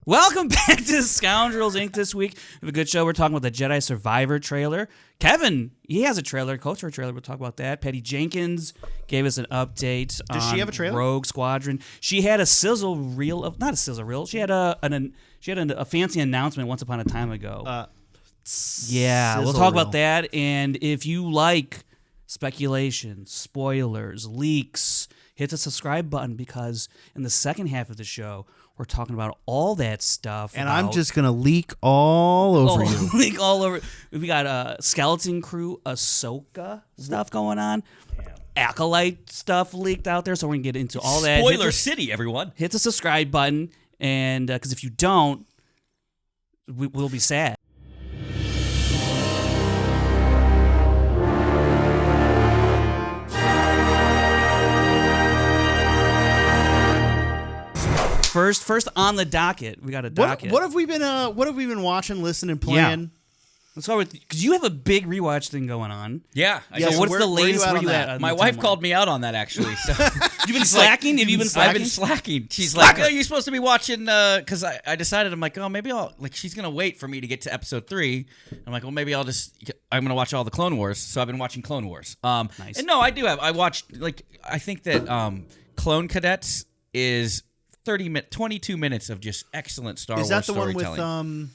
Welcome back to Scoundrels Inc. This week. We have a good show. We're talking about the Jedi Survivor trailer. Kevin, he has a trailer, culture trailer. We'll talk about that. Patty Jenkins gave us an update. Does she have a trailer? Rogue Squadron. She had a sizzle reel of, not a sizzle reel. She had a fancy announcement once upon a time ago. We'll talk about that. And if you like speculation, spoilers, leaks, hit the subscribe button because in the second half of the show, we're talking about all that stuff. And I'm just going to leak all over you. Leak all over. We got a Skeleton Crew, Ahsoka stuff going on. Acolyte stuff leaked out there, so we're going to get into all that. Spoiler City, everyone. Hit the subscribe button, and because if you don't, we'll be sad. First on the docket, we got a docket. What have we been watching, listening, and playing? Yeah. Let's go with because you have a big rewatch thing going on. Yeah. So what's the latest? Where you at? My wife called me out on that actually. So You've been slacking. Have you been slacking? I've been slacking. She's like, "Oh, you're supposed to be watching." Because I decided I'm like, "Oh, maybe I'll like." She's gonna wait for me to get to episode 3. I'm like, "Well, maybe I'm gonna watch all the Clone Wars." So I've been watching Clone Wars. Nice. And no, I do have. I watched I think that Clone Cadets is 22 minutes of just excellent Star Wars storytelling. Is that the one with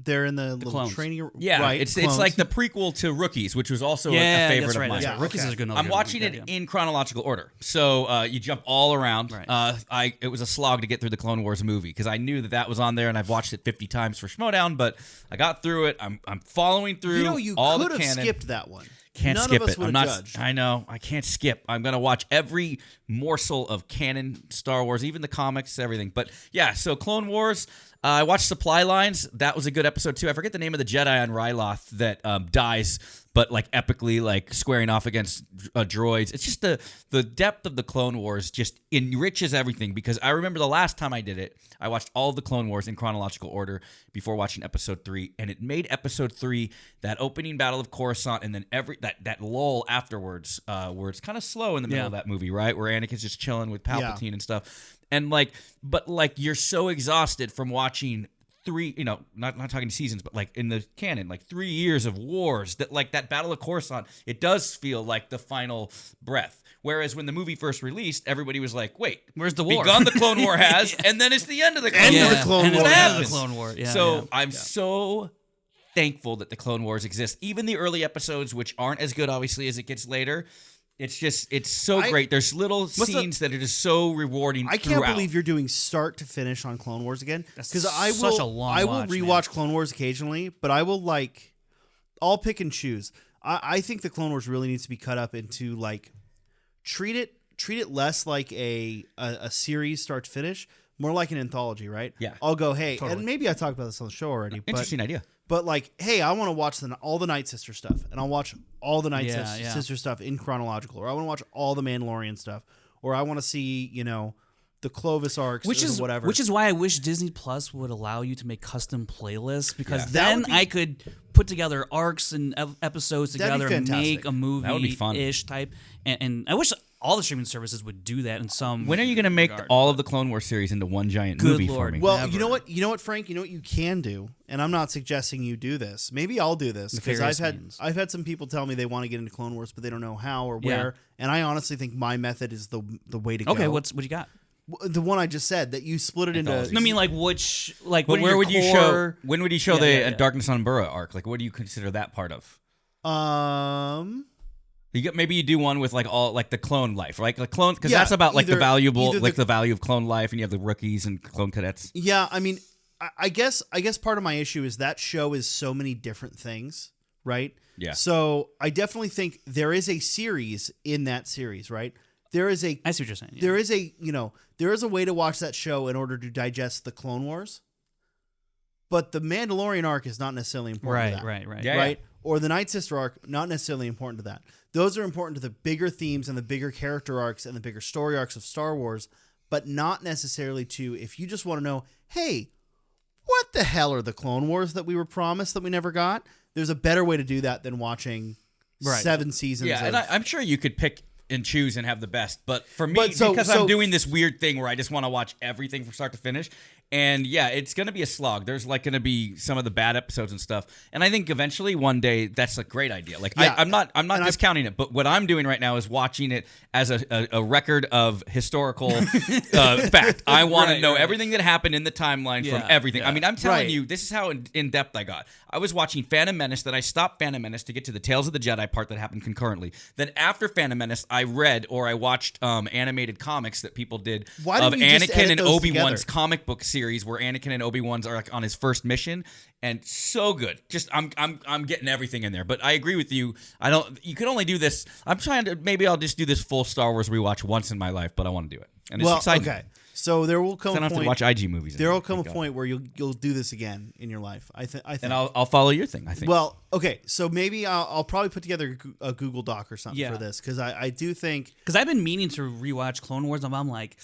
they're in the little clones. training? Yeah, right, it's like the prequel to Rookies, which was also a favorite that's right, of mine. that's right. Rookies is a good one. I'm watching it in chronological order, so you jump all around. Right. It was a slog to get through the Clone Wars movie because I knew that was on there, and I've watched it 50 times for Schmodown, but I got through it. I'm following through. You all could the have canon. skipped that one. Can't None skip of us it. would I'm have not. judged. I know. I can't skip. I'm gonna watch every morsel of canon Star Wars, even the comics, everything. But yeah, so Clone Wars. I watched Supply Lines. That was a good episode too. I forget the name of the Jedi on Ryloth that dies, but like epically, like squaring off against droids. It's just the depth of the Clone Wars just enriches everything. Because I remember the last time I did it, I watched all of the Clone Wars in chronological order before watching Episode 3, and it made Episode 3 that opening battle of Coruscant, and then that lull afterwards, where it's kind of slow in the middle of that movie, right, where Anakin's just chilling with Palpatine and stuff. And but you're so exhausted from watching 3, not talking seasons, but like in the canon, 3 years of wars that Battle of Coruscant, it does feel like the final breath. Whereas when the movie first released, everybody was like, wait, where's the war? Begun the Clone War has, and then it's the end of the Clone War. End of the Clone War. What happens? The Clone War. Yeah, so I'm so thankful that the Clone Wars exist. Even the early episodes, which aren't as good, obviously, as it gets later, it's so great. There's little scenes that are just so rewarding. I can't believe you're doing start to finish on Clone Wars again. Because I will rewatch Clone Wars occasionally, but I'll pick and choose. I think the Clone Wars really needs to be cut up into treat it less like a series start to finish, more like an anthology, right? Yeah. I'll go, hey, totally. And maybe I talked about this on the show already. Interesting idea. But hey, I want to watch all the Night Sister stuff, and I'll watch all the Night Sister stuff in chronological, or I want to watch all the Mandalorian stuff, or I want to see the Clovis arcs, or whatever. Which is why I wish Disney Plus would allow you to make custom playlists because then I could put together arcs and episodes together and make a movie-ish type. And I wish all the streaming services would do that in some. When are you going to make all of the Clone Wars series into one giant movie for me? Well, you know what, Frank? You know what you can do, and I'm not suggesting you do this. Maybe I'll do this because I've had some people tell me they want to get into Clone Wars, but they don't know how or where. And I honestly think my method is the way to go. Okay, what you got? The one I just said that you split it into. I mean, which where would you show? When would you show the Darkness on Burra arc? What do you consider that part of? Maybe you do one with all the clone life, right? Like clone, because that's about the value of clone life, and you have the rookies and clone cadets. Yeah, I mean, I guess part of my issue is that show is so many different things, right? Yeah. So I definitely think there is a series in that series, right? I see what you're saying. Yeah. There is a way to watch that show in order to digest the Clone Wars, but the Mandalorian arc is not necessarily important to that. Right. Yeah, right? Or the Night Sister arc, not necessarily important to that. Those are important to the bigger themes and the bigger character arcs and the bigger story arcs of Star Wars, but not necessarily to, if you just want to know, hey, what the hell are the Clone Wars that we were promised that we never got? There's a better way to do that than watching 7 seasons. Yeah, and I'm sure you could pick and choose and have the best. But for me, because I'm doing this weird thing where I just want to watch everything from start to finish, And yeah, it's going to be a slog. There's like going to be some of the bad episodes and stuff. And I think eventually one day that's a great idea. Like I'm not discounting it, but what I'm doing right now is watching it as a record of historical fact. I want to know everything that happened in the timeline from everything. I mean, I'm telling you, this is how in depth I got. I was watching Phantom Menace, then I stopped Phantom Menace to get to the Tales of the Jedi part that happened concurrently. Then after Phantom Menace, I read or I watched animated comics that people did of Anakin and Obi-Wan's comic book series where Anakin and Obi-Wan's are like on his first mission, and so good. Just I'm getting everything in there. But I agree with you. You can only do this. I'm trying to, maybe I'll just do this full Star Wars rewatch once in my life, but I want to do it. And it's exciting. Okay. So there will come a point. I don't have to watch IG movies. There will come a point where you'll do this again in your life. I think. And I'll follow your thing. I think. Well, okay. So maybe I'll probably put together a Google Doc or something for this because I do think because I've been meaning to rewatch Clone Wars and I'm like.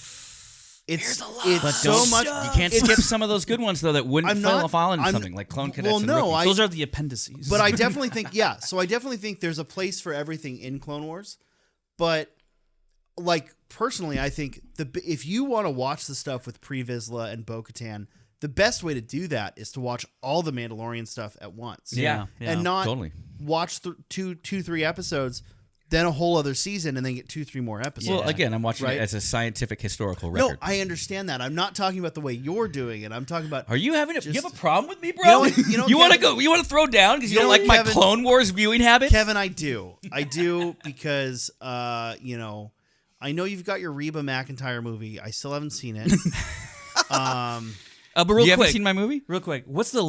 It's but so much. You can't skip some of those good ones though that wouldn't fall into something like Clone Cadets. Well, no, those are the appendices. But I definitely think So I definitely think there's a place for everything in Clone Wars. But like personally, I think if you want to watch the stuff with Pre Vizsla and Bo-Katan, the best way to do that is to watch all the Mandalorian stuff at once. Yeah. And not watch 2-3 episodes. Then a whole other season, and then get 2-3 more episodes. Well, again, I'm watching it as a scientific historical record. No, I understand that. I'm not talking about the way you're doing it. I'm talking about. Are you having you have a problem with me, bro? You want to go? You want to throw down because you don't like my Clone Wars viewing habits? Kevin, I do because I know you've got your Reba McEntire movie. I still haven't seen it. But real quick, haven't seen my movie? Real quick, what's the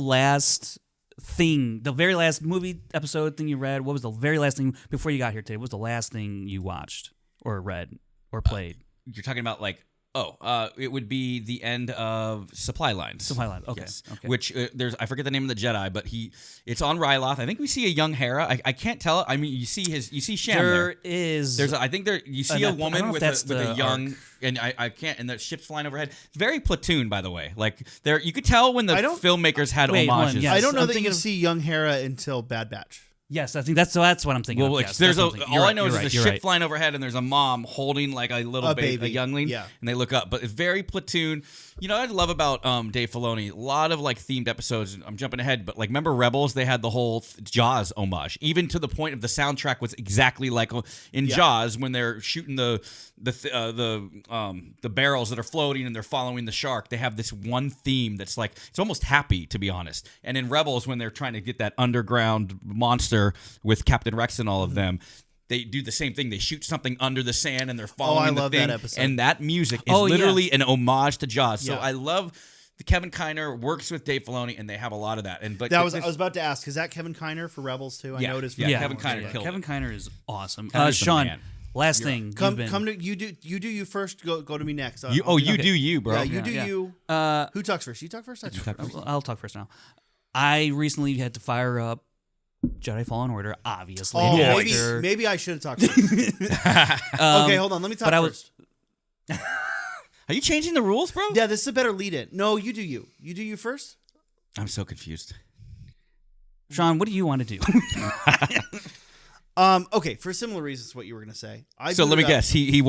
very last movie episode thing you read? What was the very last thing before you got here today? What was the last thing you watched or read or played? You're talking about like, it would be the end of Supply Lines. Supply Lines, okay. Yes. Okay. Which I forget the name of the Jedi, but it's on Ryloth. I think we see a young Hera. I can't tell. I mean, you see Sham there. You see a woman with a young, arc. and I can't, and the ship's flying overhead. Very Platoon, by the way. Like there, you could tell when the filmmakers had homages. I don't know that you see young Hera until Bad Batch. Yes, I think that's what I'm thinking. Well, yes, all I know is there's a ship flying overhead, and there's a mom holding like a little baby, a youngling, and they look up. But it's very Platoon. You know what I love about Dave Filoni? A lot of like themed episodes. I'm jumping ahead, but like remember Rebels? They had the whole Jaws homage, even to the point of the soundtrack was exactly like in Jaws when they're shooting the barrels that are floating and they're following the shark. They have this one theme that's like it's almost happy, to be honest. And in Rebels, when they're trying to get that underground monster with Captain Rex and all of them, they do the same thing. They shoot something under the sand and they're following the thing. That episode. And that music is literally an homage to Jaws. So I love the Kevin Kiner works with Dave Filoni, and they have a lot of that. And I was about to ask, is that Kevin Kiner for Rebels too? I noticed. Yeah, Kevin Kiner killed it. Kevin Kiner is awesome. Sean, last thing. You do you first. Go to me next. Do you, bro. Yeah, you do you. Who talks first? You talk first. I'll talk first now. I recently had to fire up Jedi Fallen Order, obviously. Maybe I should have talked first. Okay, hold on. Let me talk first. Are you changing the rules, bro? Yeah, this is a better lead-in. No, you do you. You do you first? I'm so confused. Sean, what do you want to do? Okay, for similar reasons to what you were going to say. So let me guess. He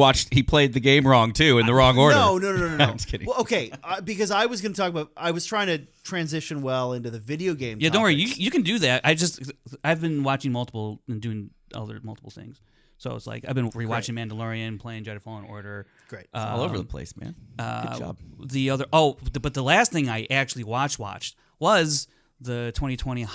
played the game wrong too, in the wrong order. No. I'm just kidding. Well, okay, because I was going to talk about. I was trying to transition well into the video game. Yeah, don't worry. You can do that. I've been watching multiple and doing other multiple things. So it's like I've been rewatching Mandalorian, playing Jedi Fallen Order. Great, it's all over the place, man. Good job. But the last thing I actually watched was the 2020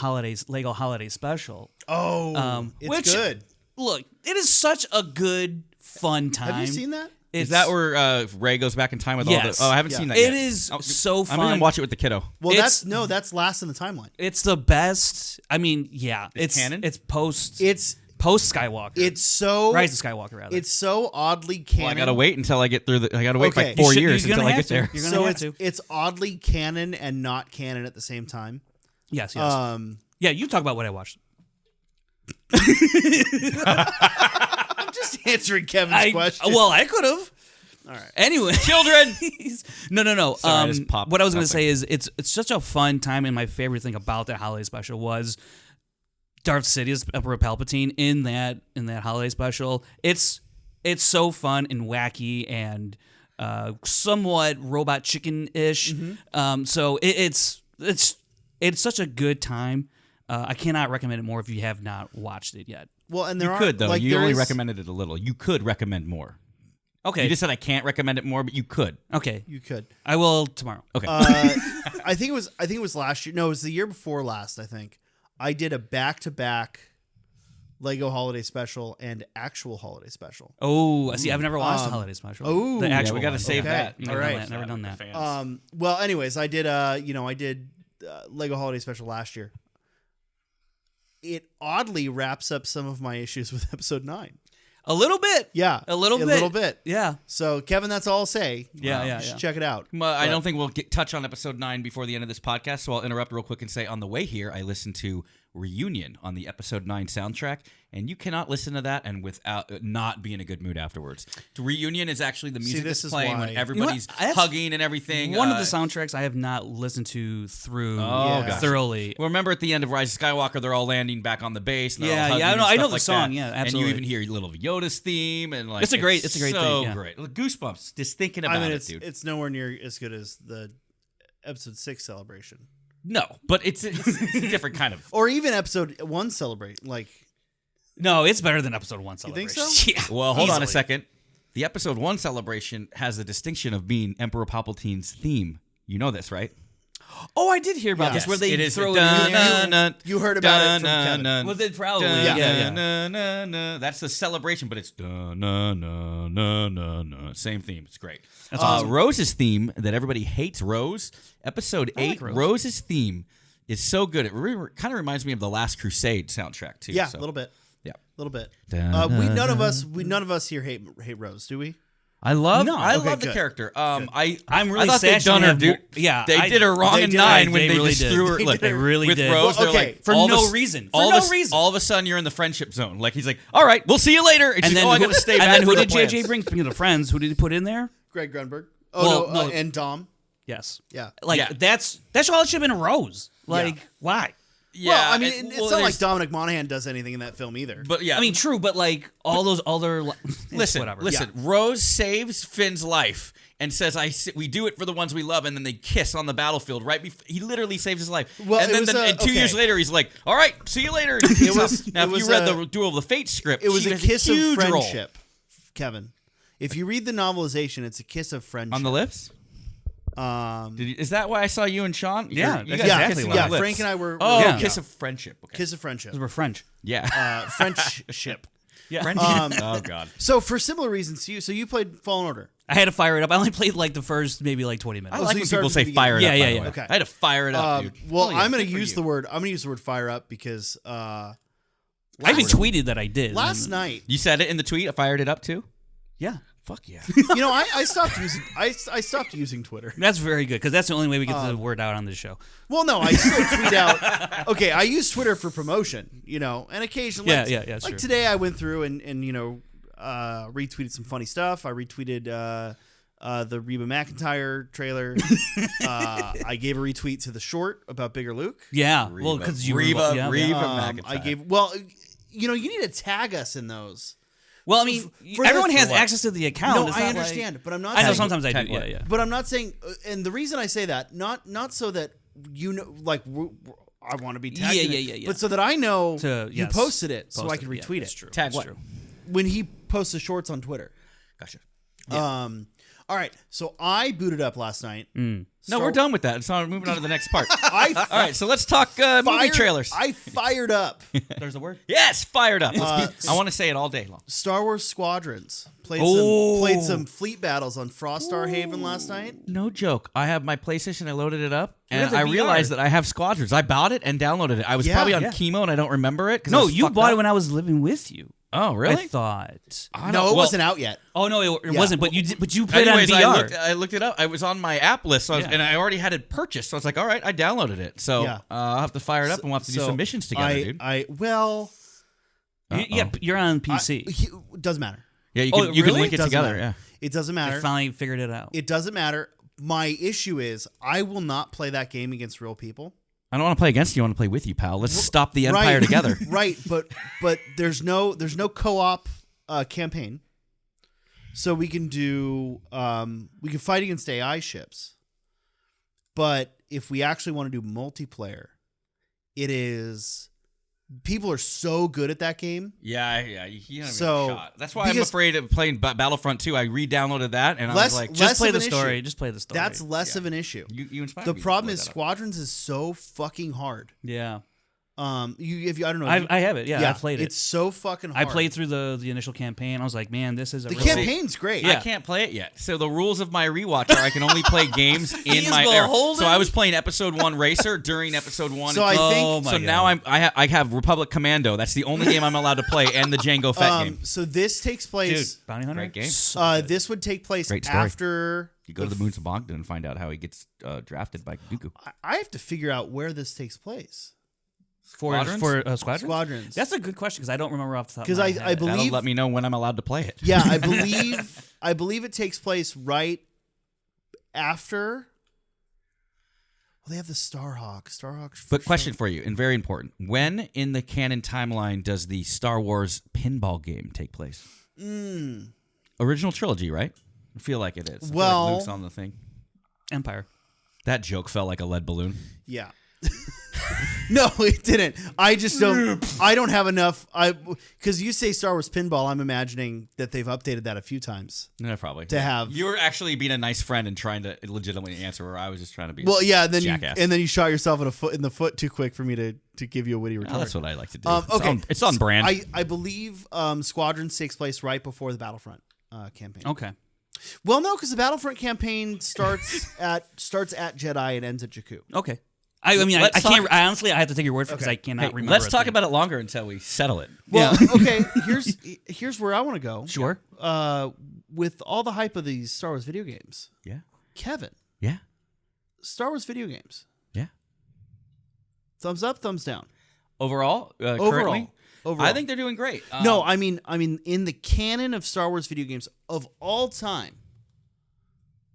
Lego Holiday Special. It's good. Look, it is such a good, fun time. Have you seen that? Is that where Rey goes back in time with all the... Oh, I haven't seen that yet. It is so fun. I'm going to watch it with the kiddo. Well, that's last in the timeline. It's the best. I mean, yeah. It's canon? It's post Skywalker. It's so... Rise of Skywalker, rather. It's so oddly canon. Well, I got to wait until I get through I got to wait like 4 years until I get there. You're going to have to. It's oddly canon and not canon at the same time. Yes. Yeah, you talk about what I watched. I'm just answering Kevin's question. Well, I could have. All right. Anyway, children. No. Sorry, what I was going to say is it's such a fun time, and my favorite thing about that holiday special was Darth Sidious, Emperor Palpatine in that holiday special. It's so fun and wacky, and somewhat robot chicken-ish. So it's such a good time. I cannot recommend it more if you have not watched it yet. Well, and You could, though. You only recommended it a little. You could recommend more. Okay. You just said I can't recommend it more, but you could. Okay. You could. I will tomorrow. Okay. I think it was last year. No, it was the year before last, I think. I did a back-to-back Lego Holiday Special and actual Holiday Special. Oh, see, I've never watched the holiday special. Oh, the actual we got to one. save that. All right. Never done that. Well, anyways, I did Lego Holiday Special last year. It oddly wraps up some of my issues with episode 9. A little bit. Yeah. A little bit. Yeah. So, Kevin, that's all I'll say. Yeah. You should check it out. I don't think we'll touch on episode 9 before the end of this podcast, so I'll interrupt real quick and say on the way here, I listened to Reunion on the episode 9 soundtrack, and you cannot listen to that and without not be in a good mood afterwards. Reunion is actually the music that's playing when everybody's hugging and everything. One of the soundtracks I have not listened to through thoroughly. Well, remember at the end of Rise of Skywalker, they're all landing back on the base. And they're all hugging I know the like song. that. Yeah, absolutely. And you even hear little Yoda's theme, and like it's a great so thing. Yeah. Great, goosebumps just thinking about it, dude. It's nowhere near as good as the episode 6 celebration. No, but it's a different kind of. Or even episode 1 celebrate. No, it's better than episode 1 celebration. You think so? Yeah. Well, hold on a second. The episode 1 celebration has the distinction of being Emperor Palpatine's theme. You know this, right? Oh, I did hear about this, where they throw it in there. You heard about it from Kevin. Was it probably? Yeah. That's the celebration, but it's same theme. It's great. That's awesome. Rose's theme that everybody hates. Rose, episode 8. Rose. Rose's theme is so good. It kind of reminds me of the Last Crusade soundtrack too. Yeah, a little bit. Yeah, a little bit. None of us here hate Rose, do we? I love the good. character. I'm really I thought sad they'd done her, dude. Yeah, they did her wrong in 9 when they really just did. threw her. They really with did. Rose, Well, they're like for all no of a- reason. all For of no a- reason. All of a sudden, you're in the friendship zone. Like he's like, "All right, we'll see you later." And, And she's then I got to stay and back. then who for the did plans. JJ bring? Speaking of the friends, who did he put in there? Greg Grunberg. No. And Dom. Yes. Yeah. That's all it should have been Rose. Why? Yeah, well, I mean, it's not like Dominic Monaghan does anything in that film either. But yeah, I mean, true, but all those other listen. whatever. Listen. Yeah. Rose saves Finn's life and says, "We do it for the ones we love," and then they kiss on the battlefield. Right before he literally saves his life. Well, and then and 2 years later, he's like, "All right, see you later." Now, if you read the Duel of the Fates script, it was a kiss of huge friendship, role. Kevin. If you read the novelization, it's a kiss of friendship On the lips? Is that why I saw you and Sean? Yeah, you that's guys exactly kissing why. on the lips. Frank and I were. Oh, Yeah. kiss of friendship. Okay. Kiss of friendship. We're French. Yeah. Friendship. Yeah. Oh God. So for similar reasons to you, so you played Fallen Order. I had to fire it up. I only played the first maybe 20 minutes. I so like you when started people from say the fire it beginning. up. Yeah, by the yeah, way. yeah. Okay. I had to fire it up, dude. Well, Yeah, I'm going to good for use you. the word. I'm going to use the word fire up because I even tweeted that I did. last night. You said it in the tweet. I fired it up too. Yeah. Fuck yeah. I stopped using. I stopped using Twitter. That's very good because that's the only way we get the word out on this show. Well, no, I still tweet out. Okay, I use Twitter for promotion, and occasionally, Yeah, it's like true. today, I went through and retweeted some funny stuff. I retweeted the Reba McEntire trailer. I gave a retweet to the short about Bigger Luke. Yeah. Well, because you Reba yeah. I gave. Well, you need to tag us in those. Well, I mean, For everyone the- has for what? access to the account. No, It's I not understand, but I'm not. I know saying- sometimes I do. Tag what? Yeah. But I'm not saying, and the reason I say that, not so that I want to be tagged. in it, Yeah. But so that I know To- you yes. posted it, so I Posted can it, yeah, retweet that's it. true. Tag That's what? true. When he posts the shorts on Twitter. Gotcha. All right, so I booted up last night. No, we're done with that. So we're moving on to the next part. All All right, so let's talk movie trailers. I fired up There's a word. Yes, fired up. I want to say it all day long. Star Wars Squadrons. Played some fleet battles on Frostar Haven last night. No joke. I have my PlayStation. I loaded it up, and have the I VR. realized that I have Squadrons. I bought it and downloaded it. I was probably on chemo, and I don't remember it. 'cause I No, was you fucked bought up. it when I was living with you. Oh, really? I thought. No, it wasn't out yet. Oh no, it Yeah. wasn't. But you did. But you played Anyways, on VR. I looked it up. I was on my app list, Yeah. and I already had it purchased. So I was like, all right, I downloaded it. So Yeah. I'll have to fire it up, and we'll have to do some missions together, dude. Yeah, you're on PC. Doesn't matter. Yeah, you Oh, can, you can really? link it Doesn't together. matter. Yeah. It doesn't I matter. finally figured it out. It doesn't matter. My issue is I will not play that game against real people. I don't want to play against you. I want to play with you, pal. Let's stop the Empire Right. together. Right, but there's no co-op campaign. So we can do we can fight against AI ships. But if we actually want to do multiplayer, it is people are so good at that game. Yeah. You don't even So, have a shot. That's why I'm afraid of playing Battlefront 2. I re-downloaded that, and I was like, just play the story. Just play the story. That's less of an issue. you inspired The me to problem play is that. Squadrons is so fucking hard. Yeah. I don't know. I have it. Yeah, I played it. It's so fucking hard. I played through the initial campaign. I was like, man, this is a the really... campaign's great. I can't play it yet. So the rules of my rewatch are I can only play games in He's my era. beholden. So I was playing episode 1 Racer during episode 1. So I think Oh my so God. now I have Republic Commando. That's the only game I'm allowed to play, and the Jango Fett game. So this takes Dude, place. Bounty Hunter? Great game. This would take place Great story. after You go to the moons of Bogdan and find out how he gets drafted by Dooku. I have to figure out where this takes place. Squadrons? Squadrons? Squadrons. That's a good question because I don't remember off the top of Because my head. I believe That'll let me know when I'm allowed to play it. Yeah, I believe it takes place right after. Well, they have the Starhawk. But question for you, and very important: when in the canon timeline does the Star Wars pinball game take place? Original trilogy, right? I feel like it is. I feel Well- like Luke's on the thing. Empire. That joke fell like a lead balloon. Yeah. No, it didn't. I just don't. I don't have enough. Because you say Star Wars pinball, I'm imagining that they've updated that a few times. Yeah, probably. To have. You were actually being a nice friend and trying to legitimately answer, where I was just trying to be. Well, yeah, and then jackass. you shot yourself in the foot too quick for me to give you a witty retort. Oh, that's what I like to do. Okay, it's on brand. I believe Squadrons takes place right before the Battlefront campaign. Okay. Well, no, because the Battlefront campaign starts at Jedi and ends at Jakku. Okay. I mean, Let's I can't. talk- I honestly, I have to take your word for it because Okay. I cannot Hey, remember. let's a talk thing. about it longer until we settle it. Well, Yeah. okay. Here's where I want to go. Sure. With all the hype of these Star Wars video games, Yeah. Kevin, Yeah. Star Wars video games, Yeah. thumbs up, thumbs down. Overall, currently, Overall. I think they're doing great. No, I mean, in the canon of Star Wars video games of all time,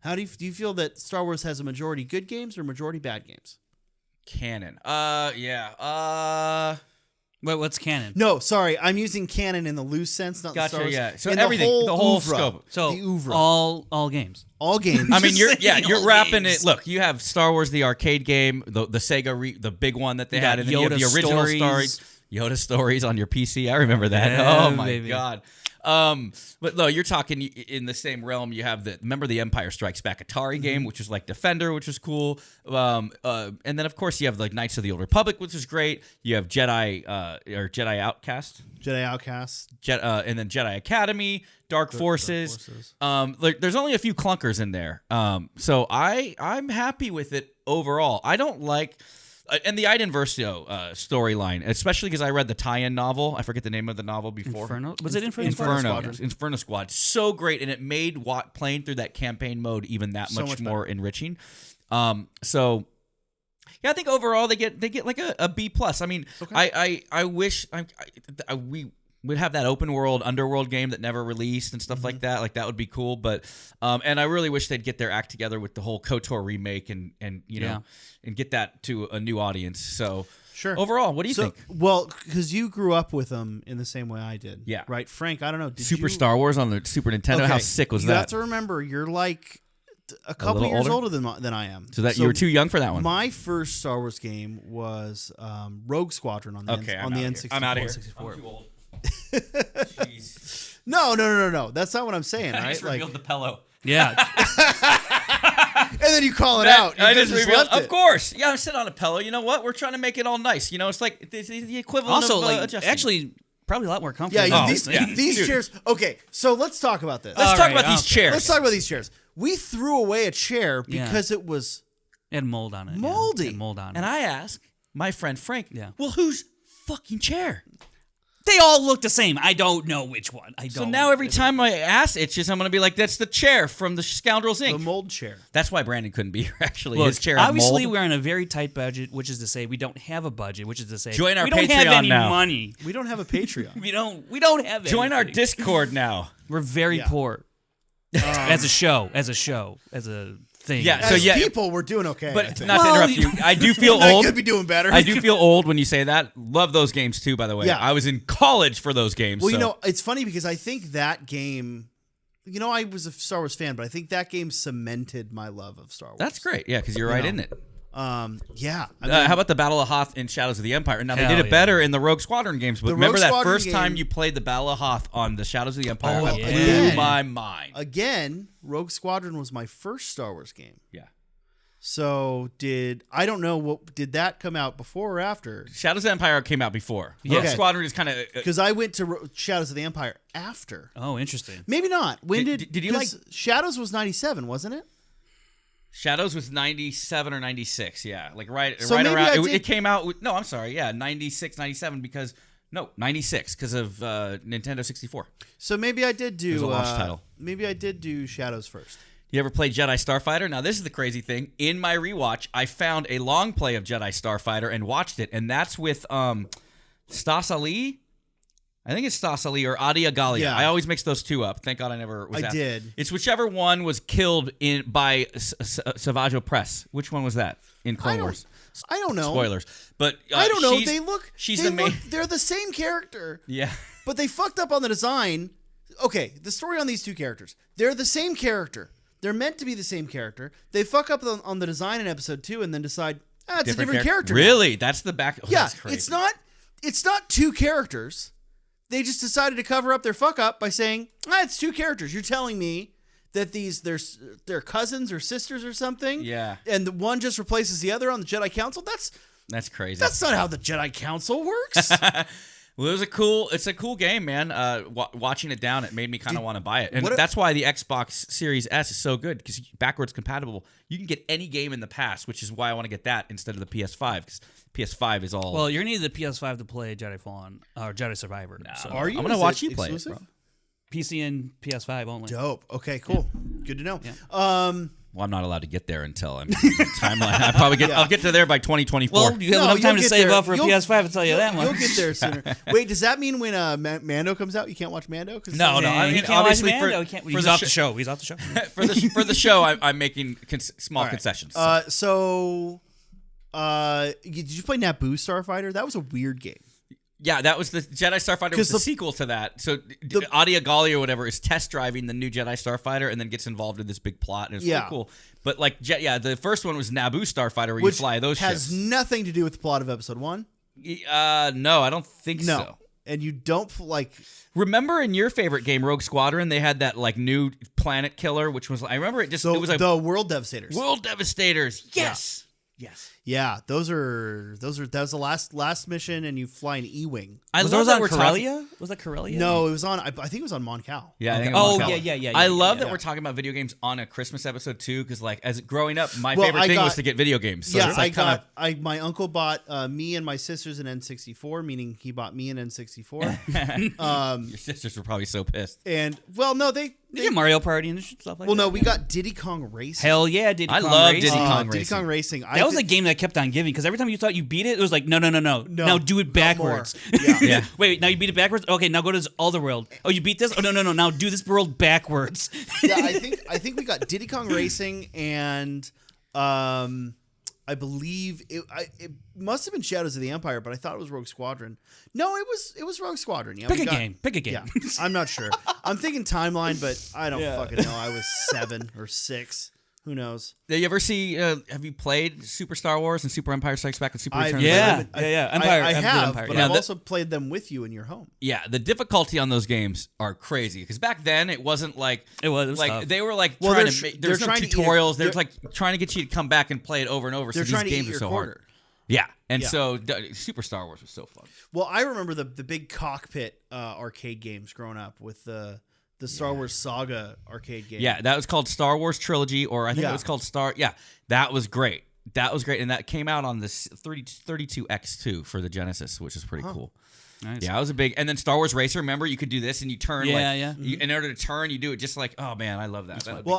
how do you feel that Star Wars has a majority good games or majority bad games? canon. Yeah. Wait, what's canon? No, sorry, I'm using canon in the loose sense, not the Gotcha, Star Wars. yeah. So in everything, the whole oeuvre, scope. So the oeuvre, all games. all games. I mean, you're saying you're all wrapping games. it. Look, you have Star Wars the arcade game, the Sega the big one that they You had, got and then you have the Yoda original stories. Yoda stories on your PC. I remember that. Yeah, oh my baby. god. But no, you're talking in the same realm. You have remember the Empire Strikes Back Atari game, which was like Defender, which was cool. And then of course you have like Knights of the Old Republic, which is great. You have Jedi Jedi Outcast, Jedi Outcast, and then Jedi Academy, Dark Forces. There's only a few clunkers in there. So I'm happy with it overall. I don't like. And the Iden Versio storyline, especially because I read the tie-in novel. I forget the name of the novel before. Inferno? Was it Inferno? Inferno Squad. So great, and it made playing through that campaign mode even that So much much more enriching. So yeah, I think overall they get like a B plus. I mean, I wish we would have that open world underworld game that never released and stuff like that. Like that would be cool. But and I really wish they'd get their act together with the whole KOTOR remake and you know and get that to a new audience. So Sure. overall, what do you think? Well, because you grew up with them in the same way I did. Yeah. Right, Frank. I don't know. Super Star Wars on the Super Nintendo. Okay, How sick was you that? have to remember, you're like a couple little years older? older than I am. So that you were too young for that one. My first Star Wars game was Rogue Squadron on the N64. I'm out of here. 64. I'm too old. Jeez. No. That's not what I'm saying. I Right? just revealed the pillow. Yeah. And then you call it out. You I could've just revealed. left Of it. course, yeah. I'm sitting on a pillow. You know what? We're trying to make it all nice. You know, it's like it's the equivalent Also, of like, adjusting. actually, probably a lot more comfortable. Yeah, Oh, these yeah. these Dude. chairs. Okay, so let's talk about this. let's All talk right, about these okay. chairs. Let's talk about these chairs. We threw away a chair Yeah. because it was It had mold on it. Moldy. Yeah. It had mold on it. And I ask my friend Frank, Yeah. well, whose fucking chair? They all look the same. I don't know which one. I don't. So now every time my ass itches, I'm going to be like, that's the chair from the Scoundrels the Inc. mold chair. That's why Brandon couldn't be here, actually. Look, His chair had obviously, mold. we're on a very tight budget, which is to say we don't have a budget, which is to say Join our we don't have Patreon any now. money. We don't have a Patreon. We don't have. Join our anything. Discord now. We're very Yeah. poor. As a show, as a thing. Yeah, As so people, we're doing okay. I But think. not to Well, interrupt you, I do feel I old. could be doing better. I do feel old when you say that. Love those games too, by the way. Yeah. I was in college for those games. Well, so. you know, it's funny because I think that game I was a Star Wars fan, but I think that game cemented my love of Star Wars. That's great. Yeah, because you're right in it. Yeah. How about the Battle of Hoth in Shadows of the Empire? Now, they Hell did it better in the Rogue Squadron games, but The remember Rogue that Squadron first time game- you played the Battle of Hoth on the Shadows of the Empire? Oh, That yeah. blew my mind. Again, Rogue Squadron was my first Star Wars game. Yeah. So did that come out before or after? Shadows of the Empire came out before. Yeah. Rogue Okay. Squadron is kind of... Because I went to Shadows of the Empire after. Oh, interesting. Maybe not. When Did you 'cause Shadows was 97, wasn't it? Shadows was 97 or 96, yeah. Like right So right maybe around... I It, did- it came out... No, I'm sorry. Yeah, 96, 97 because... No, 96 because of Nintendo 64. So maybe I did do It was a launch title. Maybe I did do Shadows first. You ever played Jedi Starfighter? Now, this is the crazy thing. In my rewatch, I found a long play of Jedi Starfighter and watched it, and that's with Stas Ali. I think it's Stas Ali or Adi Agalia. Yeah. I always mix those two up. Thank God I never was I asked. did. It's whichever one was killed by Savage Opress. Which one was that in Clone Wars? I don't know. Spoilers. But I don't know. She's they the main. They're the same character. Yeah. But they fucked up on the design. Okay, the story on these two characters. They're the same character. They're meant to be the same character. They fuck up on the design in episode 2 and then decide, it's a different character. Really? That's the back. Oh, Yeah, that's crazy. it's not two characters. They just decided to cover up their fuck up by saying, it's two characters. You're telling me that they're cousins or sisters or something? Yeah. And the one just replaces the other on the Jedi Council? That's crazy. That's not how the Jedi Council works. Well, it's a cool game, man. Watching it down, it made me kind of want to buy it, and what if- that's why the Xbox Series S is so good because backwards compatible. You can get any game in the past, which is why I want to get that instead of the PS5 because PS5 is all. Well, you're going to need the PS5 to play Jedi Fallen or Jedi Survivor. So. Are you? I'm gonna Is watch it you play it, exclusive? bro. PC and PS5 only. Dope. Okay, cool. Good to know. Well, I'm not allowed to get there until I'm timeline. I'll get to there by 2024. Well, you have No, enough time you'll to get save there. up for a PS5. I'll tell you that much. You'll get there sooner. Wait, does that mean when Mando comes out, you can't watch Mando? No. I mean, he can't obviously watch Mando. He can't, for he's the off the show. He's off the show. for the show, I'm making small concessions. So, did you play Naboo Starfighter? That was a weird game. Yeah, that was the Jedi Starfighter was the sequel to that. So Adi Agalia or whatever is test driving the new Jedi Starfighter and then gets involved in this big plot and it's really cool. But like, the first one was Naboo Starfighter where you fly those has ships. nothing to do with the plot of Episode 1. No, I don't think No. so. And you don't Remember in your favorite game, Rogue Squadron, they had that like new planet killer, which was I remember it was like the World Devastators. World Devastators. Yes. Yes. Yeah, that was the last mission, and you fly an E-wing. Was those on Corellia? Was that Corellia? No, it was on. I think it was on Mon Cal. Yeah. I think Oh, it was yeah. I love that we're talking about video games on a Christmas episode too, because like as growing up, my favorite thing was to get video games. So it's like my uncle bought me and my sisters an N64, meaning he bought me an N64. your sisters were probably so pissed. And no, they get Mario Party and stuff like that. Well, no, we got Diddy Kong Racing. Hell yeah, Diddy Kong love Racing. Diddy Kong Diddy Racing. Kong Racing. That was a game that kept on giving because every time you thought you beat it, it was like, no. Now do it backwards. Yeah. Wait, now you beat it backwards? Okay, now go to this other world. Oh, you beat this? Oh, no. Now do this world backwards. Yeah, I think we got Diddy Kong Racing and I believe it must have been Shadows of the Empire, but I thought it was Rogue Squadron. No, it was Rogue Squadron. Yeah, Pick a game. Yeah, I'm not sure. I'm thinking Timeline, but I don't fucking know. I was 7 or 6. Who knows? Did you ever see? Have you played Super Star Wars and Super Empire Strikes Back and Super Return? Yeah. Empire. I have, Empire. but I've also played them with you in your home. Yeah, the difficulty on those games are crazy because back then it wasn't like it was like tough. they were like Well, trying they're to make. they're There's no trying to eat tutorials. it. They're like trying to get you to come back and play it over and over. They're so trying these to games eat are your so quarter. hard. Yeah, and Yeah. so Super Star Wars was so fun. Well, I remember the big cockpit arcade games growing up with the Star Wars Saga arcade game. Yeah, that was called Star Wars Trilogy, or I think it was called Star. Yeah, that was great. That was great, and that came out on this 32X2 for the Genesis, which is pretty cool. Nice. Yeah, I was a big. And then Star Wars Racer. Remember, you could do this, and you turn. Yeah. In order to turn, you do it just like. Oh man, I love that. Well,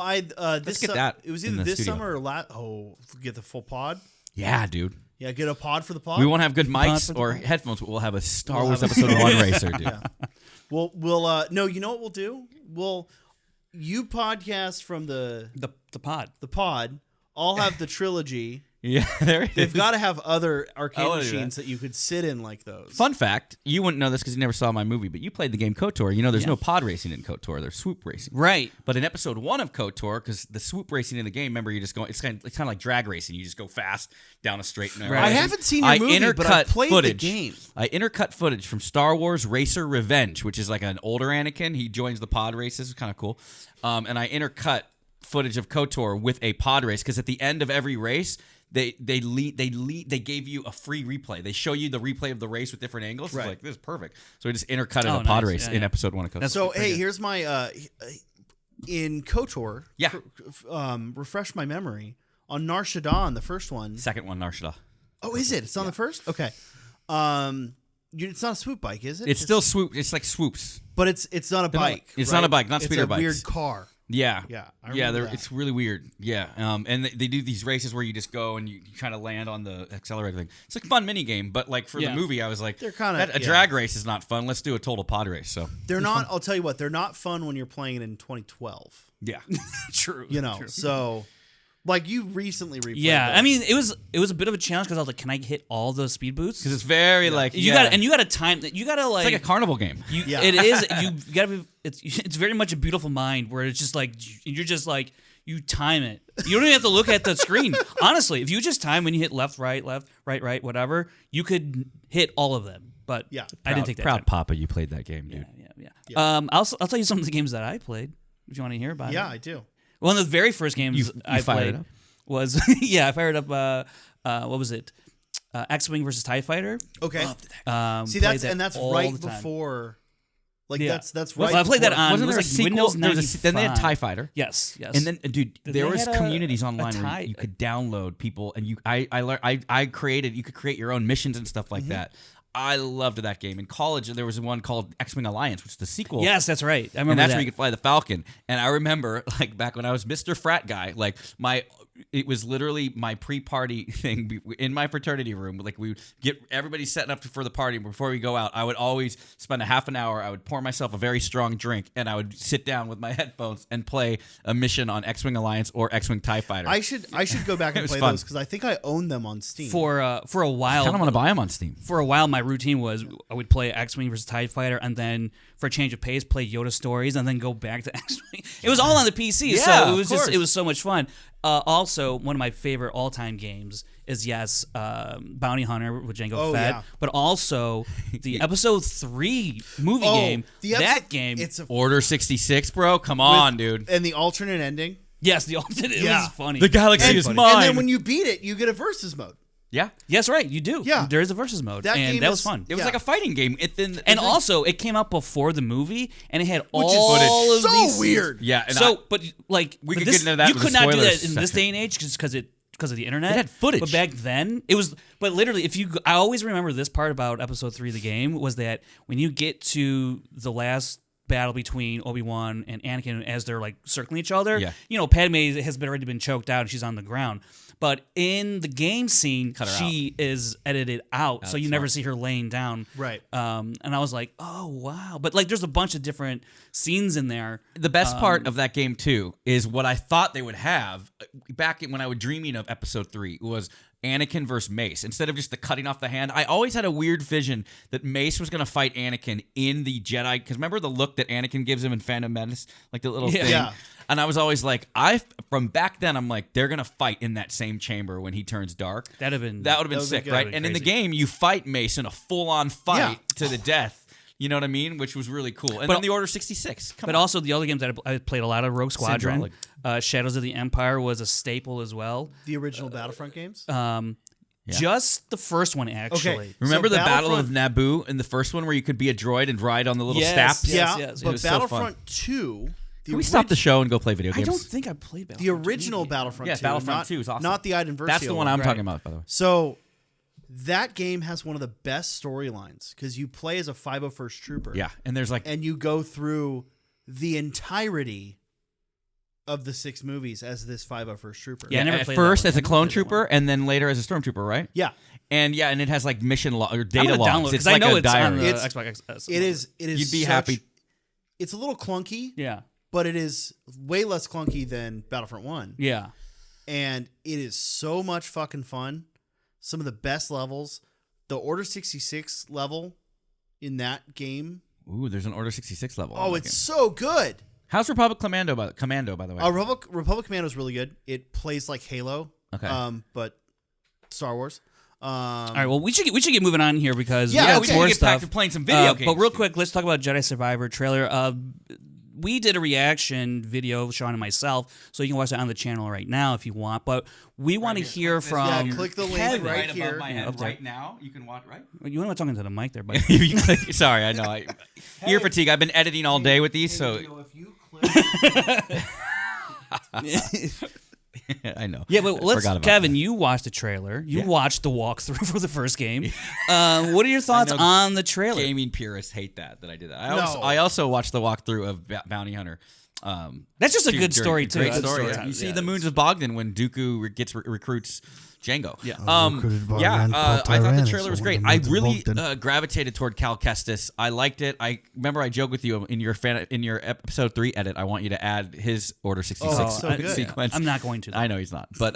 Let's get that It was in either the this studio. summer or get the full pod. Yeah, dude. Yeah, get a pod for the pod. We won't have good mics for the or pod. headphones, but we'll have a Star Wars Episode 1 racer, dude. Yeah. We'll no. You know what we'll do? You podcast from the the pod. pod. I'll have the trilogy. Yeah, there it They've is. got to have other arcade wanna do machines that you could sit in like those. Fun fact, you wouldn't know this because you never saw my movie, but you played the game KOTOR. You know there's no pod racing in KOTOR. There's swoop racing. Right. But in episode 1 of KOTOR, because the swoop racing in the game, remember, you just go, it's kind of like drag racing. You just go fast down a straight and narrow. I haven't seen your movie, but I played the game. I intercut footage from Star Wars Racer Revenge, which is like an older Anakin. He joins the pod races. It's kind of cool. And I intercut footage of KOTOR with a pod race because at the end of every race, they gave you a free replay. They show you the replay of the race with different angles. It's like, this is perfect. So we just intercut a pod race in episode 1 of KOTOR. So hey, here's my in KOTOR. Yeah. Refresh my memory on Nar Shaddaa, the first one. Second one, Nar Shaddaa. Oh, is it? It's on the first. Okay. It's not a swoop bike, is it? It's still swoop. It's like swoops, but it's not a bike. It's not a bike. Not speeder bikes. It's a weird car. Yeah, I remember that. It's really weird. Yeah, and they do these races where you just go and you try to land on the accelerator thing. It's like a fun mini game, but like for the movie, I was like, they're kind of a drag race is not fun. Let's do a total pod race. So they're not. I'll tell you what, they're not fun when you're playing it in 2012. Yeah, True. True. So. Like you recently replayed. Yeah, those. I mean, it was a bit of a challenge because I was like, can I hit all the speed boosts? Because it's very like you got to time that. You got to like it's like a carnival game. It is. You got to be. It's very much a beautiful mind where it's just like you're just like you time it. You don't even have to look at the screen. Honestly, if you just time when you hit left, right, whatever, you could hit all of them. But I didn't take that. Proud time. Papa, you played that game, dude. Yeah. I'll tell you some of the games that I played. If you want to hear about it. Yeah, I do. One of the very first games I played was I fired up. What was it? X-wing versus TIE Fighter. Okay. See, that's right before. Like that's right. Well, I played that on. Wasn't there a like sequel? Windows 95. Then they had TIE Fighter. Yes. And then, dude, there was communities online where tie- you could download people, and I created. You could create your own missions and stuff like that. I loved that game. In college, there was one called X-Wing Alliance, which is the sequel. Yes, that's right. I remember and that's that. where you could fly the Falcon. And I remember, like, back when I was Mr. Frat Guy, like, it was literally my pre-party thing in my fraternity room. Like, we would get everybody setting up for the party. Before we go out, I would always spend a half an hour. I would pour myself a very strong drink, and I would sit down with my headphones and play a mission on X-Wing Alliance or X-Wing TIE Fighter. I should go back and play those because I think I own them on Steam. For a while. I kind of want to buy them on Steam. For a while, my routine was I would play X-Wing versus TIE Fighter, and then for a change of pace, play Yoda Stories, and then go back to X-Wing. It was all on the PC, so it was so much fun. Also, one of my favorite all-time games is Bounty Hunter with Jango Fett, but also the Episode 3 movie game. That game, it's Order 66, bro. Come on, dude. And the alternate ending. Yes, the alternate. It was funny. The galaxy is mine. And then when you beat it, you get a versus mode. Yeah. Yes, right. You do. Yeah. There is a versus mode, and that was fun. It was like a fighting game. Also, it came out before the movie, and it had Which all is of these. so weird. Yeah. And we could get into that. You with could the not do that spoilers in this day and age because of the internet. It had footage. But back then, it was. But literally, I always remember this part about Episode 3 of the game was that when you get to the last battle between Obi-Wan and Anakin as they're like circling each other, Padme has already been choked out and she's on the ground. But in the game scene, she is edited out, so you never see her laying down. Right. And I was like, oh, wow. But like, there's a bunch of different scenes in there. The best part of that game, too, is what I thought they would have back when I was dreaming of Episode 3 was Anakin versus Mace. Instead of just the cutting off the hand, I always had a weird vision that Mace was going to fight Anakin in the Jedi. Because remember the look that Anakin gives him in Phantom Menace? Like the little thing? Yeah. And I was always like, from back then, I'm like, they're going to fight in that same chamber when he turns dark. That would have been sick, right? And in the game, you fight Mace in a full-on fight to the death. You know what I mean? Which was really cool. And then the Order 66. Also, the other games that I played a lot of, Rogue Squadron, Shadows of the Empire was a staple as well. The original Battlefront games? Just the first one, actually. Okay. Remember the Battle of Naboo in the first one where you could be a droid and ride on the little staff? Yes. But Battlefront 2... Can we stop the show and go play video games? I don't think I played Battlefront. The original Battlefront 2. Yeah, Battlefront 2 is awesome. Not the Iden Versio. That's the one I'm talking about, by the way. So that game has one of the best storylines because you play as a 501st Trooper. Yeah, and there's and you go through the entirety of the 6 movies as this 501st Trooper. Yeah, I never at played first that one. as a clone trooper, and then later as a stormtrooper, right? Yeah. And it has like mission or I'm data gonna logs. download It's I like know a it's on diary. the Xbox. It is. You'd be happy. It's a little clunky. Yeah. But it is way less clunky than Battlefront 1. Yeah. and it is so much fucking fun. Some of the best levels. The Order 66 level in that game. Ooh, there's an Order 66 level. Oh, it's so good. How's Republic Commando, by the way? Republic Commando is really good. It plays like Halo. Okay. But Star Wars. All right, well, we should get moving on here because we Yeah, got we some gotta more get back stuff. to playing some video games. But real quick, let's talk about Jedi Survivor trailer. We did a reaction video, Sean and myself, so you can watch that on the channel right now if you want. But we want to hear from click the link Kevin. right here. above my head Okay. right now. You can watch right. You want to talking to the mic there, buddy? Sorry, I know. Ear fatigue. I've been editing all day with these, so If you click I know. Yeah, but Forgot about Kevin, you watched the trailer. You watched the walkthrough for the first game. What are your thoughts know on the trailer? Gaming purists hate that I did that. No. I also watched the walkthrough of Bounty Hunter. That's just a good story, too. Great Good story. story. You see Yeah, the Moons of Bogdan when Dooku recruits Django. Yeah. recruited by a man called I thought the Tyrannus, trailer was one great. of the I Moons of really Bogdan. gravitated toward Cal Kestis. I liked it. I remember I joked with you in your episode 3 edit. I want you to add his Order 66 Oh, so good. sequence. I'm not going to, though. I know he's not, but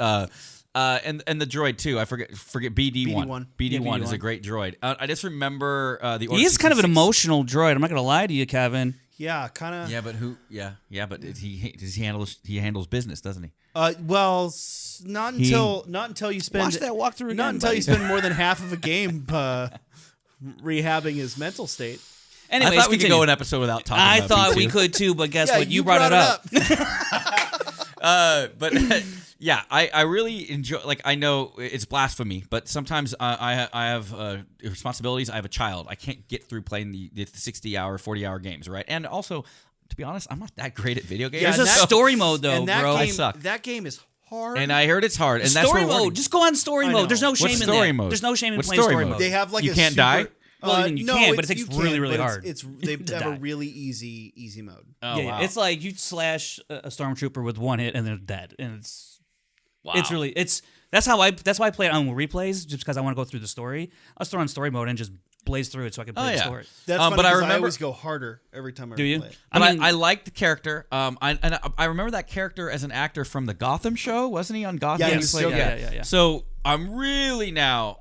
and the droid too. I forget BD1. BD1 is a great droid. I just remember the Order He is kind of an 66. emotional droid. I'm not going to lie to you, Kevin. Yeah, kind of. Yeah, but who? Yeah, but he handles business, doesn't he? Not until you spend Watch that walkthrough again, Not until buddy. you spend more than half of a game rehabbing his mental state. Anyways, I thought we could continue. go an episode without talking I about thought B2. we could too, but guess Yeah, what? You brought it up. But yeah, I really enjoy. Like, I know it's blasphemy, but sometimes I have responsibilities. I have a child. I can't get through playing the 60-hour, 40-hour games, right? And also, to be honest, I'm not that great at video games. Yeah, There's a that- story mode though, and that bro. I game, suck. that game is hard. And I heard it's hard. And that's Story rewarding. mode. Just go on story I know. mode. There's no shame What's in story that. mode? There's no shame in What's playing story story mode? mode. They have like You a can't super, die? Well, I mean, you can, but it takes really, really but hard They to have a die. really easy mode. Oh, yeah, wow. it's like you slash a stormtrooper with one hit and they're dead, and it's really that's why I play it on replays just because I want to go through the story. I'll throw on story mode and just blaze through it so I can play the yeah. story. That's But funny I 'cause remember- always go harder every time I Do you? play it. But I mean, I like the character. I remember that character as an actor from the Gotham show, wasn't he on Gotham? Yeah, he He was played- so good. Yeah. So I'm really now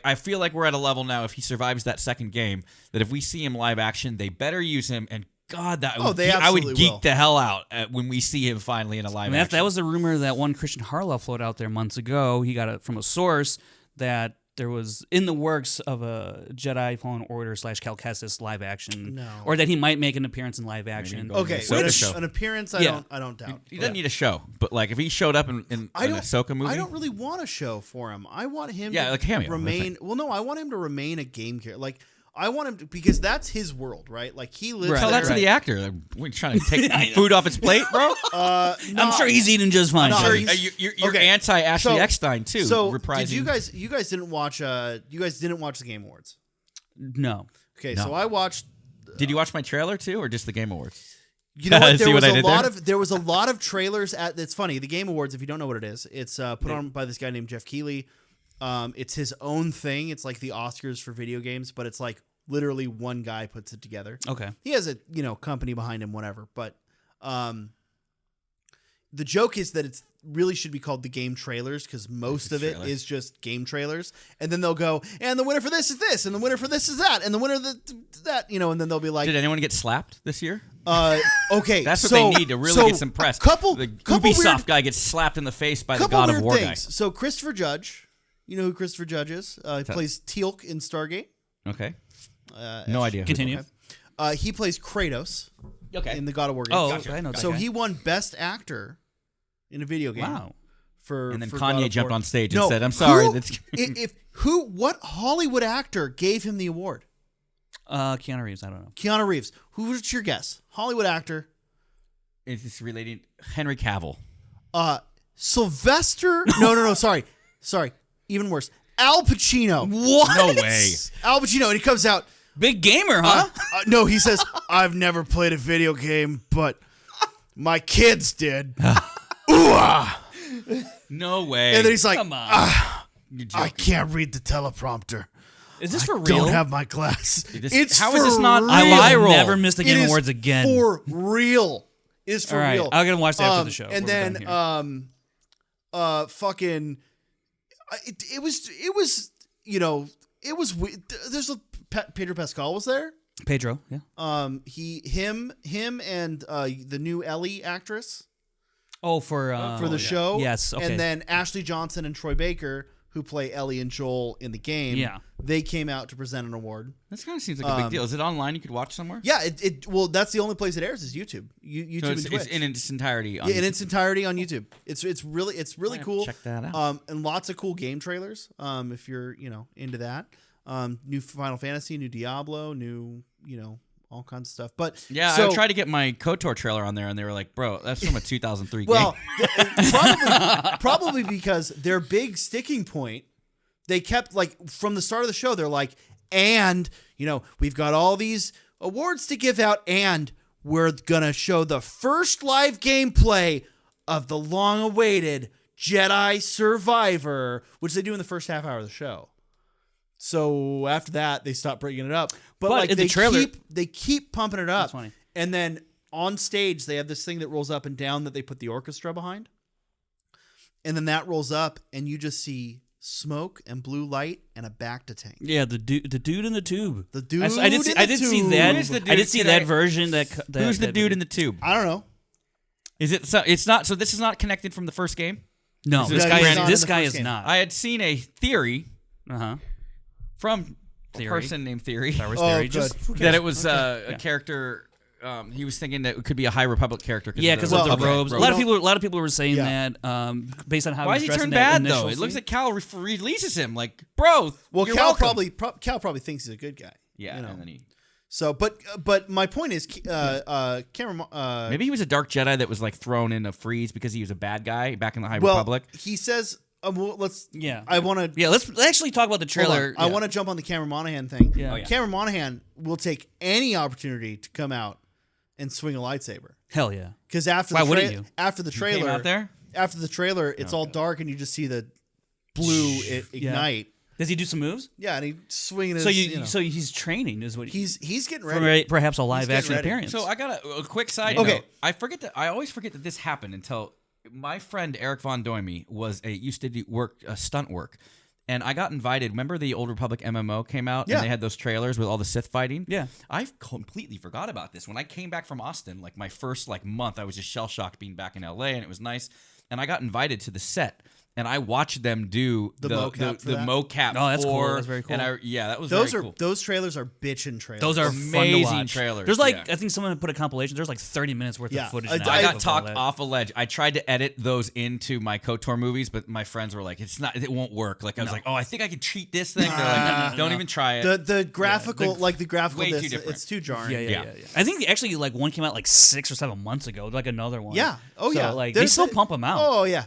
I feel like we're at a level now. If he survives that second game, that if we see him live action, they better use him. And God, I would absolutely geek will. the hell out when we see him finally in a live action. that was the rumor that one Christian Harlow floated out there months ago. He got it from a source that there was in the works of a Jedi Fallen Order / Cal Kestis live action, or that he might make an appearance in live action. go Okay, Ahsoka an, show. an appearance Yeah. I don't doubt. He doesn't need a show, but like if he showed up in an Ahsoka movie, I don't really want a show for him. I want him Yeah, to like cameo, remain. Well, no, I want him to remain a game character. Like I want him to, because that's his world, right? Like he lives. Right. tell that there. to the actor. Like, we're trying to take food off his plate, bro. I'm sure he's eating just fine. I'm sure buddy. he's- You're Okay. anti Ashley So- Eckstein too. So reprising. did you guys didn't watch the Game Awards? No. Okay, No. so I watched. Did you watch my trailer too, or just the Game Awards? You know what? See There what was I a did lot there? of there was a lot of trailers at. It's funny. The Game Awards, if you don't know what it is, it's put on by this guy named Jeff Keighley. It's his own thing. It's like the Oscars for video games, but it's like literally one guy puts it together. Okay. He has a company behind him, whatever. But the joke is that it's really should be called the game trailers because most of it trailer. is just game trailers, and then they'll go, and the winner for this is this, and the winner for this is that, and the winner of that, and then they'll be like, Did anyone get slapped this year? okay, That's what so- they need to really so get some press. Couple the couple Ubisoft weird, guy gets slapped in the face by the couple God of weird War things. So Christopher Judge, you know who Christopher Judge is? He plays Teal'c in Stargate. guy. Okay. No idea. who- Continue. He plays Kratos Okay. in the God of War game. Oh, I know that So guy. he won Best Actor in a video game. Wow. For And then for God Kanye of jumped War. on stage and No, said, "I'm sorry." who- That's what Hollywood actor gave him the award? Keanu Reeves. I don't know. Keanu Reeves. Who's your guess? Hollywood actor. it's relating Henry Cavill. Sylvester. No. Sorry. Even worse. Al Pacino. What? No way. Al Pacino, and he comes out. Big gamer, huh? No, he says, "I've never played a video game, but my kids did." Ooh-ah. No way. And then he's like, Come on. You're "I joking. can't read the teleprompter. Is this for real? Don't have my glass." It's how is for this not real. I viral? will never miss the It Game is Awards again. For real. It's for All right, real. I'm gonna watch that after the show. And We're then done here. fucking. It was there's Pedro Pascal was there. Pedro, yeah. Him and the new Ellie actress. Oh, for the show. Yes, okay. And then Ashley Johnson and Troy Baker, who play Ellie and Joel in the game. Yeah. They came out to present an award. This kind of seems like a big deal. Is it online? You could watch somewhere? Yeah. Well, that's the only place it airs is YouTube. YouTube and Twitch. It's in its entirety. On in YouTube. its entirety on YouTube. It's really cool. Check that out. And lots of cool game trailers. If you're into that. New Final Fantasy, new Diablo, new all kinds of stuff. But yeah, I tried to get my KOTOR trailer on there, and they were like, "Bro, that's from a 2003 well, game." probably because their big sticking point, they kept from the start of the show, they're like, and we've got all these awards to give out, and we're gonna show the first live gameplay of the long-awaited Jedi Survivor, which they do in the first half hour of the show. So after that, they stopped bringing it up. But in the trailer, they keep pumping it up. That's funny. And then on stage, they have this thing that rolls up and down that they put the orchestra behind. And then that rolls up, and you just see smoke and blue light and a Bacta tank. Yeah, the dude in the tube. The dude. I did see that. Who's the dude? I did see that version. Who's the dude in the tube? I don't know. Is it? So it's not. So this is not connected from the first game. No, This guy is not. I had seen a theory Uh-huh. from a person named Theory Star Wars Theory. good. that it was a character. He was thinking that it could be a High Republic character. Yeah, because of the robes. A lot of people were saying Yeah. that based on how Why he is was he dressed in turned that bad though? initial It looks scene. like Cal releases him. Like, bro. Well, you're Cal welcome. probably thinks he's a good guy. Yeah, and then he. So, but my point is, Cameron. Maybe he was a Dark Jedi that was like thrown in a freeze because he was a bad guy back in the High Republic. He says, let's. Yeah. I want to. Yeah, let's actually talk about the trailer. I want to jump on the Cameron Monaghan thing. Yeah. Oh, yeah. Cameron Monaghan will take any opportunity to come out and swing a lightsaber. Hell yeah. Because after Why the wouldn't you? after the trailer, Came out there. after the trailer, it's all dark and you just see the blue ignite. Does he do some moves? Yeah, and he's swinging. So his, so he's training is what he's getting ready. for perhaps a live action ready. appearance. So I got a quick side Okay. note. I always forget that this happened until my friend Eric Von Doimy used to do stunt work, and I got invited. Remember the Old Republic MMO came out, Yeah. and they had those trailers with all the Sith fighting. Yeah. I completely forgot about this when I came back from Austin. Like my first month, I was just shell shocked being back in LA, and it was nice. And I got invited to the set. And I watched them do the mocap for that? mocap. Oh, that's cool. for- That's very cool. And that was Those very are cool. those trailers are bitchin' trailers. Those are Amazing fun to watch. trailers, There's I yeah. think someone put a compilation. There's 30 minutes worth Yeah. of footage. I now I got of all talked that. off a ledge. I tried to edit those into my KOTOR movies, but my friends were like, it won't work. Like I was like, oh, I think I could cheat this thing. They're like, don't even try it. the graphical the graphical way too disc, different. it's too jarring. Yeah. I think actually one came out 6 or 7 months ago. Like another one. Yeah. Oh So, yeah. They There's still pump them out. Oh yeah.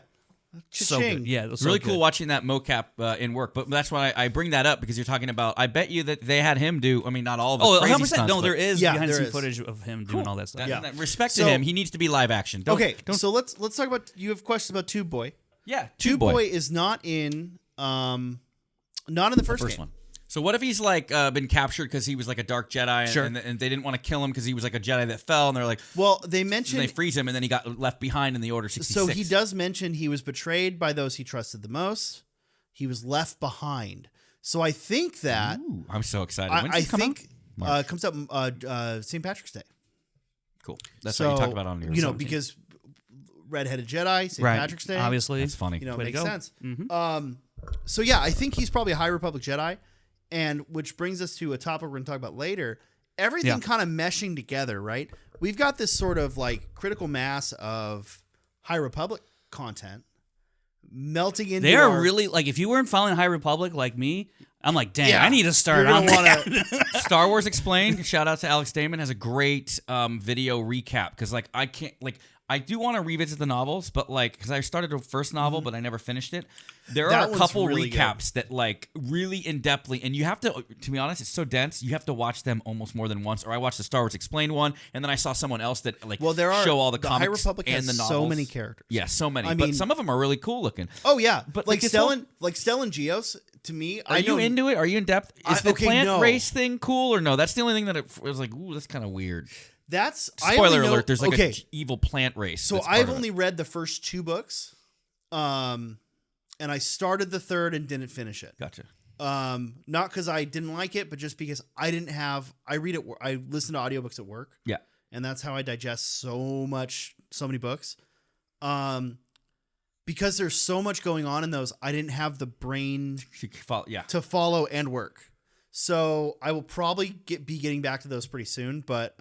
so Cha-ching. good. Yeah, it was so Really good. cool watching that mocap in work, but that's why I bring that up because you're talking about. I bet you that they had him do. I mean, not all of the Oh, crazy 100%. stunts, No, but there is Yeah, behind the there scene is. footage of him doing all that stuff. Yeah. Respect So- to him. He needs to be live action. So let's talk about. You have questions about Tube Boy. Yeah, Tube Boy is not in the first game. one. So what if he's been captured because he was like a dark Jedi, and, Sure. and they didn't want to kill him because he was like a Jedi that fell, and they're like, Well, they and mentioned they freeze him, and then he got left behind in the Order 66. so he does mention he was betrayed by those he trusted the most. He was left behind. So I think that Ooh, I'm so excited. When I does it come think out? it comes up St. Patrick's Day. Cool. That's so, what you talked about on your 17th. because redheaded Jedi, St. Right. Patrick's Day. Obviously. That's funny. You know, Way to makes go. sense. Mm-hmm. So yeah, I think he's probably a High Republic Jedi, and which brings us to a topic we're going to talk about later. Everything Yeah. kind of meshing together, right? We've got this sort of critical mass of High Republic content melting into. They are our- really if you weren't following High Republic like me, I'm like, dang, Yeah. I need to start You're on gonna that. wanna- Star Wars Explained. Shout out to Alex Damon. Has a great video recap because I can't I do want to revisit the novels, but because I started the first novel, but I never finished it. There That are a one's couple really recaps that really in depthly, and you have to be honest, it's so dense. You have to watch them almost more than once. Or I watched the Star Wars Explained one, and then I saw someone else that Well, there are show all the High comics Republic and has the novels. so many characters. Yeah, so many. I but mean- some of them are really cool looking. Oh yeah, But, like it's Stellan Geos. To me, Are you into it? Are you in depth? Is the okay, plant no. race thing cool or no? That's the only thing that it was like, ooh, that's kind of weird. That's Spoiler I only know, alert, there's okay. an evil plant race. So that's part I've of only it. read the first 2 books, And I started the third and didn't finish it. Gotcha. Not because I didn't like it, but just because I didn't have. I listen to audiobooks at work. Yeah, and that's how I digest so many books. Because there's so much going on in those, I didn't have the brain to follow and work. So I will probably be getting back to those pretty soon, but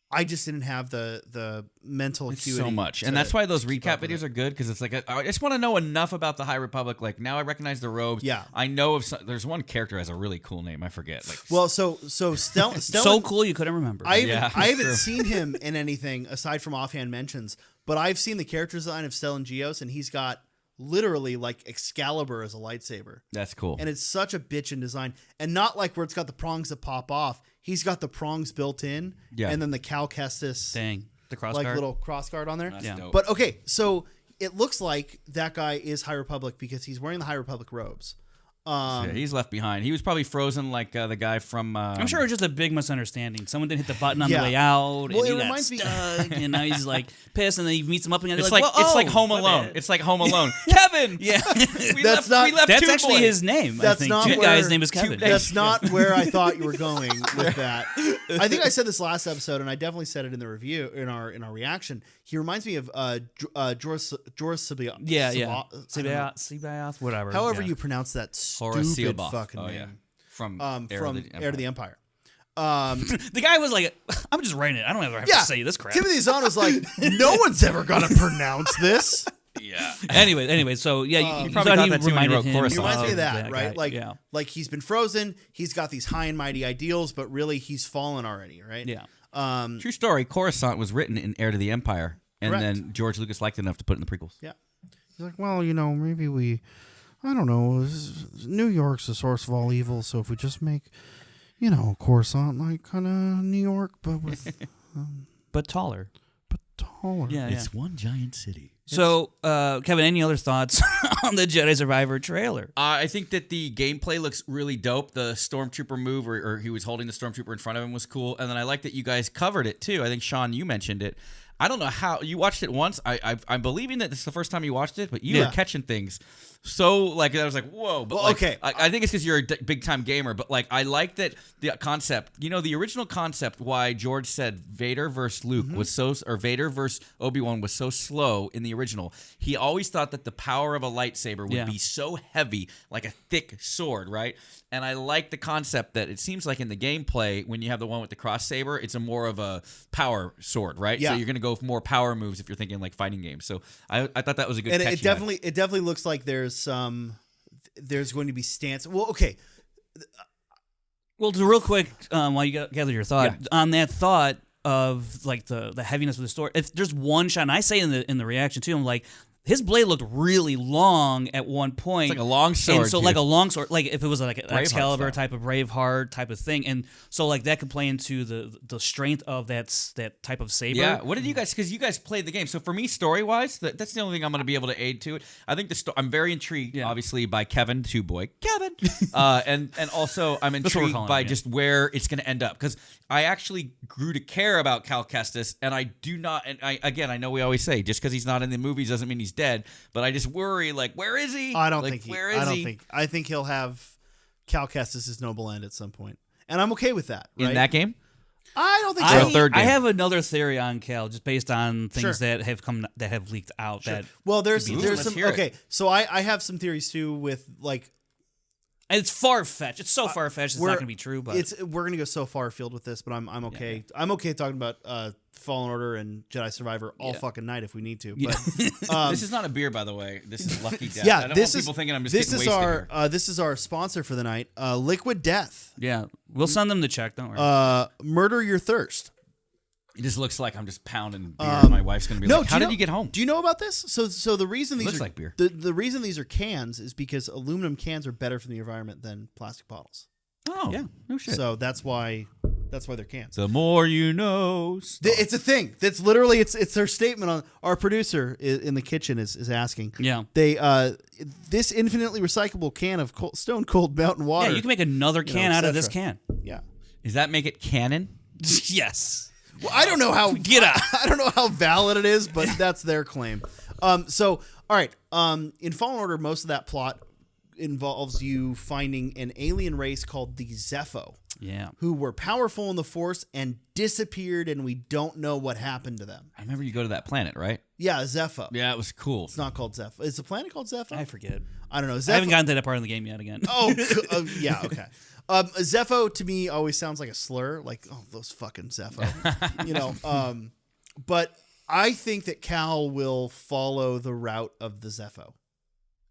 I just didn't have the mental acuity. So much. And that's why those recap videos are good, because it's like, I just want to know enough about the High Republic. Like, now I recognize the robes. Yeah. I know of there's one character who has a really cool name. I forget. Like, well, so Stellan, so cool you couldn't remember. I haven't seen him in anything aside from offhand mentions, but I've seen the character design of Stellan Gios, and he's got literally like Excalibur as a lightsaber. That's cool. And it's such a bitch in design. And not like where it's got the prongs that pop off. He's got the prongs built in. Yeah. And then the Cal Kestis. Dang. The crossguard. Like little crossguard on there. That's dope. But okay, so it looks like that guy is High Republic because he's wearing the High Republic robes. Yeah, he's left behind. He was probably frozen like the guy from... I'm sure it was just a big misunderstanding. Someone didn't hit the button on the way out, well, and it he got stuck, and now he's like pissed, and then he meets him up again. It's like, it's like Home Alone. It's like Home Alone. Kevin! Yeah. That's actually his name. That's not the guy's name is Kevin. That's not where I thought you were going with that. I think I said this last episode, and I definitely said it in the review, in our reaction. He reminds me of Joris Sibios. Yeah. Sibios, whatever. However you pronounce that stupid fucking name. Yeah. From Heir to the Empire. The guy was like, I'm just writing it. I don't ever have to say this crap. Timothy Zahn was like, no one's ever going to pronounce this. Yeah. Anyway, so yeah, you probably thought that too when you wrote Coruscant. He reminds me of that, right? Guy, like he's been frozen. He's got these high and mighty ideals, but really he's fallen already, right? Yeah. True story. Coruscant was written in Heir to the Empire, and Correct. then George Lucas liked it enough to put it in the prequels. Yeah. He's like, well, maybe I don't know. New York's the source of all evil, so if we just make, Coruscant like kind of New York, but with, but taller. Yeah, it's one giant city. So, Kevin, any other thoughts on the Jedi Survivor trailer? I think that the gameplay looks really dope. The Stormtrooper move, or he was holding the Stormtrooper in front of him, was cool. And then I like that you guys covered it, too. I think, Sean, you mentioned it. I don't know how you watched it once. I'm believing that this is the first time you watched it, but you were catching things. So like I was like, whoa. But okay, I think it's because you're a big time gamer. But like I like that the concept. The original concept why George said Vader versus Luke was or Vader versus Obi-Wan was so slow in the original. He always thought that the power of a lightsaber would be so heavy, like a thick sword, right? And I like the concept that it seems like in the gameplay, when you have the one with the cross saber, it's a more of a power sword, right? Yeah. So you're going to go for more power moves if you're thinking like fighting games. So I thought that was a good catch. And it definitely looks like there's going to be stance. Well, okay. Well, real quick, while you gather your thought on that thought of like the heaviness of the story. If there's one shot, and I say in the reaction too, I'm like, his blade looked really long at one point. It's like a long sword. And so like a long sword, like if it was like an Braveheart Excalibur style. type of Braveheart type of thing. And so like that could play into the strength of that type of saber. Yeah. What did you guys, because you guys played the game. So for me, story-wise, that's the only thing I'm going to be able to aid to it. I think I'm very intrigued, obviously, by Kevin, Kevin. And also I'm intrigued by just where it's going to end up. Because I actually grew to care about Cal Kestis, and I do not, and I know we always say, just because he's not in the movies doesn't mean he's dead, but I just worry, like, where is he? I think he'll have Cal Kestis' noble end at some point, and I'm okay with that. Right? In that game? I don't think so. Third game. I have another theory on Cal, just based on things that have leaked out. Sure. That there's let's some hear it. okay. So I have some theories too with like. And it's far fetched. It's so far fetched. It's not going to be true. But we're going to go so far afield with this. But I'm okay. Yeah. I'm okay talking about Fallen Order and Jedi Survivor all fucking night if we need to. But this is not a beer, by the way. This is Lucky Death. Yeah, I don't want people thinking I'm just getting wasted here. This is our sponsor for the night. Liquid Death. Yeah, we'll send them the check. Don't worry. Murder Your Thirst. It just looks like I'm just pounding beer. My wife's gonna be like, "How did you get home?" Do you know about this? So the reason these looks are like beer. The reason these are cans is because aluminum cans are better for the environment than plastic bottles. Oh, yeah, no shit. So that's why they're cans. The more you know. It's a thing. That's literally it's their statement on our producer in the kitchen is asking. Yeah. They this infinitely recyclable can of stone cold mountain water. Yeah, you can make another can out of this can. Yeah. Does that make it canon? Yes. Well, I don't know how Get out. I don't know how valid it is, but that's their claim. So, all right. In Fallen Order, most of that plot involves you finding an alien race called the Zepho. Yeah. Who were powerful in the Force and disappeared, and we don't know what happened to them. I remember you go to that planet, right? Yeah, Zepho. Yeah, it was cool. It's not called Zepho. Is the planet called Zepho? I forget. I don't know. I haven't gotten to that part of the game yet again. Yeah, okay. Zepho to me always sounds like a slur, like, oh, those fucking Zepho. But I think that Cal will follow the route of the Zepho.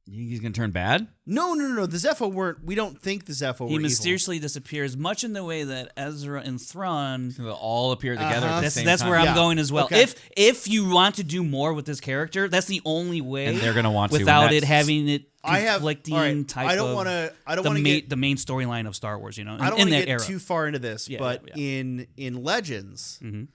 You think he's going to turn bad? No. The Zepho weren't. We don't think the Zepho were He evil. mysteriously disappears, much in the way that Ezra and Thrawn. They'll all appear together at the same time. That's where I'm going as well. Okay. If you want to do more with this character, that's the only way. And they're going to want to. without it having it conflicting I don't want to get the main storyline of Star Wars. I don't want to that get era. too far into this, but yeah. in Legends. Mm-hmm.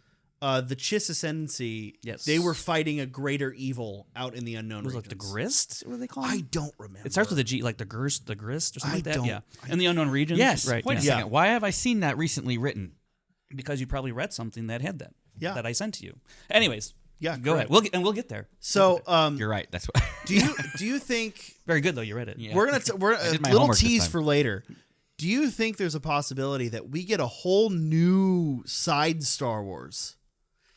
The Chiss Ascendancy, they were fighting a greater evil out in the unknown regions. Was it the Grist? What do they call it? I don't remember. It starts with a G, like the Grist or something like that. don't- Yeah, in the unknown regions. Yes. right. Wait a yeah. second. Why have I seen that recently written? Because you probably read something that had that. Yeah. That I sent to you. Anyways. Yeah, Go correct. ahead. We'll get there. So, You're right. That's what. do you think Very good though. You read it. Yeah. we're a did my little homework this tease time. for later? Do you think there's a possibility that we get a whole new side Star Wars,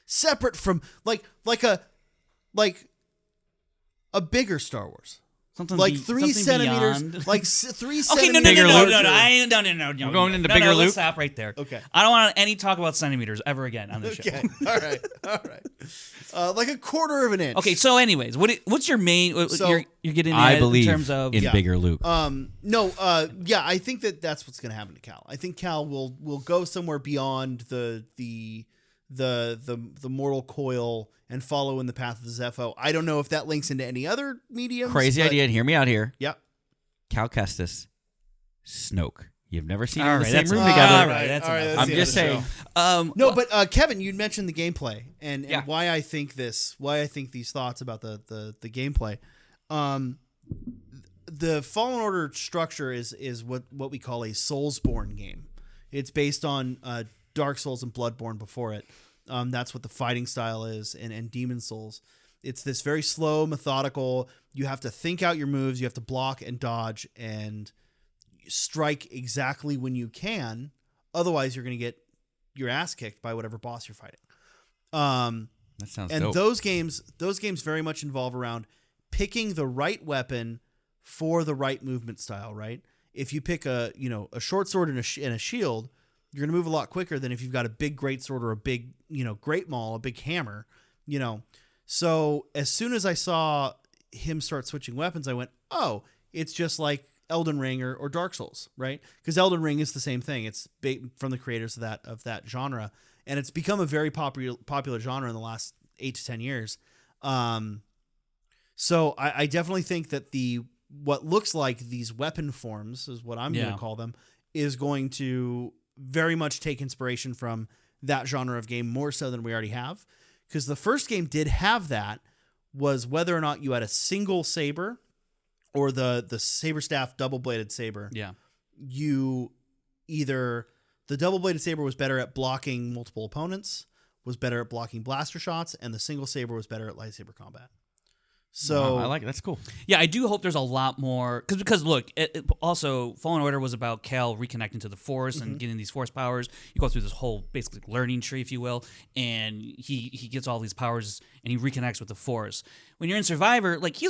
separate from like a bigger Star Wars? Something Like be- 3 something centimeters, beyond. like 3 Okay, centimeters. Bigger Luke. No. We're going into no, bigger let's Luke? stop right there. Okay. I don't want any talk about centimeters ever again on this show. Okay, all right. Like a quarter of an inch. Okay, so anyways, what's your main? So, you're getting I at believe in terms of in bigger Luke. I think that's what's going to happen to Cal. I think Cal will go somewhere beyond the mortal coil and follow in the path of the Zepho. I don't know if that links into any other mediums. Crazy but- idea. And hear me out here. Yep. Cal Kestis, Snoke. You've never seen All them in right, the that's same room enough. together. All right, that's enough. that's I'm the just end of the saying. show. No, but Kevin, you mentioned the gameplay and Yeah. why I think these thoughts about the gameplay. The Fallen Order structure is what we call a Soulsborne game. It's based on Dark Souls and Bloodborne before it. That's what the fighting style is, and Demon Souls. It's this very slow, methodical. You have to think out your moves. You have to block and dodge and strike exactly when you can. Otherwise, you're going to get your ass kicked by whatever boss you're fighting. That sounds And dope. those games very much involve around picking the right weapon for the right movement style. Right? If you pick a short sword and a shield, you're going to move a lot quicker than if you've got a big great sword or a big great maul, a big hammer. So as soon as I saw him start switching weapons, I went, oh, it's just like Elden Ring or Dark Souls, right? Because Elden Ring is the same thing. It's from the creators of that genre, and it's become a very popular genre in the last 8 to 10 years. So I definitely think that what looks like these weapon forms is what I'm going to call them, is going to very much take inspiration from that genre of game more so than we already have. Because the first game did have that, was whether or not you had a single saber or the saber staff double-bladed saber. Yeah. You either the double-bladed saber was better at blocking multiple opponents, was better at blocking blaster shots, and the single saber was better at lightsaber combat. So I like it. That's cool. Yeah, I do hope there's a lot more because look, also Fallen Order was about Cal reconnecting to the Force and getting these Force powers. You go through this whole basically learning tree, if you will, and he gets all these powers and he reconnects with the Force. When you're in Survivor, like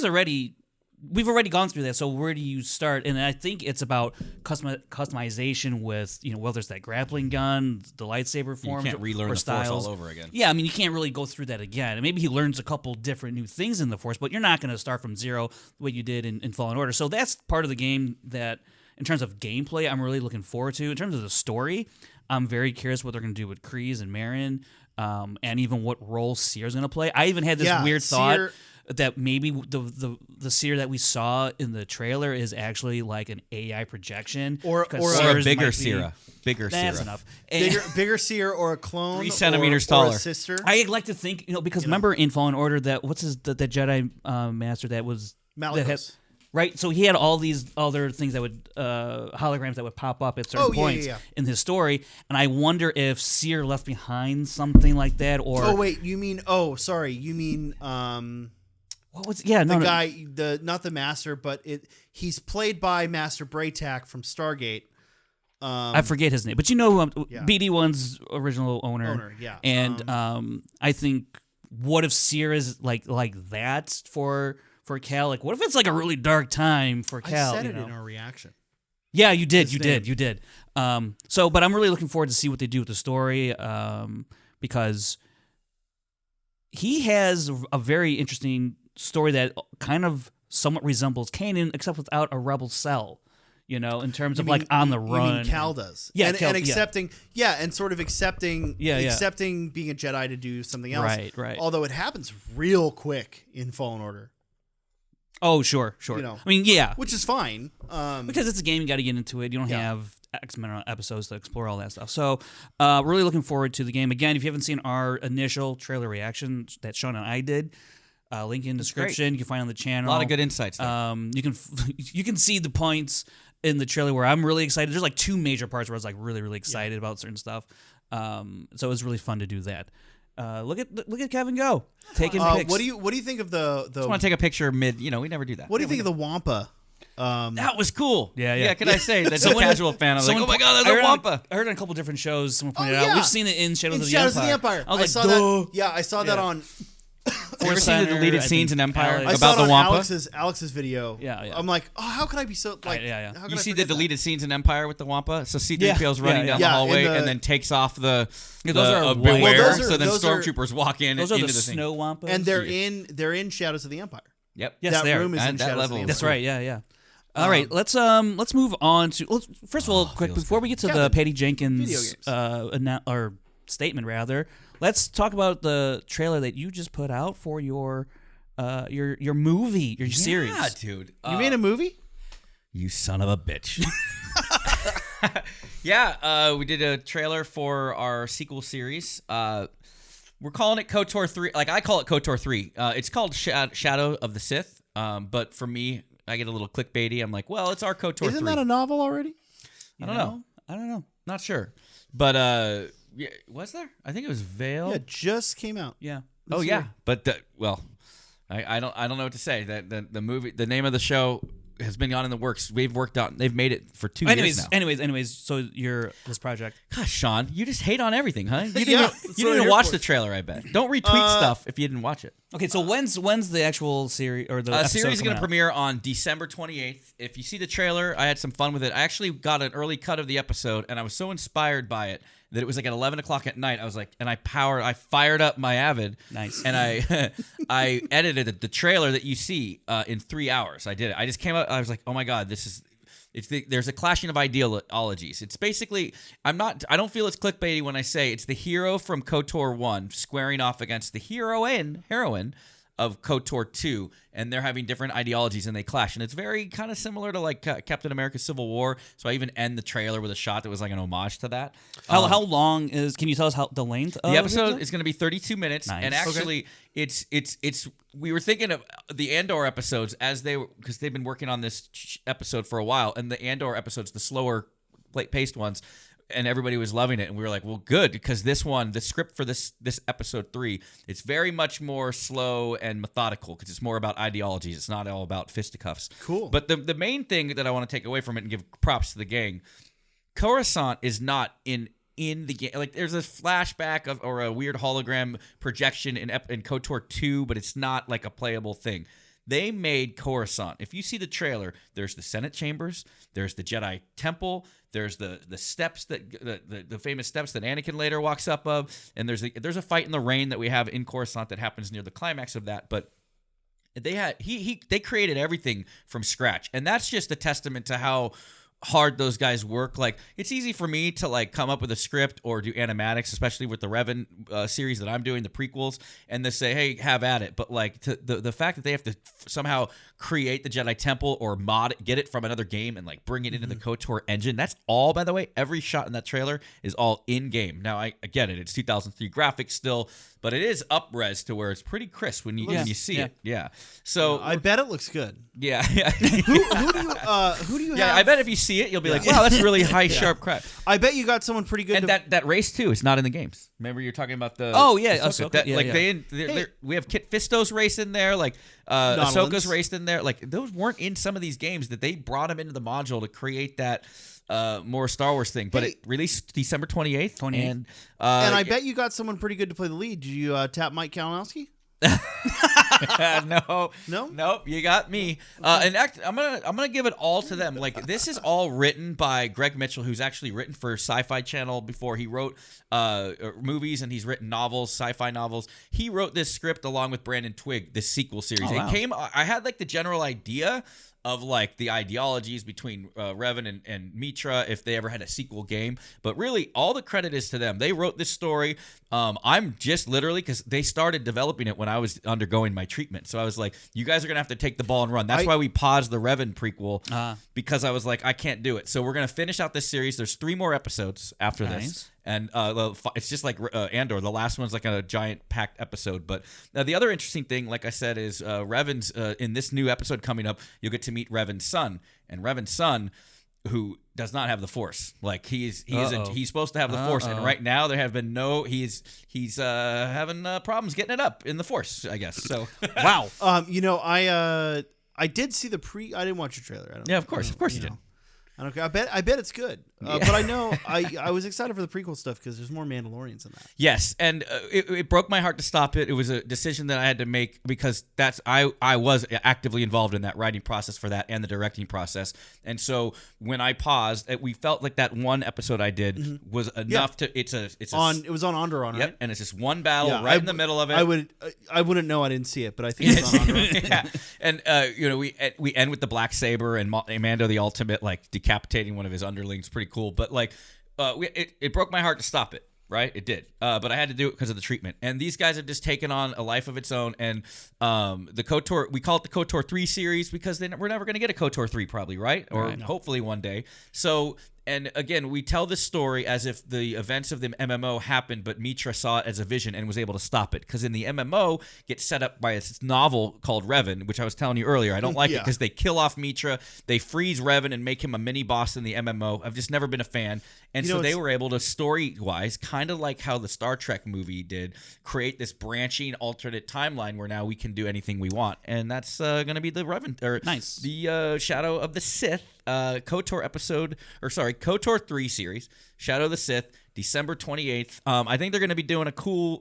we've already gone through that. So where do you start? And I think it's about customization with there's that grappling gun, the lightsaber forms, You can't relearn or the styles. Force all over again. Yeah, I mean, you can't really go through that again. And maybe he learns a couple different new things in the Force, but you're not going to start from zero the way you did in Fallen Order. So that's part of the game that, in terms of gameplay, I'm really looking forward to. In terms of the story, I'm very curious what they're going to do with Kryze and Marin, and even what role Seer's going to play. I even had this weird thought that maybe the Seer that we saw in the trailer is actually like an AI projection, or a bigger Seer. Bigger Seer. That's enough. bigger Seer or a clone, 3 centimeters or taller. a sister. I like to think, because remember in Fallen Order that that Jedi master that was Malicos. right? So he had all these other things that would holograms that would pop up at certain points in his story, and I wonder if Seer left behind something like that, or Oh wait, you mean What was? Yeah, no, the guy, not the master, but he's played by Master Braytak from Stargate. I forget his name, but BD1's original owner. Yeah, and I think what if Sierra's like that for Cal? Like, what if it's like a really dark time for Cal? I said it in our reaction. Yeah, you did. You did. But I'm really looking forward to see what they do with the story, because he has a very interesting story that kind of somewhat resembles Kanan, except without a rebel cell. In terms of like on the run. You mean Cal does? Yeah, and, Cal, and accepting, and sort of accepting being a Jedi to do something else. Right. Although it happens real quick in Fallen Order. Oh, sure. I mean, yeah, which is fine because it's a game. You got to get into it. You don't have X amount of episodes to explore all that stuff. So, really looking forward to the game. Again, if you haven't seen our initial trailer reaction that Sean and I did. Link in the description. You can find on the channel. A lot of good insights there. You can see the points in the trailer where I'm really excited. There's like two major parts where I was like really, really excited about certain stuff. So it was really fun to do that. Look at Kevin go taking pics. What do you think of the? Just want to take a picture mid. We never do that. What do you think of the Wampa? That was cool. Yeah. Can I say that's a casual fan? I was like, oh my god, there's a Wampa. I heard on a couple different shows. Someone pointed out we've seen it in Shadows of the Empire. I was like, that. Yeah, I saw that on. You ever seen the deleted scenes in Empire I about saw the Wampa? Alex's video. Yeah. I'm like, how could I be so like? Yeah. You see the deleted scenes in Empire with the Wampa? So C-3PO's running down the hallway and then takes off the beware. So then stormtroopers walk in those into are the the snow Wampas, and they're in Shadows of the Empire. Yep. Yes, that room is in Shadows of the Empire. That's right. Yeah. All right, let's move on to. First of all, quick before we get to the Patty Jenkins statement rather. Let's talk about the trailer that you just put out for your movie, your series. Yeah, dude. You made a movie? You son of a bitch. We did a trailer for our sequel series. We're calling it KOTOR 3. Like, I call it KOTOR 3. It's called Shadow of the Sith. But for me, I get a little clickbaity. I'm like, well, it's our KOTOR 3. Isn't that a novel already? I don't know. Not sure. But, yeah, was there? I think it was Veil. Yeah, it just came out. Yeah. Oh yeah, but I don't know what to say. That the movie, the name of the show has been on in the works. They've made it for 2 years now. Anyways, so this project. Gosh, Sean, you just hate on everything, huh? You didn't even watch the trailer. I bet. Don't retweet stuff if you didn't watch it. Okay, so when's the actual series or the series is going to premiere on December 28th. If you see the trailer, I had some fun with it. I actually got an early cut of the episode, and I was so inspired by it that it was like at 11 o'clock at night. I was like, and I fired up my Avid. Nice. And I edited the trailer that you see in 3 hours. I did it. I just came out. I was like, oh my god, there's a clashing of ideologies. It's basically, I don't feel it's clickbaity when I say it's the hero from KOTOR 1 squaring off against the heroine of KOTOR 2, and they're having different ideologies and they clash. And it's very kind of similar to like Captain America Civil War. So I even end the trailer with a shot that was like an homage to that. How long is, can you tell us the length of the episode? Is going to be 32 minutes. Nice. And actually it's we were thinking of the Andor episodes because they've been working on this episode for a while, and the Andor episodes, the slower paced ones, and everybody was loving it, and we were like, well, good, because this one, the script for this episode 3, it's very much more slow and methodical because it's more about ideologies. It's not all about fisticuffs. Cool. But the main thing that I want to take away from it and give props to the gang, Coruscant is not in the game. Like, there's a flashback or a weird hologram projection in KOTOR 2, but it's not like a playable thing. They made Coruscant. If you see the trailer, there's the Senate chambers, there's the Jedi Temple, there's the steps the famous steps that Anakin later walks up of, and there's a fight in the rain that we have in Coruscant that happens near the climax of that. But they created everything from scratch, and that's just a testament to how hard those guys work. Like, it's easy for me to like come up with a script or do animatics, especially with the Revan series that I'm doing, the prequels, and they say, hey, have at it. But like the fact that they have to somehow create the Jedi Temple or get it from another game and like bring it into the KOTOR engine, that's all, by the way, every shot in that trailer is all in game. Now I get it, it's 2003 graphics still, but it is up-res to where it's pretty crisp when you see it. Yeah. So I bet it looks good. Yeah. Who do you have? I bet if you see see it, you'll be like, wow, that's really high, sharp crap. I bet you got someone pretty good. And that race too is not in the games. Remember, you're talking about the Ahsoka. We have Kit Fisto's race in there, like Ahsoka's race in there. Like those weren't in some of these games that they brought them into the module to create that more Star Wars thing. But it released December 28th. And I bet you got someone pretty good to play the lead. Did you tap Mike Kalinowski? Nope, you got me. And I'm gonna give it all to them. Like this is all written by Greg Mitchell, who's actually written for Sci-Fi Channel before. He wrote movies and he's written novels, sci-fi novels. He wrote this script along with Brandon Twigg, this sequel series. Oh, wow. I had like the general idea of like the ideologies between Revan and Mitra if they ever had a sequel game. But really, all the credit is to them. They wrote this story. I'm just literally, because they started developing it when I was undergoing my treatment. So I was like, you guys are going to have to take the ball and run. That's why we paused the Revan prequel, because I was like, I can't do it. So we're going to finish out this series. There's 3 more episodes after this. And it's just like Andor. The last one's like a giant packed episode. But the other interesting thing, like I said, is Revan's in this new episode coming up, you'll get to meet Revan's son. And Revan's son, who does not have the Force. Like he's supposed to have the Force, and right now there have been he's having problems getting it up in the Force, I guess. So wow. I did see the I didn't watch the trailer. Of course you did. I don't care. I bet it's good. But I know I was excited for the prequel stuff because there's more Mandalorians in that. Yes, and it broke my heart to stop it. It was a decision that I had to make because I was actively involved in that writing process for that and the directing process. And so when I paused, we felt like that one episode I did was enough to. It was on Andor, right? Yep, and it's just one battle right in the middle of it. I wouldn't know. I didn't see it, but I think it's on Andor. And we end with the black saber and Mando the Ultimate like decapitating one of his underlings. Pretty cool, but like it broke my heart to stop it. Right, it did, but I had to do it because of the treatment. And these guys have just taken on a life of its own. And the KOTOR, we call it the KOTOR 3 series because we're never going to get a KOTOR 3 probably, right? Or hopefully one day. So. And again, we tell this story as if the events of the MMO happened, but Mitra saw it as a vision and was able to stop it. Because in the MMO, gets set up by this novel called Revan, which I was telling you earlier. I don't like it because they kill off Mitra, they freeze Revan and make him a mini boss in the MMO. I've just never been a fan. And so they were able to, story-wise, kind of like how the Star Trek movie did, create this branching alternate timeline where now we can do anything we want. And that's going to be the Revan, the Shadow of the Sith. KOTOR 3 series, Shadow of the Sith, December 28th. I think they're going to be doing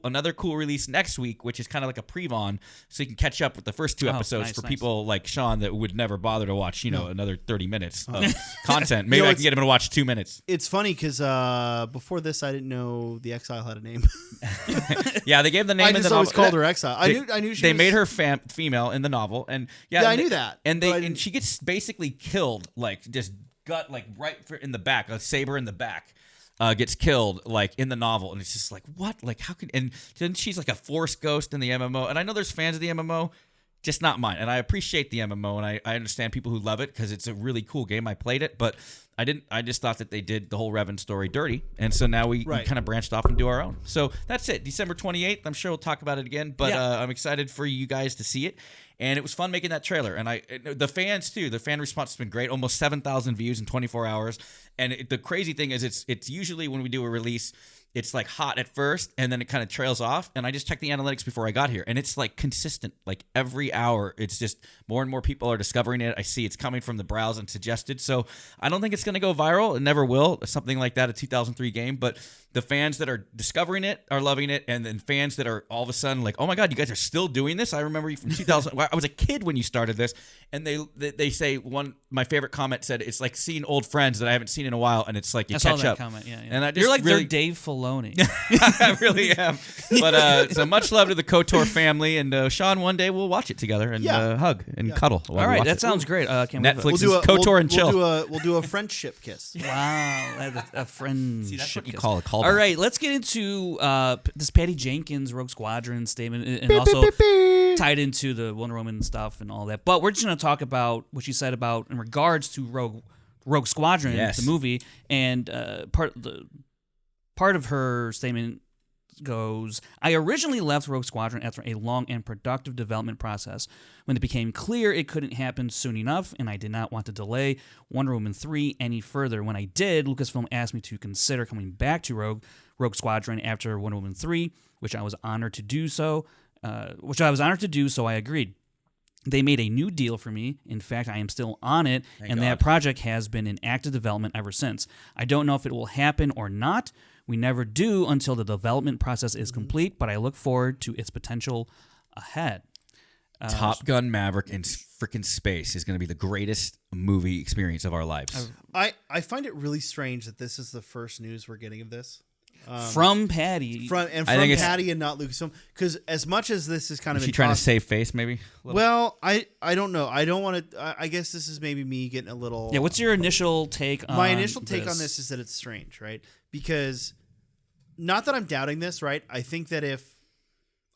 another cool release next week, which is kind of like a pre-von, so you can catch up with the first 2 episodes for people like Sean that would never bother to watch, another 30 minutes of content. Maybe I can get him to watch 2 minutes. It's funny because before this, I didn't know the Exile had a name. Yeah, they gave the name. I just always called her Exile. I knew she. They made her female in the novel, and I knew that. And she gets basically killed, like just gut, like right in the back, a saber in the back. Gets killed like in the novel, and it's just like, what? Like, how can? And then she's like a Force ghost in the MMO, and I know there's fans of the MMO, just not mine. And I appreciate the MMO, and I understand people who love it because it's a really cool game. I played it, but I didn't. I just thought that they did the whole Revan story dirty, and so now we kind of branched off and do our own. So that's it. December 28th. I'm sure we'll talk about it again, but I'm excited for you guys to see it. And it was fun making that trailer. And the fans, too, the fan response has been great. Almost 7,000 views in 24 hours. And the crazy thing is it's usually when we do a release, it's like hot at first, and then it kind of trails off. And I just checked the analytics before I got here, and it's like consistent. Like every hour, it's just more and more people are discovering it. I see it's coming from the browse and suggested. So I don't think it's going to go viral. It never will. Something like that, a 2003 game. But the fans that are discovering it are loving it, and then fans that are all of a sudden like, oh my God, you guys are still doing this? I remember you from 2000. I was a kid when you started this. And they say my favorite comment said, it's like seeing old friends that I haven't seen in a while, and it's like you catch up. Comment, yeah. And I just You're like really, their Dave Filoni. I really am. But so much love to the KOTOR family, and Sean, one day we'll watch it together and hug and cuddle. All right, that sounds great. Netflix is KOTOR and chill. We'll do a friendship kiss. Wow, a friendship. See, that's what you kiss. call a callback. All right, let's get into this Patty Jenkins Rogue Squadron statement, and also tied into the Wonder Woman stuff and all that. But we're just going to talk about what she said about in regards to Rogue Squadron, the movie, and part of her statement goes, I originally left Rogue Squadron after a long and productive development process. When it became clear it couldn't happen soon enough, and I did not want to delay Wonder Woman 3 any further. When I did, Lucasfilm asked me to consider coming back to Rogue Squadron after Wonder Woman 3, which I was honored to do so. So I agreed. They made a new deal for me. In fact, I am still on it, and that project has been in active development ever since. I don't know if it will happen or not. We never do until the development process is complete, but I look forward to its potential ahead. Top Gun Maverick in freaking space is going to be the greatest movie experience of our lives. I find it really strange that this is the first news we're getting of this. From Patty. From Patty and not Lucasfilm. Because as much as this is kind of... Is she trying to save face, maybe? Well, I don't know. I don't want to... I guess this is maybe me getting a little... Yeah, what's your initial take on My initial take on this is that it's strange, right? Because, not that I'm doubting this, right? I think that if...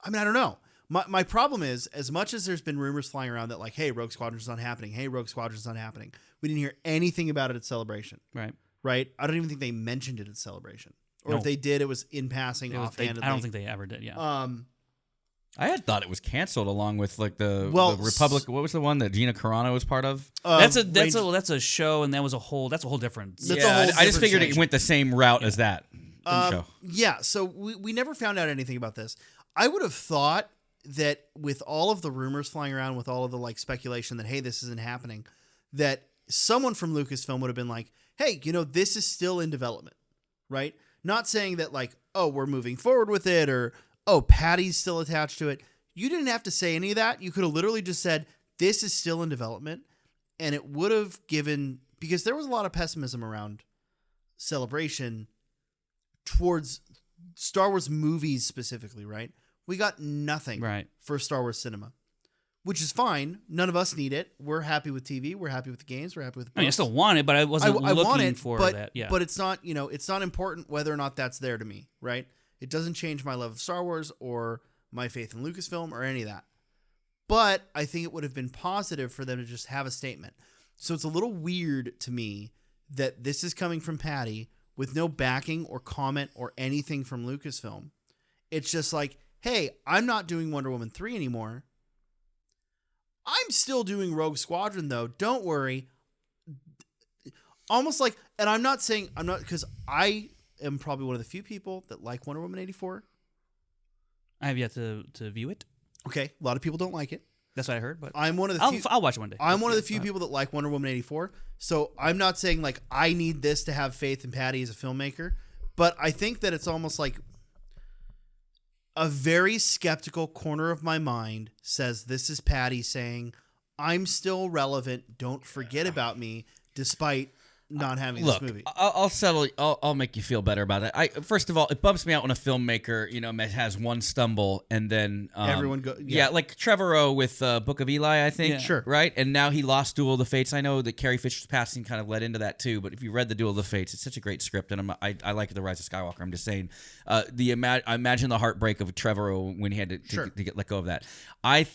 I mean, I don't know. My problem is, as much as there's been rumors flying around that like, hey, Rogue Squadron's not happening. Hey, Rogue Squadron's not happening. We didn't hear anything about it at Celebration. Right? I don't even think they mentioned it at Celebration. Or if they did, it was in passing, offhandedly. I don't think they ever did, yeah. I had thought it was canceled along with like the Republic. What was the one that Gina Carano was part of? That's a show, and that's a whole different. I just figured it went the same route as that show. Yeah, so we never found out anything about this. I would have thought that with all of the rumors flying around, with all of the like speculation that hey, this isn't happening, that someone from Lucasfilm would have been like, hey, this is still in development, right? Not saying that like, oh, we're moving forward with it, or oh, Patty's still attached to it. You didn't have to say any of that. You could have literally just said, this is still in development. And it would have given, because there was a lot of pessimism around Celebration towards Star Wars movies specifically, right? We got nothing for Star Wars cinema, which is fine. None of us need it. We're happy with TV. We're happy with the games. We're happy with the books. I still want it, but I wasn't looking for that. Yeah. But it's not, it's not important whether or not that's there to me, right? It doesn't change my love of Star Wars or my faith in Lucasfilm or any of that. But I think it would have been positive for them to just have a statement. So it's a little weird to me that this is coming from Patty with no backing or comment or anything from Lucasfilm. It's just like, hey, I'm not doing Wonder Woman 3 anymore. I'm still doing Rogue Squadron, though. Don't worry. Almost like, and I'm not, because I am probably one of the few people that like Wonder Woman 84. I have yet to view it. Okay, a lot of people don't like it. That's what I heard, but I'm one of the few. I'll watch it one day. I'm one of the few people that like Wonder Woman 84. So I'm not saying like I need this to have faith in Patty as a filmmaker, but I think that it's almost like a very skeptical corner of my mind says this is Patty saying, I'm still relevant. Don't forget about me, despite not having this movie. I'll settle. I'll make you feel better about it. First of all, it bumps me out when a filmmaker, has one stumble and then everyone go. Yeah, like Trevorrow with Book of Eli, I think. Yeah. Sure. Right, and now he lost Duel of the Fates. I know that Carrie Fisher's passing kind of led into that too. But if you read the Duel of the Fates, it's such a great script, and I like The Rise of Skywalker. I'm just saying, I imagine the heartbreak of Trevorrow when he had to get let go of that. I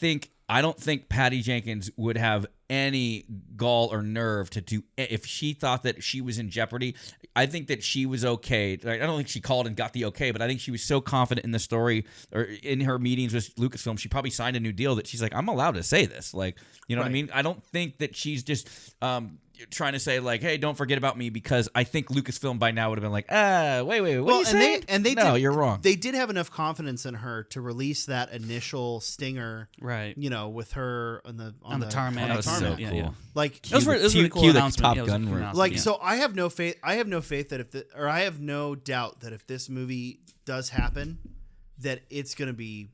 don't think Patty Jenkins would have any gall or nerve to do if she thought that she was in jeopardy. I think that she was okay. I don't think she called and got the okay, but I think she was so confident in the story or in her meetings with Lucasfilm, she probably signed a new deal that she's like, I'm allowed to say this. Like, you know what I mean? I don't think that she's just trying to say like, hey, don't forget about me, because I think Lucasfilm by now would have been like, wait, what are you saying? No, you're wrong. They did have enough confidence in her to release that initial stinger, right? with her on the tarmac. That was so cool. Yeah. Like, it was really cool announcement. Top Gun room. Like, so I have no faith. I have no faith that I have no doubt that if this movie does happen, that it's going to be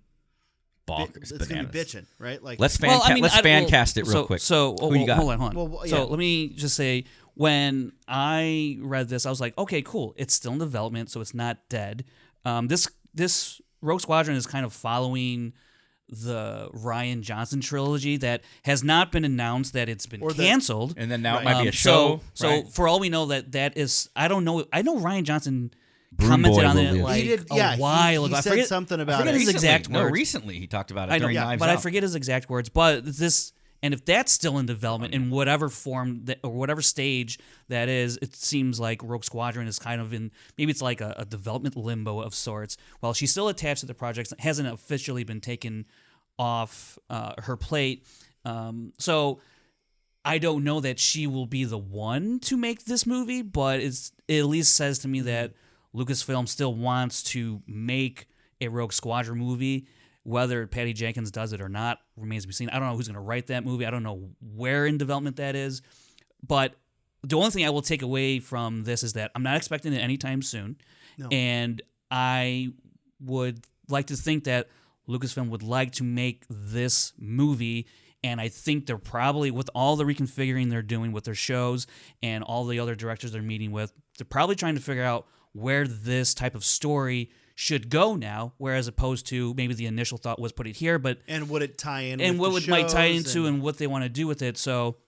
bonkers. It's going to be bitching, right? Like, let's fan cast it real quick. So who you got? Hold on. Well, yeah. So let me just say, when I read this, I was like, okay, cool. It's still in development, so it's not dead. This Rogue Squadron is kind of following the Rian Johnson trilogy that has not been announced that it's been canceled, and then now it might be a show. So for all we know, that is, I don't know. I know Rian Johnson commented on it like a while ago. He said something about it. His exact words. No, recently he talked about it during Knives but Out. I forget his exact words. But this And if that's still in development in whatever form or whatever stage that is, it seems like Rogue Squadron is kind of in, maybe it's like a development limbo of sorts. While she's still attached to the project, it hasn't officially been taken off her plate. So I don't know that she will be the one to make this movie, but it at least says to me that Lucasfilm still wants to make a Rogue Squadron movie. Whether Patty Jenkins does it or not remains to be seen. I don't know who's going to write that movie. I don't know where in development that is. But the only thing I will take away from this is that I'm not expecting it anytime soon. No. And I would like to think that Lucasfilm would like to make this movie. And I think they're probably, with all the reconfiguring they're doing with their shows and all the other directors they're meeting with, they're probably trying to figure out where this type of story should go now, whereas opposed to maybe the initial thought was put it here, but and would it tie in and with what the it might tie shows into and what they want to do with it. So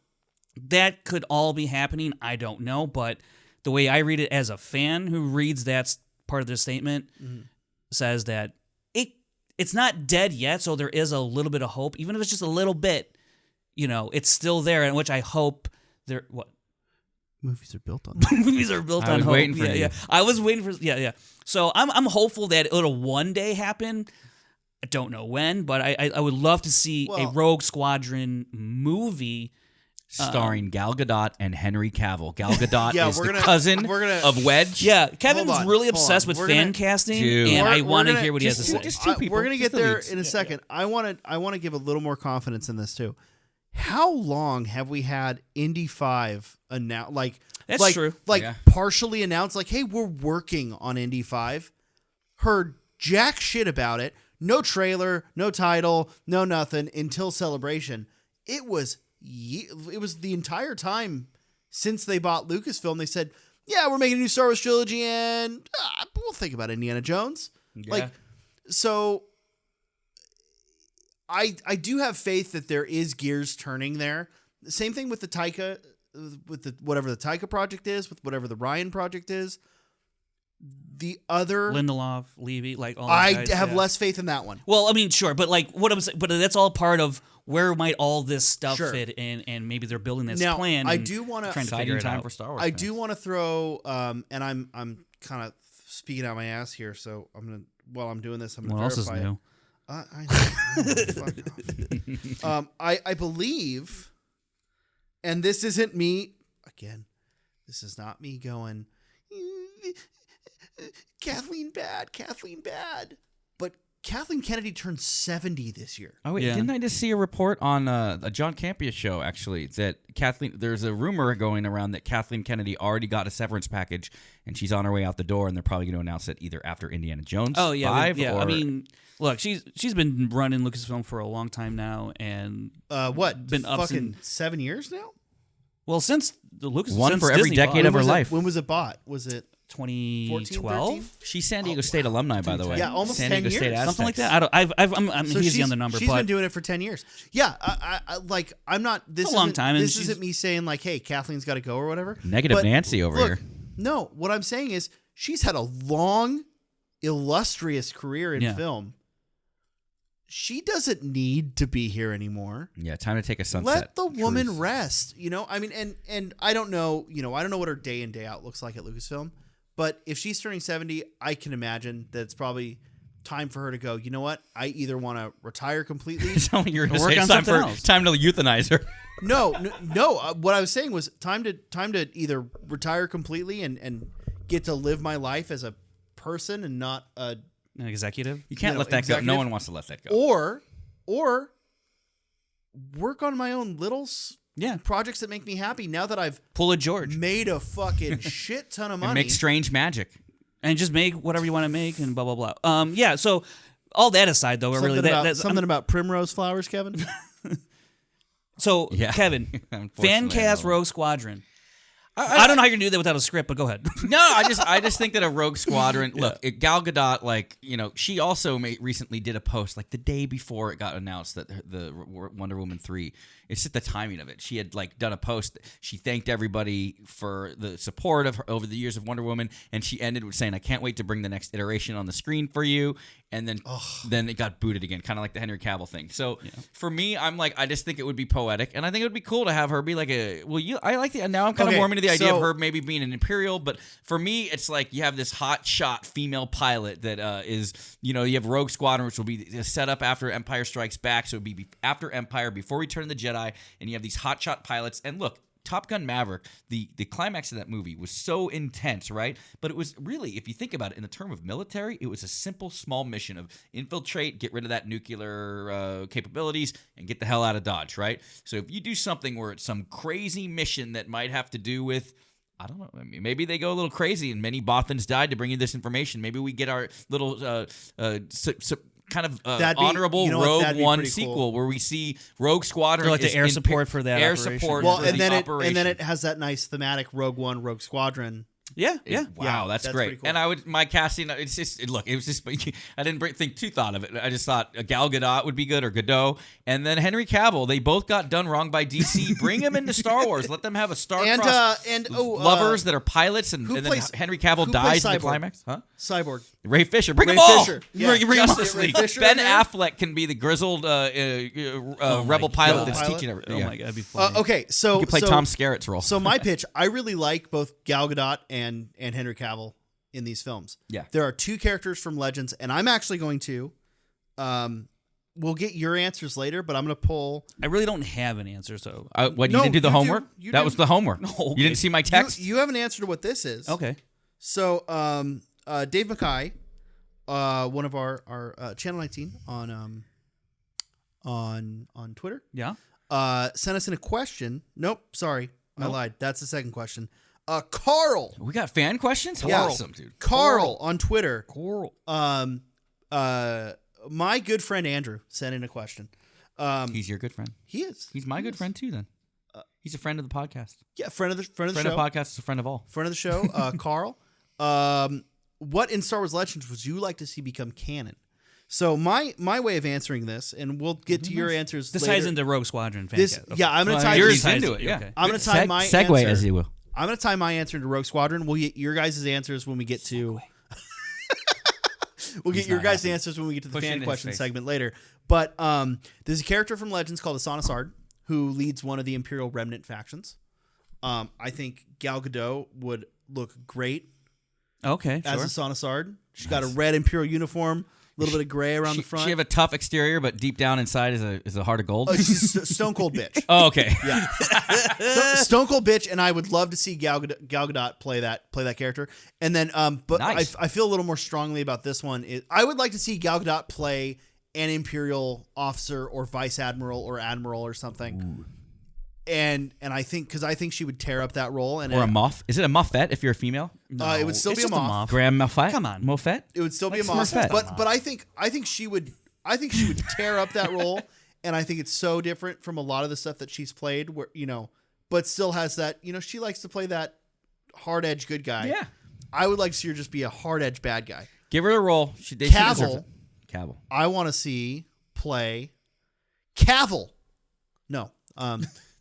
that could all be happening. I don't know, but the way I read it as a fan who reads that part of their statement says that it's not dead yet, so there is a little bit of hope, even if it's just a little bit. It's still there, and which I hope there. What? Movies are built on movies are built I on was hope. waiting for you. Yeah. I was waiting for So I'm hopeful that it'll one day happen. I don't know when, but I would love to see a Rogue Squadron movie starring Gal Gadot and Henry Cavill. Gal Gadot is we're the gonna- cousin we're gonna- of Wedge. Yeah, Kevin's Hold on, really hold obsessed on. with We're fan gonna- casting, Dude. and I We're want to gonna- hear what he has to just- say. just two people. We're gonna Just get the there leads. in a second. I want to give a little more confidence in this too. How long have we had Indy 5 announced? That's true. Yeah. Partially announced, like, hey, we're working on Indy 5. Heard jack shit about it. No trailer, no title, no nothing until Celebration. It was the entire time since they bought Lucasfilm. They said, yeah, we're making a new Star Wars trilogy, and we'll think about Indiana Jones. Yeah. So I do have faith that there is gears turning there. The same thing with the Taika, whatever the Taika project is, with whatever the Ryan project is. The other Lindelof, Levy, like all those I guys, have yeah. less faith in that one. Well, I mean, sure, but like what I'm saying, but that's all part of where might all this stuff Sure. fit in, and maybe they're building this Now, plan. I and do want to trying to Exciting figure it time out. for Star Wars. I fans. do want to throw and I'm kind of speaking out my ass here, so I'm gonna while I'm doing this, I'm gonna What else is verify it. new? I know. Fuck off. I believe, and this isn't me again. This is not me going Kathleen bad. But Kathleen Kennedy turned 70 this year. Oh wait, Yeah. didn't I just see a report on a John Campea show actually that Kathleen? There's a rumor going around that Kathleen Kennedy already got a severance package and she's on her way out the door, and they're probably going to announce it either after Indiana Jones. Oh yeah, 5 yeah. Or, I mean, look, she's been running Lucasfilm for a long time now, and What? Been ups fucking and- 7 years now? well, since the Lucas One since for every Disney decade bought of her it, life. When was it bought? Was it 2012, she's San Diego State alumni, by the way. Yeah, almost San 10 Diego State years. something like Aztecs. that. I'm So hazy on the number, she's but been doing it for 10 years. Yeah, I like I'm not. This It's a long isn't- time, and This she's- isn't me saying like, hey, Kathleen's got to go or whatever. Negative But Nancy over look, here. No, what I'm saying is she's had a long, illustrious career in Yeah. film. She doesn't need to be here anymore. Yeah, time to take a sunset. Let the woman cruise. rest. I mean, and I don't know. I don't know what her day in day out looks like at Lucasfilm. But if she's turning 70, I can imagine that it's probably time for her to go. You know what? I either want to retire completely. So you're going to Work say on it's time something for else. time to euthanize her. No. What I was saying was time to either retire completely and get to live my life as a person and not a an executive. You can't You know, let that go. No executive- one wants to let that go. or work on my own little Yeah, projects that make me happy. Now that I've pull a George made a fucking shit ton of money, And make strange magic. and just make whatever you want to make and blah blah blah. Yeah. So all that aside, though, something, really, about, that's something about primrose flowers, Kevin. So Yeah. Kevin, Unfortunately, fan cast I know. Rogue Squadron. I don't know how you're gonna do that without a script, but go ahead. No, I just think that a Rogue Squadron. Look, Gal Gadot, like, she also recently did a post like the day before it got announced that the Wonder Woman 3. It's just the timing of it. She had like done a post. She thanked everybody for the support of her over the years of Wonder Woman, and she ended with saying, "I can't wait to bring the next iteration on the screen for you." And then it got booted again, kind of like the Henry Cavill thing. So for me, I'm like, I just think it would be poetic, and I think it would be cool to have her be like I like the. Now I'm kind of warming to the idea of her maybe being an Imperial, but for me, it's like you have this hot shot female pilot that is, you have Rogue Squadron, which will be set up after Empire Strikes Back, so it would be after Empire, before Return of the Jedi, and you have these hot shot pilots. And look, Top Gun Maverick, the climax of that movie was so intense, right? But it was really, if you think about it, in the term of military, it was a simple, small mission of infiltrate, get rid of that nuclear capabilities, and get the hell out of Dodge, right? So if you do something where it's some crazy mission that might have to do with, I don't know, maybe they go a little crazy and many Bothans died to bring you this information. Maybe we get our little kind of honorable Rogue One sequel where we see Rogue Squadron, like the air support for that air operation. support. Well, for and the then it has that nice thematic Rogue One, Rogue Squadron. Yeah. Wow, that's great. Cool. And my casting, it's just look. It was just I didn't think too thought of it. I just thought Gal Gadot would be good, or Godot, and then Henry Cavill. They both got done wrong by DC. Bring them into Star Wars. Let them have a star-crossed lovers that are then Henry Cavill dies in the climax. Huh? Cyborg. Ray Fisher. Bring them all. Yeah. Justice League. Ben Affleck can be the grizzled rebel pilot that's teaching everything. Oh my god, that'd be funny. Okay, so you can play Tom Skerritt's role. So my pitch, I really like both Gal Gadot and Henry Cavill in these films. Yeah. There are two characters from Legends, and I'm actually going to we'll get your answers later, but I'm going to pull. I really don't have an answer, so you didn't do the homework? That was the homework. No, okay. You didn't see my text? You have an answer to what this is. Okay. So Dave Mackay, one of our Channel 19 on Twitter. Yeah. Sent us in a question. Nope, sorry. I lied. That's the second question. Carl. We got fan questions? Yeah. Awesome, dude. Carl on Twitter. Coral. My good friend Andrew sent in a question. He's your good friend. He is. He's my good friend too. Then he's a friend of the podcast. Yeah, friend of the show. Friend of the podcast is a friend of all. Friend of the show. Carl. What in Star Wars Legends would you like to see become canon? So my way of answering this, and we'll get to your answers. This later. ties into Rogue Squadron. Okay. Yeah, I'm going to tie yours into it. Yeah, okay. I'm going to tie my segue answer. as you will. I'm going to tie my answer to Rogue Squadron. We'll get your guys' answers when we get to. We'll get your guys' answers when we get to the fan question segment later. But there's a character from Legends called Asana Sard who leads one of the Imperial Remnant factions. I think Gal Gadot would look great. Okay, as Asana Sard. She's got a red Imperial uniform. A little bit of gray around the front. She have a tough exterior, but deep down inside is a heart of gold. Oh, she's Stone Cold bitch. Oh, okay. Yeah, Stone Cold bitch, and I would love to see Gal Gadot play that character. And then, but nice. I feel a little more strongly about this one. I would like to see Gal Gadot play an Imperial officer or vice admiral or admiral or something. Ooh. And I think she would tear up that role. And or a Moff. Is it a Moffett if you're a female? No, it would still be a Moff. Graham Moffett. Come on, Moffett. It would still be a Moff. But I think she would tear up that role. And I think it's so different from a lot of the stuff that she's played, where but still has that. She likes to play that hard edge good guy. Yeah. I would like to see her just be a hard edge bad guy. Give her a role. Cavill. I want to see play Cavill. No.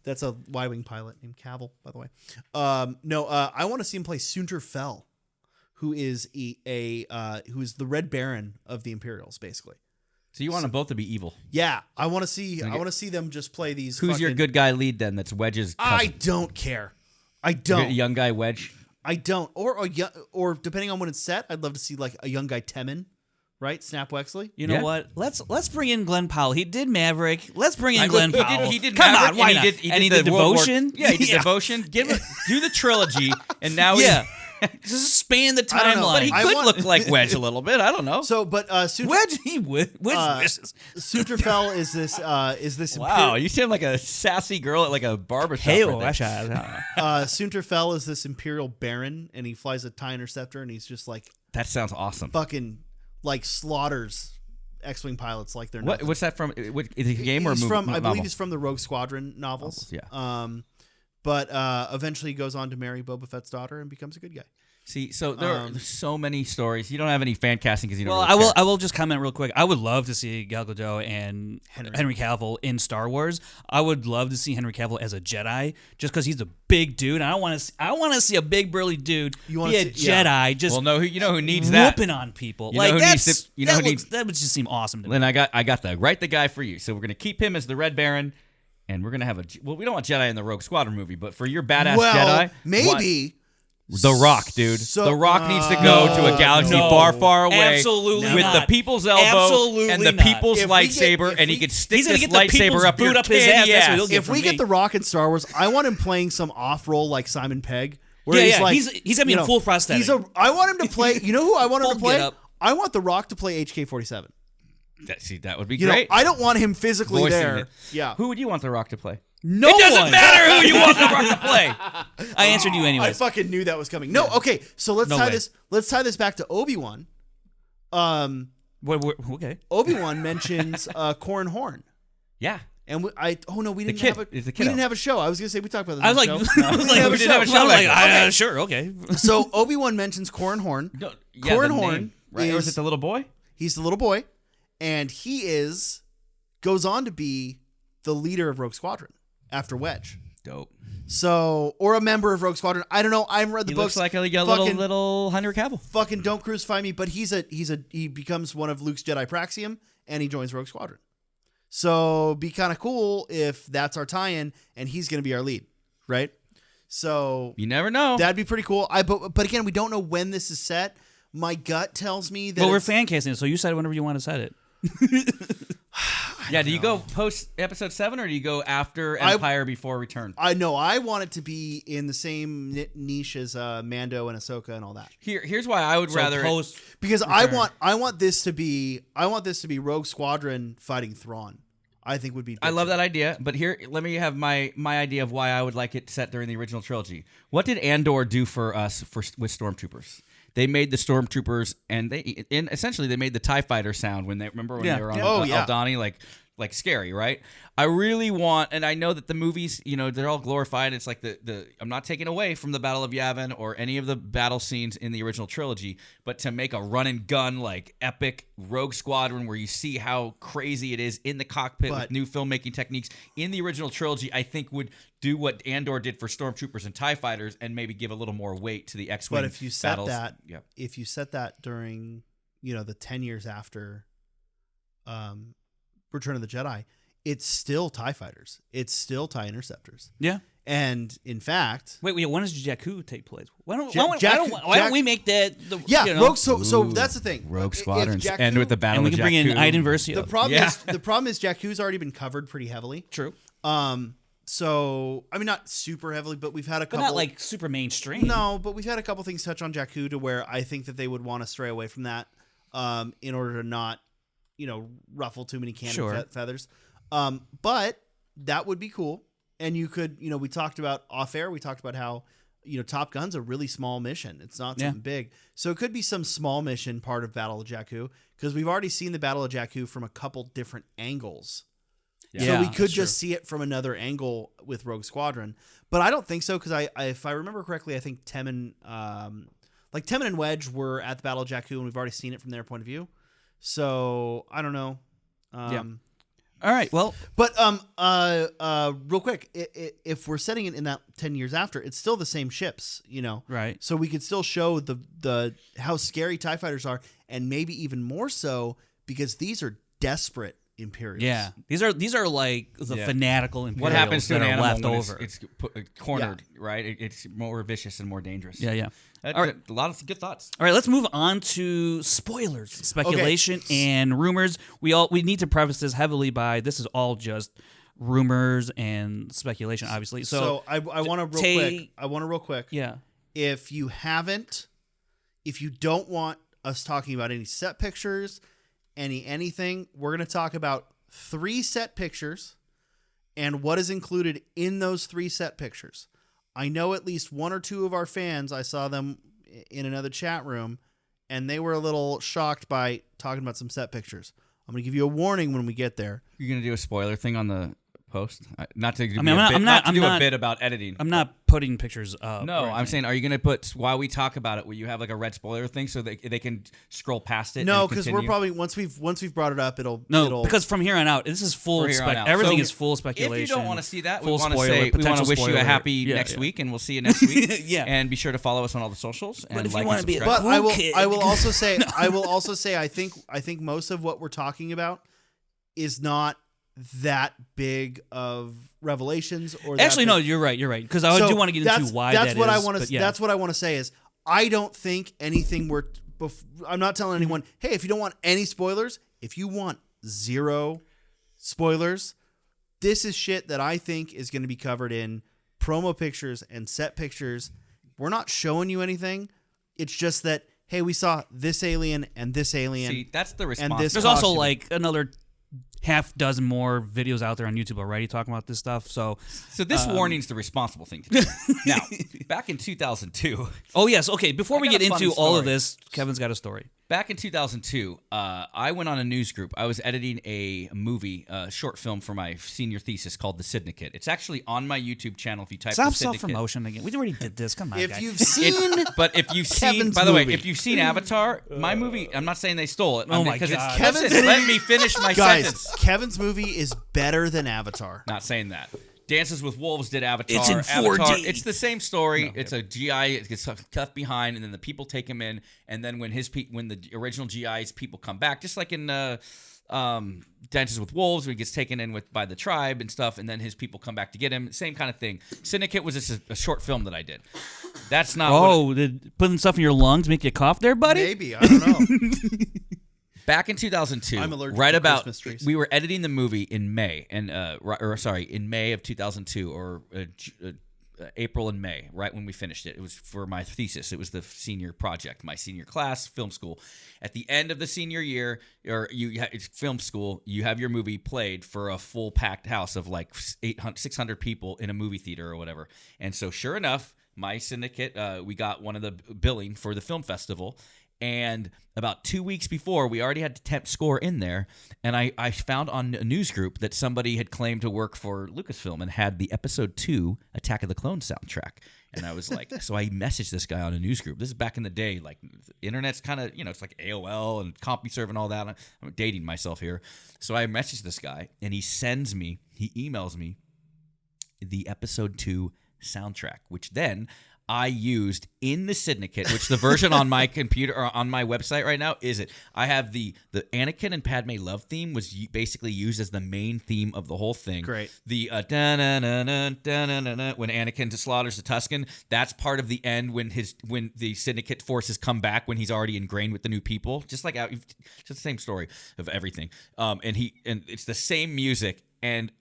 That's a Y-wing pilot named Cavill, by the way. I want to see him play Soontir Fel, who is who is the Red Baron of the Imperials, basically. So you want them both to be evil? Yeah, I want to see them just play these. Who's your good guy lead then? That's Wedge's cousin? I don't care. I don't. A young guy Wedge. I don't. Or depending on when it's set, I'd love to see like a young guy Temmin. Right, Snap Wexley. You know what? Let's bring in Glenn Powell. He did Maverick. Let's bring in Glenn Powell. He did Come Maverick, on, why not? He did Devotion. Yeah, he did Devotion. Do the trilogy, and now just span the timeline. But he could look like Wedge a little bit. I don't know. So, but Wedge misses. Soontir Fel is this. Wow, you sound like a sassy girl at like a barbershop. Soontir Fel is this Imperial Baron, and he flies a TIE Interceptor, and he's just like that sounds awesome. Fucking. Like slaughters X-wing pilots like they're what's that from? Is it a game or a movie? I believe he's from the Rogue Squadron novels. Yeah. but eventually goes on to marry Boba Fett's daughter and becomes a good guy. See, so there's so many stories. You don't have any fan casting because you don't. Well, really care. I will just comment real quick. I would love to see Gal Gadot and Henry Cavill in Star Wars. I would love to see Henry Cavill as a Jedi, just because he's a big dude. I want to see a big burly dude be a Jedi. Just well, no, you know who needs that? Whooping on people. You know who needs that would just seem awesome to me. Then I got the guy for you. So we're gonna keep him as the Red Baron, and we're gonna have we don't want Jedi in the Rogue Squadron movie, but for your badass Jedi, maybe. The Rock, dude. So, the Rock needs to go to a galaxy far, far away. Absolutely with not. the people's elbow and the people's lightsaber, and he could stick this lightsaber up your candy ass. If we get The Rock in Star Wars, I want him playing some off-role like Simon Pegg. He's gonna be in full prosthetic. I want him to play. You know who I want him to play? I want The Rock to play HK-47. That would be great. I don't want him physically Voicing there. it. Yeah. Who would you want The Rock to play? No, it doesn't matter who you want The Rock to play. I answered you anyway. I fucking knew that was coming. No, okay. So let's tie this. Let's tie this back to Obi-Wan. Okay. Obi-Wan mentions Corran Horn. Yeah. And we didn't have a show. I was gonna say we talked about this. I was like, we didn't have a show. Like, sure, okay. So Obi-Wan mentions Corran Horn. Corran Horn, right? Or is it the little boy? He's the little boy, and he goes on to be the leader of Rogue Squadron after Wedge. Dope. So, or a member of Rogue Squadron. I don't know. I haven't read the books. Looks like a little Henry Cavill. Fucking don't crucify me, but he becomes one of Luke's Jedi Praxium, and he joins Rogue Squadron. So, be kind of cool if that's our tie-in, and he's going to be our lead, right? So you never know. That'd be pretty cool. But again, we don't know when this is set. My gut tells me that. Well, we're fan casting it, so you said whenever you want to set it. Yeah, do you go post episode 7 or do you go after Empire before Return? I know. I want it to be in the same niche as Mando and Ahsoka and all that. Here's why I would rather post because Return. I want this to be Rogue Squadron fighting Thrawn. I think would be. I love that idea, but here let me have my idea of why I would like it set during the original trilogy. What did Andor do for us with stormtroopers? They made the stormtroopers, and essentially they made the TIE fighter sound when they remember when they were on Aldhani, like scary, right? I really want, and I know that the movies, they're all glorified. It's like I'm not taking away from the Battle of Yavin or any of the battle scenes in the original trilogy, but to make a run and gun like epic Rogue Squadron where you see how crazy it is in the cockpit with new filmmaking techniques in the original trilogy, I think would do what Andor did for stormtroopers and TIE fighters and maybe give a little more weight to the X-Wing battles. But if you set that during, the 10 years after Return of the Jedi, it's still TIE fighters. It's still TIE interceptors. Yeah. And in fact, wait, when does Jakku take place? Why don't we make that? Rogue. So that's the thing. Rogue Squadrons end with the battle. And we can bring in Iden Versio. The problem is Jakku's already been covered pretty heavily. True. So I mean, not super heavily, but we've had a couple. But not like super mainstream. No, but we've had a couple things touch on Jakku to where I think that they would want to stray away from that, in order to not, ruffle too many cannon feathers. But that would be cool. And you could, we talked about off air. We talked about how, Top Gun's a really small mission. It's not something big. So it could be some small mission part of Battle of Jakku, because we've already seen the Battle of Jakku from a couple different angles. Yeah. So we could just see it from another angle with Rogue Squadron. But I don't think so, because if I remember correctly, I think Temmin and Wedge were at the Battle of Jakku, and we've already seen it from their point of view. So I don't know. All right. Well, but real quick, if we're setting it in that 10 years after, it's still the same ships, Right. So we could still show the how scary TIE fighters are, and maybe even more so because these are desperate Imperials. Yeah. These are like the fanatical Imperials. What happens to an animal left when over? It's cornered, right? It's more vicious and more dangerous. Yeah. All right. A lot of good thoughts. All right, let's move on to spoilers, speculation, and rumors. We need to preface this heavily by this is all just rumors and speculation, obviously. So I want to real quick. Yeah. If you don't want us talking about any set pictures, anything, we're going to talk about 3 set pictures and what is included in those 3 set pictures. I know at least 1 or 2 of our fans, I saw them in another chat room, and they were a little shocked by talking about some set pictures. I'm going to give you a warning when we get there. You're going to do a spoiler thing on the post? Not to do a bit about editing. I'm not putting pictures up. No, I'm saying, are you going to put, while we talk about it, will you have like a red spoiler thing so that they can scroll past it? No, because we're probably once we've brought it up, it'll because from here on out, this is full. Everything is full speculation. If you don't want to see that, we want to wish you a happy next week, and we'll see you next week. Yeah, and be sure to follow us on all the socials. But and if like you want to be, but I will also say, I think most of what we're talking about is not that big of revelations. Or actually, no, you're right. Because I do want to get into why that's what is, I want to. That's what I want to say is I don't think anything I'm not telling anyone, hey, if you don't want any spoilers, if you want zero spoilers, this is shit that I think is going to be covered in promo pictures and set pictures. We're not showing you anything. It's just that, hey, we saw this alien and this alien. See, that's the response. There's also like another half dozen more videos out there on YouTube already talking about this stuff. So this warning's the responsible thing to do. Now, back in 2002. Oh, yes. Okay. Before we get into all of this, Kevin's got a story. Back in 2002, I went on a news group. I was editing a movie, short film for my senior thesis called The Syndicate. It's actually on my YouTube channel if you type Stop The Syndicate. self-promotion again. We already did this. Come on, if guys. you've seen Kevin's by the way, if you've seen Avatar, my movie, I'm not saying they stole it. Oh my God. It's Kevin's let me finish my sentence. Kevin's movie is better than Avatar. Not saying that. Dances with Wolves did Avatar. It's in 4D. Avatar, it's the same story. No, it's a GI. It gets left behind, and then the people take him in. And then when the original GI's people come back, just like in Dances with Wolves, where he gets taken in by the tribe and stuff, and then his people come back to get him. Same kind of thing. Syndicate was just a short film that I did. That's not. Did putting stuff in your lungs make you cough there, buddy? Maybe, I don't know. Back in 2002, I'm allergic right to about Christmas trees. We were editing the movie in May, and in May of 2002, or April and May, right when we finished it. It was for my thesis. It was the senior project, my senior class, film school. At the end of the senior year, it's film school, you have your movie played for a full packed house of like 600 people in a movie theater or whatever. And so, sure enough, my syndicate, we got one of the billing for the film festival. And about 2 weeks before, we already had the temp score in there, and I found on a news group that somebody had claimed to work for Lucasfilm and had the Episode 2 Attack of the Clones soundtrack. And I was like, so I messaged this guy on a news group. This is back in the day, like the internet's kind of, it's like AOL and CompuServe and all that. I'm dating myself here. So I messaged this guy, and he emails me the Episode 2 soundtrack, which then I used in the Syndicate, which the version on my computer or on my website right now is it. I have the Anakin and Padme love theme was basically used as the main theme of the whole thing. Great. The when Anakin slaughters the Tusken, that's part of the end when the Syndicate forces come back when he's already ingrained with the new people. Just the same story of everything. And it's the same music. And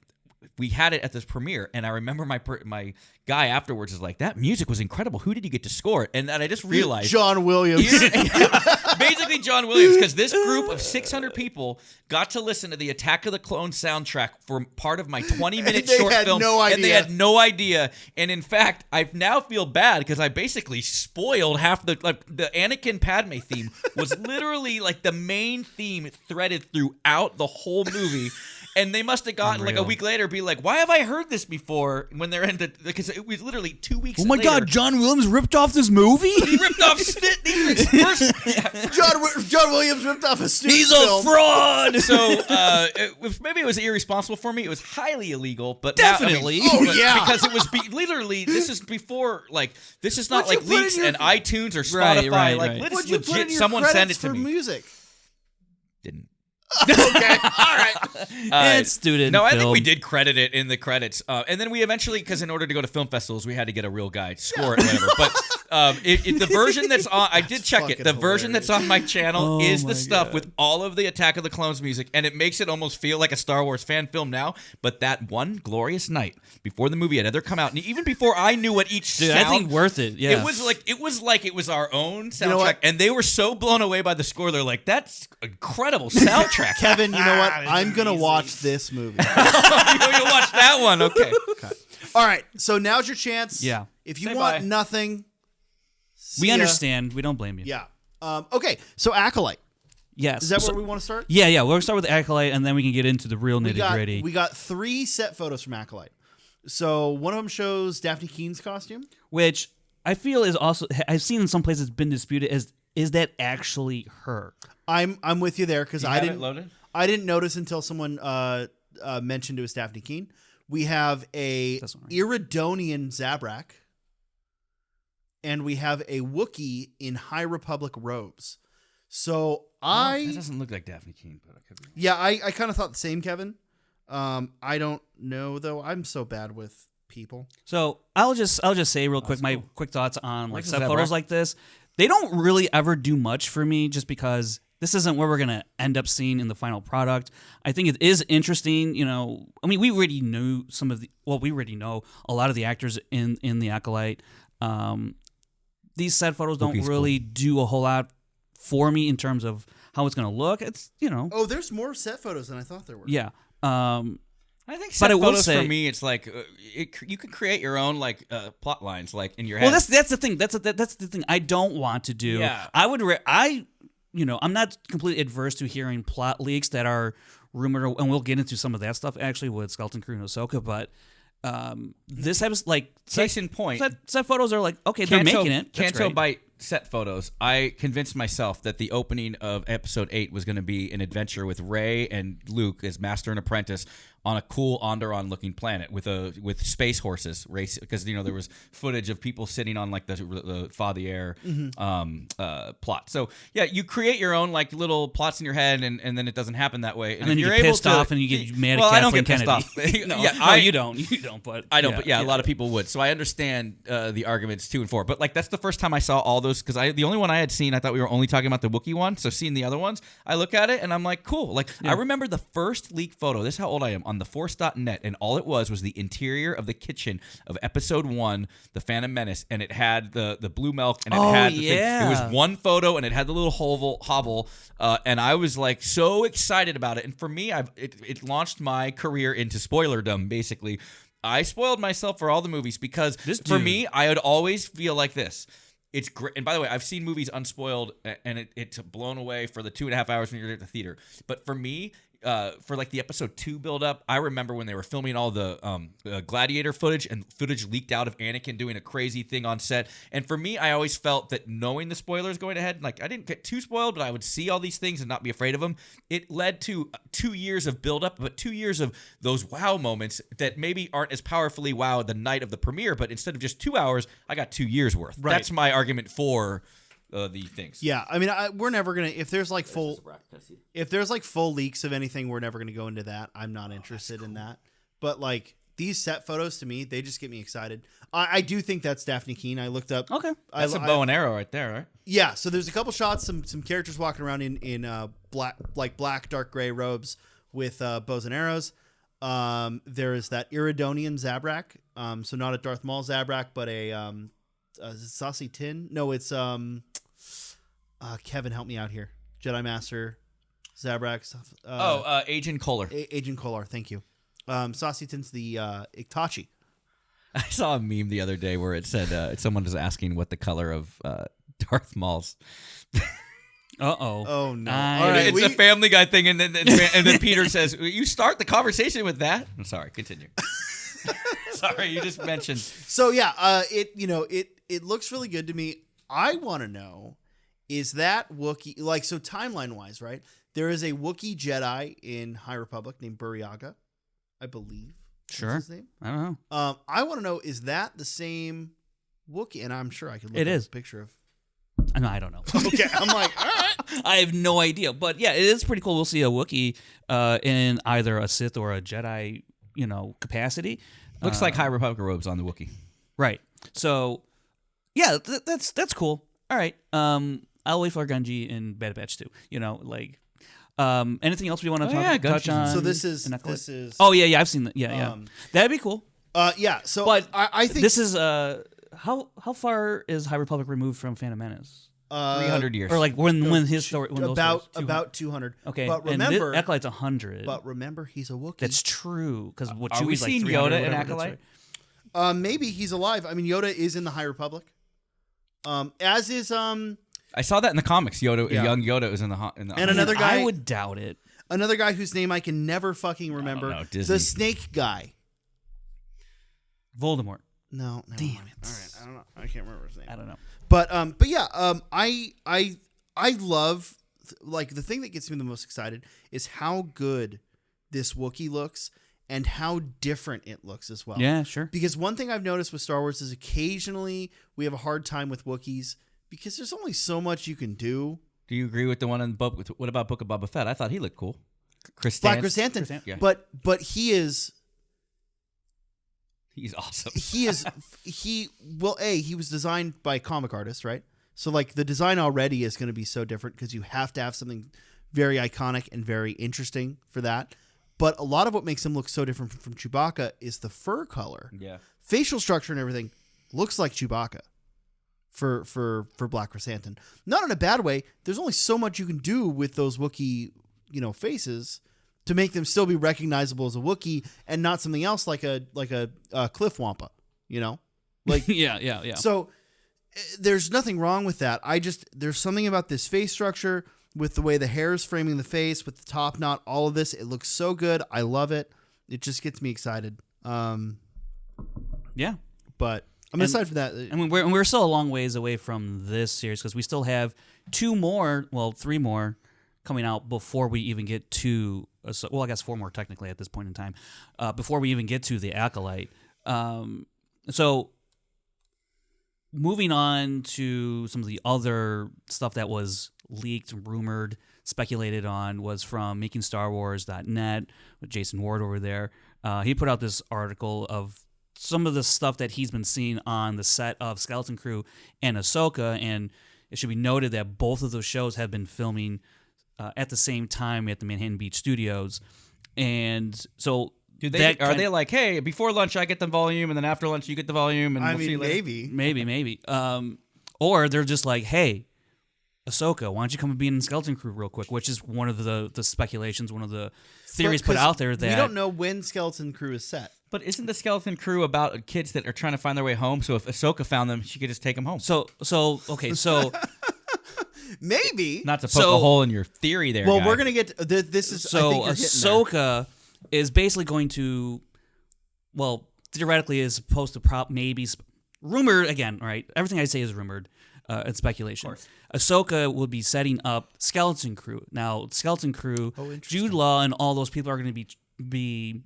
we had it at this premiere, and I remember my guy afterwards is like, that music was incredible. Who did you get to score it? And then I just realized John Williams. Basically John Williams, because this group of 600 people got to listen to the Attack of the Clones soundtrack for part of my 20-minute short film. And they had no idea. And in fact, I now feel bad because I basically spoiled half the Anakin Padme theme was literally like the main theme threaded throughout the whole movie. And they must have gotten like a week later, be like, "Why have I heard this before?" When they're in because it was literally 2 weeks. Oh my later. God, John Williams ripped off this movie. He ripped off John Williams ripped off a student He's film. a fraud. So maybe it was irresponsible for me. It was highly illegal, but definitely. Because it was literally. This is before this is not like leaks and iTunes or Spotify. Right. This is legit. Someone sent it to me. Music. Didn't. Okay, all right. It's student. No, I think film. we did credit it in the credits, and then we eventually, because in order to go to film festivals, we had to get a real guy to score it, whatever. But the version that's on, I did check it. The version that's on my channel is the stuff with all of the Attack of the Clones music, and it makes it almost feel like a Star Wars fan film now. But that one glorious night before the movie had ever come out, and even before I knew what each sound, I think worth it. Yeah, it was like it was our own soundtrack, and they were so blown away by the score. They're like, "That's incredible soundtrack." Kevin, you know what? I'm going to watch this movie. You'll watch that one. Okay. All right. So now's your chance. Yeah. If you Say want bye. nothing, we understand. We don't blame you. Yeah. Okay. So Acolyte. Yes. Is that where we want to start? Yeah. We're going to start with Acolyte, and then we can get into the real nitty-gritty. We got 3 set photos from Acolyte. So one of them shows Daphne Keene's costume. Which I feel is also, I've seen in some places been disputed as, is that actually her? I'm with you there because I didn't notice until someone mentioned it was Daphne Keene. We have a Iridonian Zabrak, and we have a Wookiee in High Republic robes. So that doesn't look like Daphne Keene, but I could be. Yeah, I kind of thought the same, Kevin. I don't know though. I'm so bad with people. So I'll just say real quick my quick thoughts on like set photos like this. They don't really ever do much for me just because this isn't where we're gonna end up seeing in the final product. I think it is interesting. I mean, we already knew we already know a lot of the actors in the Acolyte. These set photos don't really do a whole lot for me in terms of how it's gonna look. It's Oh, there's more set photos than I thought there were. Yeah. I think set photos for me, it's like you can create your own like plot lines like in your head. Well, that's the thing. That's the thing I don't want to do. Yeah. I'm not completely adverse to hearing plot leaks that are rumored, and we'll get into some of that stuff actually with Skeleton Crew and Ahsoka. But this has like case in point, set photos are like okay, they're making it. Canto Bite set photos. I convinced myself that the opening of Episode 8 was going to be an adventure with Rey and Luke as master and apprentice on a cool Onderon looking planet with space horses race, because there was footage of people sitting on like the Fathier plot. So yeah, you create your own like little plots in your head, and then it doesn't happen that way. And then you're pissed off and you get mad at Kathleen Kennedy. I don't get pissed off. You don't. But I don't. Yeah, but a lot of people would. So I understand the arguments 2 and 4. But like that's the first time I saw all those, because the only one I had seen, I thought we were only talking about the Wookiee one. So seeing the other ones, I look at it and I'm like, cool. Like I remember the first leak photo. This is how old I am, on theforce.net, and all it was the interior of the kitchen of Episode 1, The Phantom Menace, and it had the blue milk, and it had the thing. It was one photo, and it had the little hovel, and I was like so excited about it. And for me, it launched my career into spoilerdom. Basically, I spoiled myself for all the movies because for me, I would always feel like this. It's great. And by the way, I've seen movies unspoiled, and it's blown away for the 2.5 hours when you're at the theater. But for me, for like the Episode 2 build up, I remember when they were filming all the Gladiator footage, and footage leaked out of Anakin doing a crazy thing on set. And for me, I always felt that knowing the spoilers going ahead, like I didn't get too spoiled, but I would see all these things and not be afraid of them. It led to 2 years of build up, but 2 years of those wow moments that maybe aren't as powerfully wow the night of the premiere, but instead of just 2 hours, I got 2 years worth. Right. That's my argument for the things. Yeah, I mean, we're never gonna, if there's like full leaks of anything, we're never gonna go into that. I'm not interested in that. But like these set photos, to me, they just get me excited. I do think that's Daphne Keene. I looked up. Okay, that's a bow and arrow right there, right? Yeah. So there's a couple shots, some characters walking around in black dark gray robes with bows and arrows. There is that Iridonian Zabrak. So not a Darth Maul Zabrak, but a Saucy Tin. No, it's Kevin, help me out here. Jedi Master Zabrak. Agent Kohler. Agent Kohler, thank you. Saucy Tin's the Iktachi. I saw a meme the other day where it said someone was asking what the color of Darth Maul's. Oh no! All right, it's a Family Guy thing, and then Peter says, "You start the conversation with that." I'm sorry. Continue. Sorry, you just mentioned. So yeah, it looks really good to me. I want to know, is that Wookiee, like, so timeline wise, right? There is a Wookiee Jedi in High Republic named Buryaga, I believe. Sure. What's his name? I don't know. I want to know, is that the same Wookiee? And I'm sure I could look up a picture of. No, I don't know. Okay, I'm like, all right. I have no idea, but yeah, it is pretty cool. We'll see a Wookiee in either a Sith or a Jedi, capacity. Looks like High Republic robes on the Wookiee. Right. So, yeah, that's cool. All right. I'll wait for Gunji in Bad Batch 2. Anything else we want to touch on? So this is. Oh yeah, I've seen that. Yeah. That'd be cool. Yeah. So, but I think this is how far is High Republic removed from Phantom Menace? 300 years, or like when his story, about 200. Okay, but remember, Acolyte's 100. But remember, he's a Wookiee. That's true. Because what are we seeing like Yoda in Acolyte? Maybe he's alive. I mean, Yoda is in the High Republic. As is I saw that in the comics. Yoda, Yeah. young Yoda was in the. And another guy, I would doubt it. another guy whose name I can never fucking remember. know, Disney. The snake guy. Voldemort. No, Damn mind. it. All right, I don't know. I can't remember his name. I don't know. But yeah, I love like the thing that gets me the most excited is how good this Wookiee looks and how different it looks as well. Yeah, sure. Because one thing I've noticed with Star Wars is occasionally we have a hard time with Wookiees because there's only so much you can do. Do you agree with the one in book? What about Book of Boba Fett? I thought he looked cool. Black Chrysanthemum. Yeah. But he's awesome. he was designed by comic artists, right? So like the design already is going to be so different because you have to have something very iconic and very interesting for that. But a lot of what makes him look so different from Chewbacca is the fur color. Yeah. Facial structure and everything looks like Chewbacca for Black Chrysanthemum. Not in a bad way. There's only so much you can do with those Wookiee, faces to make them still be recognizable as a Wookiee and not something else like a Cliff Wampa, Like yeah. So there's nothing wrong with that. There's something about this face structure with the way the hair is framing the face, with the top knot, all of this. It looks so good. I love it. It just gets me excited. Yeah. But aside from that, I mean, we're still a long ways away from this series because we still have 3 more coming out before we even get to. Well, I guess 4 more technically at this point in time, before we even get to the Acolyte. So, moving on to some of the other stuff that was leaked, rumored, speculated on was from MakingStarWars.net with Jason Ward over there. He put out this article of some of the stuff that he's been seeing on the set of Skeleton Crew and Ahsoka, and it should be noted that both of those shows have been filming at the same time at the Manhattan Beach Studios. And so are they like, hey, before lunch I get the volume, and then after lunch you get the volume, and we'll see you later? maybe. Or they're just like, hey, Ahsoka, why don't you come and be in Skeleton Crew real quick? Which is one of the speculations, one of the theories put out there that we don't know when Skeleton Crew is set. But isn't the Skeleton Crew about kids that are trying to find their way home? So if Ahsoka found them, she could just take them home. So maybe not to poke a hole in your theory there. Well, guy. we're gonna get this is so I think you're Ahsoka is basically going to, well, theoretically is supposed to maybe rumored again. Right, everything I say is rumored. It's speculation. Ahsoka will be setting up Skeleton Crew. Now, Skeleton Crew, Jude Law and all those people are going to be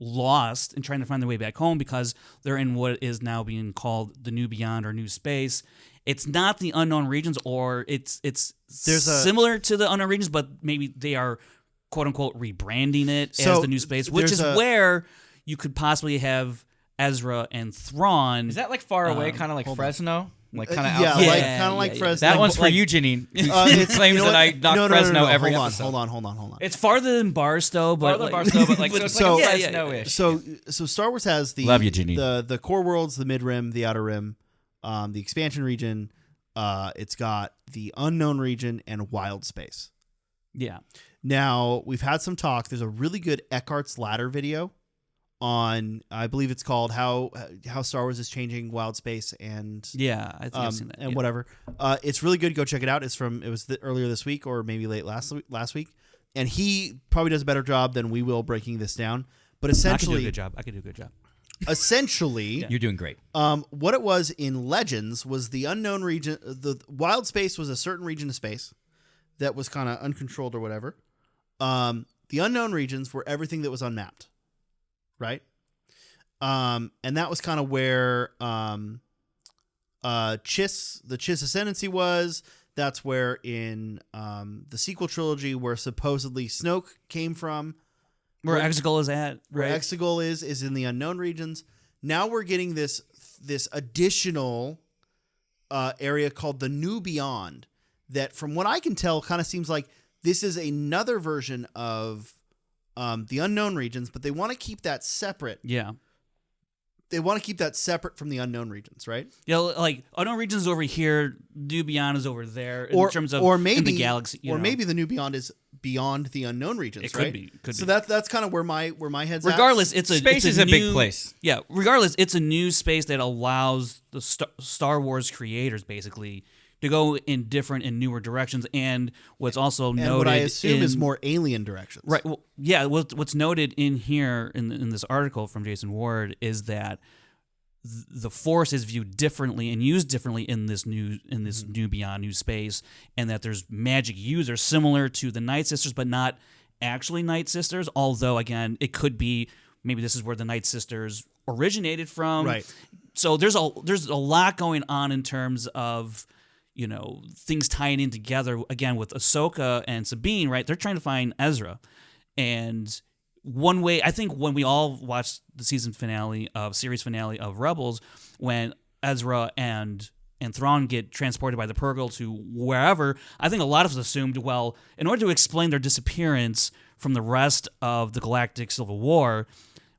lost and trying to find their way back home because they're in what is now being called the New Beyond or New Space. It's not the Unknown Regions, or it's similar to the Unknown Regions, but maybe they are quote unquote rebranding it as the New Space, which is where you could possibly have Ezra and Thrawn. Is that like far away, kind of like Fresno? Like kind of kind of like Fresno. That one's for you, Janine. Who claims that I knock Fresno every episode. Hold on. It's farther than Barstow, but Fresno-ish. So Star Wars has the Love you, Janine. the core worlds, the mid rim, the outer rim, the expansion region. It's got the unknown region and wild space. Yeah. Now we've had some talk. There's a really good Eckhart's Ladder video on, I believe it's called how Star Wars is changing wild space and I think I've seen that and whatever. It's really good. Go check it out. It was earlier this week or maybe late last week, and he probably does a better job than we will breaking this down. But essentially, I could do a good job. Essentially, you're doing great. What it was in Legends was the unknown region. The wild space was a certain region of space that was kind of uncontrolled or whatever. The unknown regions were everything that was unmapped. Right, and that was kind of where the Chiss Ascendancy was. That's where in the sequel trilogy, where supposedly Snoke came from, where Exegol is at. Where right? Exegol is in the unknown regions. Now we're getting this additional area called the New Beyond. That, from what I can tell, kind of seems like this is another version of the unknown regions, but they want to keep that separate. Yeah. They want to keep that separate from the unknown regions, right? Yeah, like unknown regions is over here, New Beyond is over there in terms of maybe, in the galaxy. Maybe the New Beyond is beyond the unknown regions, it right? Could be. So that's kind of where my head's regardless, at. Space is a big place. Yeah, regardless, it's a new space that allows the Star Wars creators basically to go in different and newer directions. And what's also noted, and what I assume is more alien directions. Right. Well, yeah. What's noted in here in this article from Jason Ward is that the Force is viewed differently and used differently in this new Beyond New Space, and that there's magic users similar to the Night Sisters, but not actually Night Sisters. Although again, it could be maybe this is where the Night Sisters originated from. Right. So there's a lot going on in terms of things tying in together. Again, with Ahsoka and Sabine, right? They're trying to find Ezra, and one way, I think when we all watched the series finale of Rebels, when Ezra and Thrawn get transported by the Purrgil to wherever, I think a lot of us assumed, well, in order to explain their disappearance from the rest of the Galactic Civil War,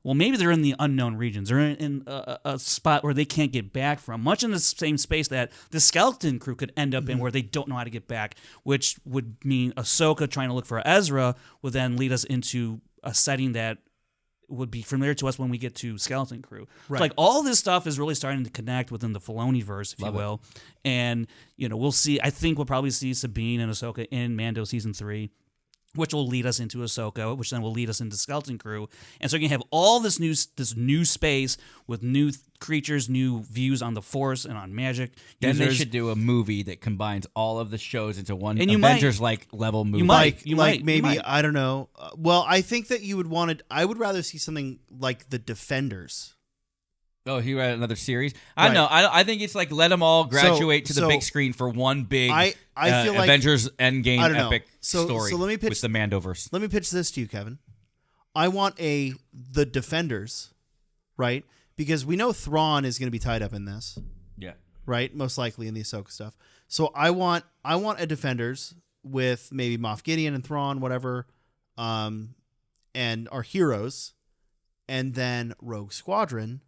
well, maybe they're in the unknown regions. They're in a spot where they can't get back from, much in the same space that the Skeleton Crew could end up in, where they don't know how to get back, which would mean Ahsoka trying to look for Ezra would then lead us into a setting that would be familiar to us when we get to Skeleton Crew. Right. So, like, all this stuff is really starting to connect within the Filoni-verse, if you will. And, we'll see, I think we'll probably see Sabine and Ahsoka in Mando Season 3, which will lead us into Ahsoka, which then will lead us into Skeleton Crew. And so you're going to have all this new space with new creatures, new views on the Force and on magic. Then they should do a movie that combines all of the shows into one Avengers-like level movie. Maybe, I don't know. Well, I think that you would want to... I would rather see something like The Defenders. Oh, he read another series? I don't know. I think it's like let them all graduate to the big screen for one big I feel like Avengers Endgame epic story so let me pitch, with the Mandoverse. Let me pitch this to you, Kevin. I want The Defenders, right? Because we know Thrawn is going to be tied up in this. Yeah. Right? Most likely in the Ahsoka stuff. So I want a Defenders with maybe Moff Gideon and Thrawn, whatever, and our heroes, and then Rogue Squadron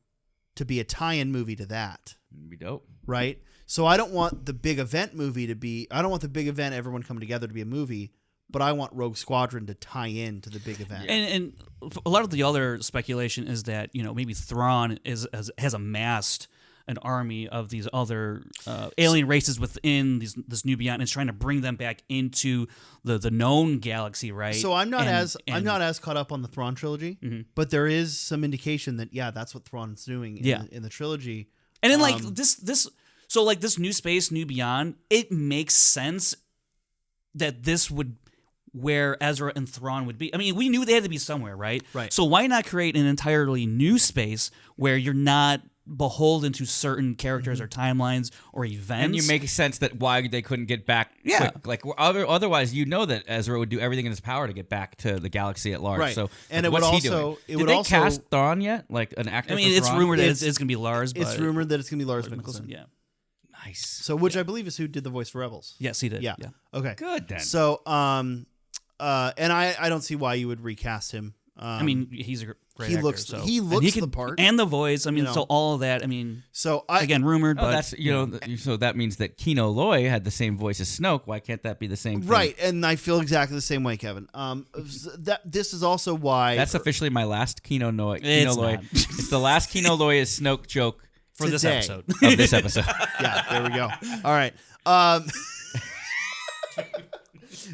to be a tie-in movie to that. It'd be dope. Right? So I don't want the big event movie to be... I don't want the big event, everyone coming together, to be a movie, but I want Rogue Squadron to tie in to the big event. And a lot of the other speculation is that, maybe Thrawn has amassed an army of these other alien races within this new Beyond and is trying to bring them back into the known galaxy, right? So I'm not as caught up on the Thrawn trilogy, but there is some indication that that's what Thrawn's doing in the trilogy. And then this new space, new Beyond, it makes sense that this would where Ezra and Thrawn would be. I mean, we knew they had to be somewhere, right? Right. So why not create an entirely new space where you're not beholden to certain characters or timelines or events? And you make sense that why they couldn't get back quick. Like, otherwise, that Ezra would do everything in his power to get back to the galaxy at large. Right. So, and what's he doing? Did they cast Thrawn yet? Like an actor? I mean, it's rumored that it's going to be Lars. It's rumored that it's going to be Lars Mikkelsen. Yeah. Nice. So, which I believe is who did the voice for Rebels. Yes, he did. Yeah. Okay. Good then. So, and I don't see why you would recast him. I mean, he's a great actor. He looks the part. And the voice. I mean, so all of that, I mean, again, rumored, but... that's, so that means that Kino Loy had the same voice as Snoke. Why can't that be the same thing? Right, and I feel exactly the same way, Kevin. This is also why... That's officially my last Kino Loy. Not. It's the last Kino Loy is Snoke joke for this episode. Of this episode. Yeah, there we go. All right.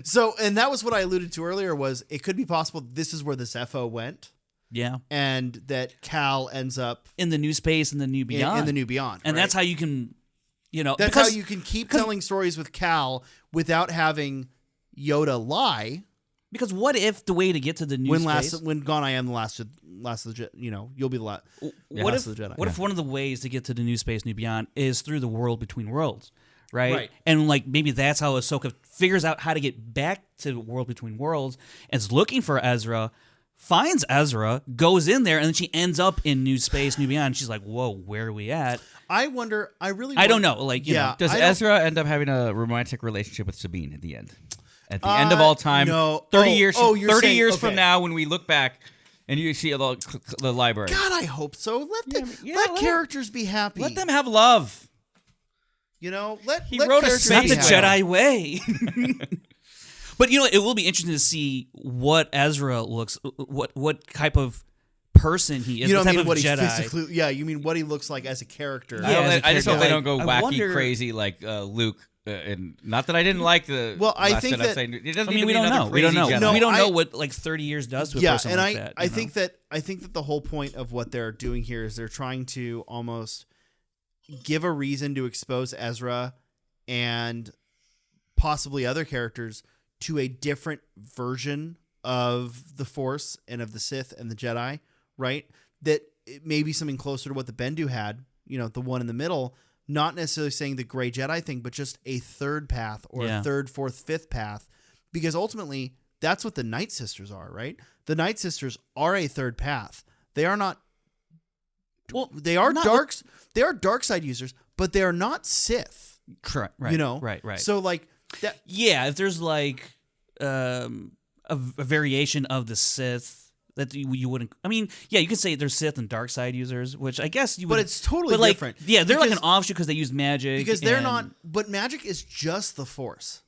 So, and that was what I alluded to earlier, was it could be possible this is where this FO went. Yeah. And that Cal ends up... in the new space, in the new Beyond. In the new Beyond. And that's how you can, That's how you can keep telling stories with Cal without having Yoda lie. Because what if the way to get to the new space... When gone I am the last of the Jedi, you'll be the last of the Jedi. What if one of the ways to get to the new space, new Beyond is through the world between worlds? Right? And maybe that's how Ahsoka figures out how to get back to the world between worlds, and is looking for Ezra, finds Ezra, goes in there, and then she ends up in new space, new Beyond. She's like, whoa, where are we at? I wonder, I don't know. Does Ezra end up having a romantic relationship with Sabine at the end? At the end of all time? No. 30 years from now, when we look back and you see the library. God, I hope so. Let characters be happy. Let them have love. Let wrote a characters Not be the happy. Jedi way. But it will be interesting to see what Ezra looks, what type of person he is. You don't what type mean of what Jedi. he physically? Yeah, you mean what he looks like as a character. Yeah, I just hope they don't go I wacky wonder, crazy like Luke And not that I didn't like the. Well, I last think Jedi, that- I'm saying it doesn't I need mean, to we be don't another know. We don't crazy know. Jedi. No, we don't I- know what like 30 years does to a person and like that. I think that the whole point of what they're doing here is they're trying to almost give a reason to expose Ezra and possibly other characters to a different version of the Force and of the Sith and the Jedi, right? That it may be something closer to what the Bendu had, the one in the middle, not necessarily saying the gray Jedi thing, but just a third path or a third, fourth, fifth path, because ultimately that's what the Night Sisters are, right? The Night Sisters are a third path. They are not. Well, they are darks. They are dark side users, but they are not Sith. Correct. Right. Right. So like that. Yeah, if there's like a variation of the Sith that you wouldn't. I mean, yeah, you could say there's Sith and dark side users, which I guess you would. But it's totally different. Yeah, they're like an offshoot because they use magic. Because they're not. But magic is just the Force.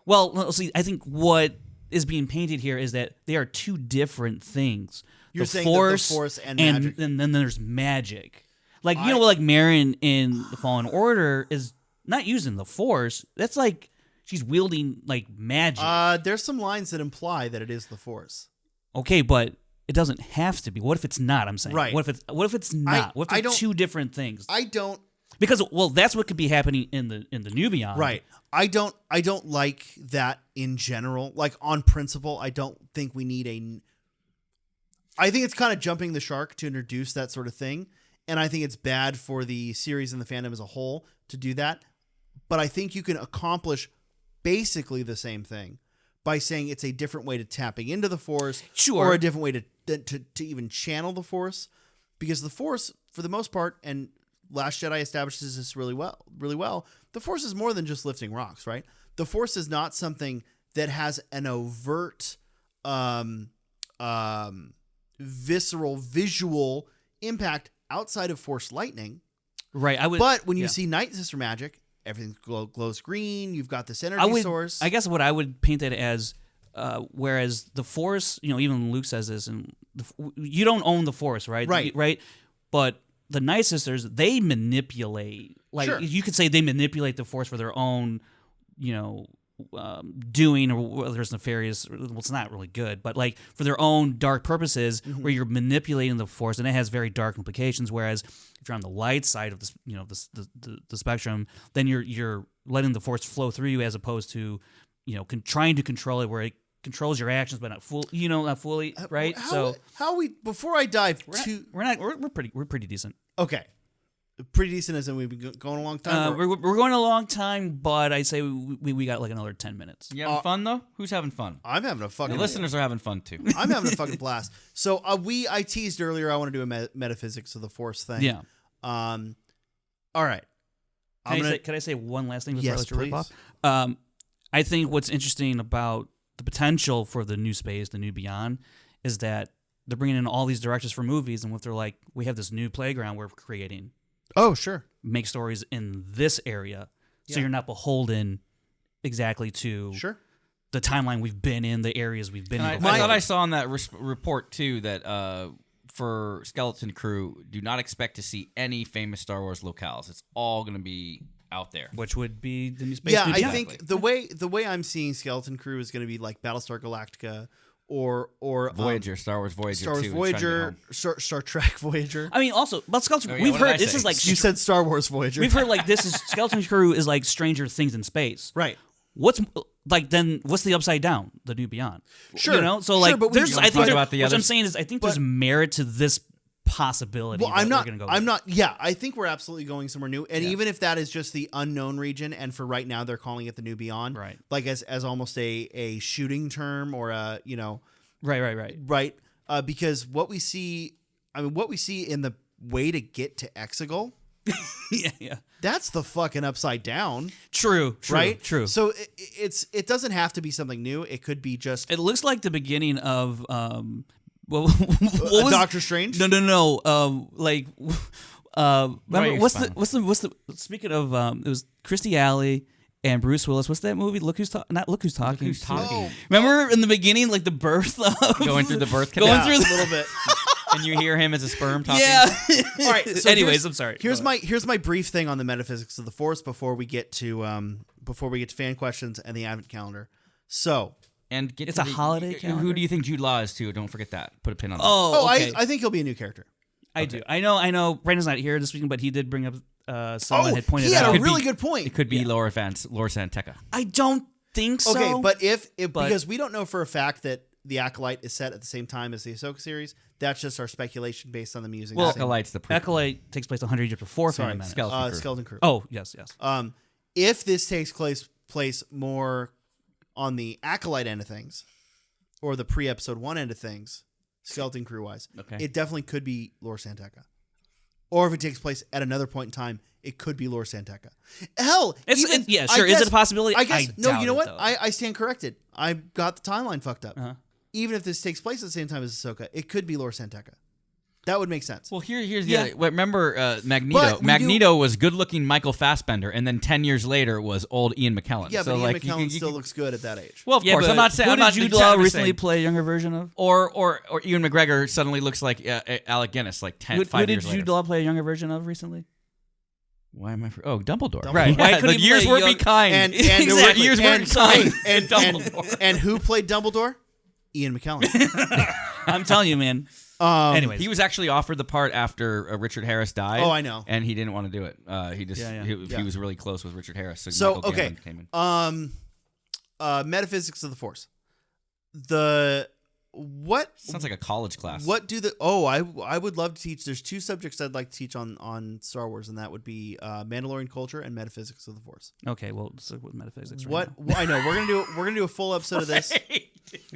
Well, see, I think what is being painted here is that they are two different things. You're saying that the Force and magic. And then there's magic. Like, like Marin in the Fallen Order is not using the Force. That's like she's wielding like magic. There's some lines that imply that it is the Force. Okay, but it doesn't have to be. What if it's not? I'm saying. Right. What if it's not? What if they're two different things? Because that's what could be happening in the New Beyond. Right. I don't like that in general. Like on principle, I don't think we need I think it's kind of jumping the shark to introduce that sort of thing, and I think it's bad for the series and the fandom as a whole to do that. But I think you can accomplish basically the same thing by saying it's a different way to tapping into the Force, or a different way to even channel the Force, because the Force, for the most part, and Last Jedi establishes this really well. The Force is more than just lifting rocks, right? The Force is not something that has an overt, visceral, visual impact outside of Force lightning. Right. But when you see Night Sister magic, everything glows green. You've got this energy source. I guess what I would paint it as, whereas the Force, even Luke says this, and you don't own the Force, right? Right. But the Night Sisters, they manipulate. Like you could say they manipulate the Force for their own, doing, or whether it's nefarious. Well, it's not really good, but like for their own dark purposes, where you're manipulating the Force, and it has very dark implications. Whereas if you're on the light side of this, the spectrum, then you're letting the Force flow through you, as opposed to, trying to control it, where it controls your actions, but not fully, right? Before I dive we're pretty decent. Okay. Pretty decent as in we've been going a long time? We're going a long time, but I say we got like another 10 minutes. You having fun, though? Who's having fun? I'm having a fucking... The listeners are having fun, too. I'm having a fucking blast. So I teased earlier I want to do a metaphysics of the Force thing. Yeah. All right. Can I say one last thing before I let you rip please. off? I think what's interesting about the potential for the new space, the new Beyond, is that they're bringing in all these directors for movies, and what they're like, we have this new playground we're creating. Oh, sure. Make stories in this area, so you're not beholden exactly to the timeline we've been in, the areas we've been in. I thought I saw in that report, too, that for Skeleton Crew, do not expect to see any famous Star Wars locales. It's all going to be out there. Which would be the new space. Yeah, I think the way I'm seeing Skeleton Crew is going to be like Battlestar Galactica or Voyager, Star Wars Voyager, Star Trek Voyager. I mean, also, but Skeleton Crew, we've heard this is like... You said Star Wars Voyager. We've heard like this is Skeleton Crew is like Stranger Things in space. Right. What's the Upside Down, the new Beyond? Sure. So like but there's I think about the what others. I'm saying is I think there's merit to this possibility. Well, I'm not. Yeah, I think we're absolutely going somewhere new, and even if that is just the unknown region, and for right now they're calling it the New Beyond, right? Like as almost a shooting term or a right. Because what we see in the way to get to Exegol, yeah, that's the fucking Upside Down. True. True. So it doesn't have to be something new. It could be just. It looks like the beginning of what was Doctor Strange? No. Remember what's the speaking of it was Christy Alley and Bruce Willis. What's that movie? Look Who's Talking. Oh. Remember in the beginning, like the birth of going through the birth canal. A little bit. And you hear him as a sperm talking. Yeah. All right. So anyways, I'm sorry. Here's my brief thing on the metaphysics of the Force before we get to before we get to fan questions and the advent calendar. So, and it's a holiday calendar. Who do you think Jude Law is too? Don't forget that. Put a pin on that. Oh, okay. I think he'll be a new character. I do. I know. Brandon's not here this weekend, but he did bring up. Someone had pointed he had out. a really good point. It could be Laura Santeca. I don't think so. Okay, but because we don't know for a fact that the Acolyte is set at the same time as the Ahsoka series, that's just our speculation based on them using. Acolyte's the prequel. Acolyte takes place 100 years before Sorry, Phantom Menace. Skeleton Crew. Oh, yes. If this takes place more on the Acolyte end of things, or the pre-episode 1 end of things, Skeleton Crew wise, it definitely could be Laura Santeca. Or if it takes place at another point in time, it could be Laura Santeca. Hell, sure. Is it a possibility? I guess. No, you know what? Though. I stand corrected. I got the timeline fucked up. Even if this takes place at the same time as Ahsoka, it could be Laura Santeca. That would make sense. Well, here's the other. Remember Magneto? Magneto was good-looking Michael Fassbender, and then 10 years later was old Ian McKellen. Yeah, but Ian McKellen still looks good at that age. Well, of course. I'm not saying. Who did Jude Law recently play a younger version of? Or Ewan McGregor suddenly looks like Alec Guinness, like 5 years later. Who did Jude Law play a younger version of recently? Why am I? Dumbledore. Right. Why couldn't the he years play weren't be kind. And years weren't kind. And who played Dumbledore? Ian McKellen. I'm telling you, man. Anyways, he was actually offered the part after Richard Harris died. Oh, I know. And he didn't want to do it. He was really close with Richard Harris. So Michael okay, came in. Metaphysics of the Force. What sounds like a college class. What do I would love to teach. There's 2 subjects I'd like to teach on Star Wars, and that would be Mandalorian culture and Metaphysics of the Force. Okay, well, stick with metaphysics. Well, I know we're gonna do a full episode of this.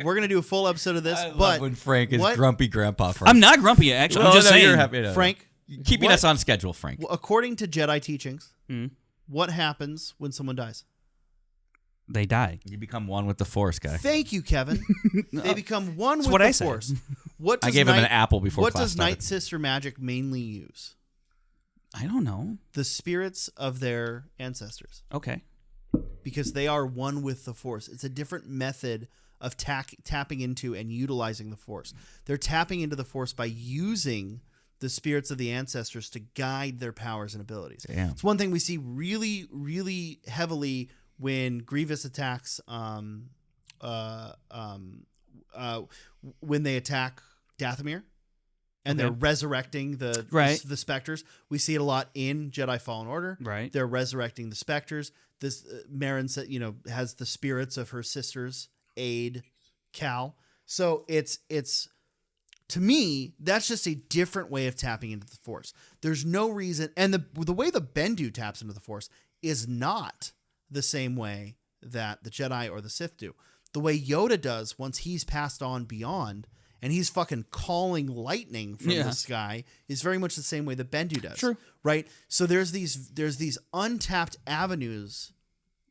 We're gonna do a full episode of this. I but love when Frank is grumpy grandpa. Frank. I'm not grumpy actually. I'm just saying. You're happy to, Frank, keeping us on schedule, Frank. According to Jedi teachings, what happens when someone dies? They die. You become one with the Force, guy. Thank you, Kevin. They become one with what the I said. Force. What does I gave him an apple before What class does started. Night Sister magic mainly use? I don't know. The spirits of their ancestors. Okay. Because they are one with the Force. It's a different method of tapping into and utilizing the Force. They're tapping into the Force by using the spirits of the ancestors to guide their powers and abilities. Damn. It's one thing we see really, really heavily when Grievous attacks, when they attack Dathomir, and they're resurrecting the specters. We see it a lot in Jedi Fallen Order. Right, they're resurrecting the specters. This Marin, has the spirits of her sisters, Aid, Cal. So it's to me, that's just a different way of tapping into the Force. There's no reason, and the way the Bendu taps into the Force is not the same way that the Jedi or the Sith do. The way Yoda does once he's passed on beyond and he's fucking calling lightning from the sky is very much the same way that Bendu does. True. Right? So there's these untapped avenues,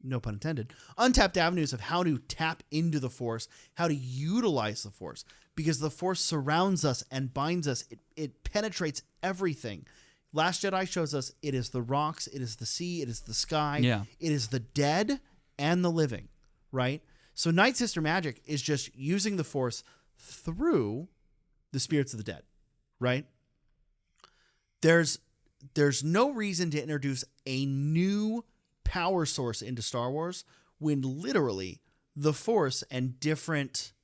no pun intended, untapped avenues of how to tap into the Force, how to utilize the Force, because the Force surrounds us and binds us. It penetrates everything. Last Jedi shows us it is the rocks, it is the sea, it is the sky, it is the dead and the living, right? So Night Sister magic is just using the Force through the spirits of the dead, right? There's no reason to introduce a new power source into Star Wars when literally the Force and different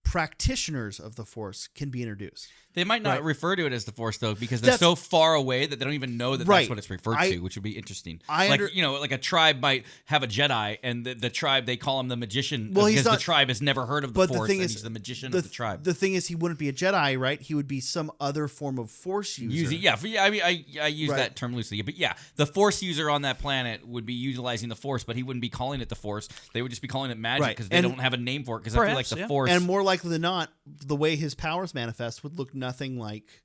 practitioners of the Force can be introduced. They might not refer to it as the Force, though, because they're so far away that they don't even know that that's what it's referred to, which would be interesting. Like a tribe might have a Jedi, and the tribe, they call him the magician because the tribe has never heard of the Force, and he's the magician of the tribe. The thing is, he wouldn't be a Jedi, right? He would be some other form of Force user. I mean, I use that term loosely. But yeah, the Force user on that planet would be utilizing the Force, but he wouldn't be calling it the Force. They would just be calling it magic because they don't have a name for it, because I feel like the Force... And more likely than not, the way his powers manifest would look nothing like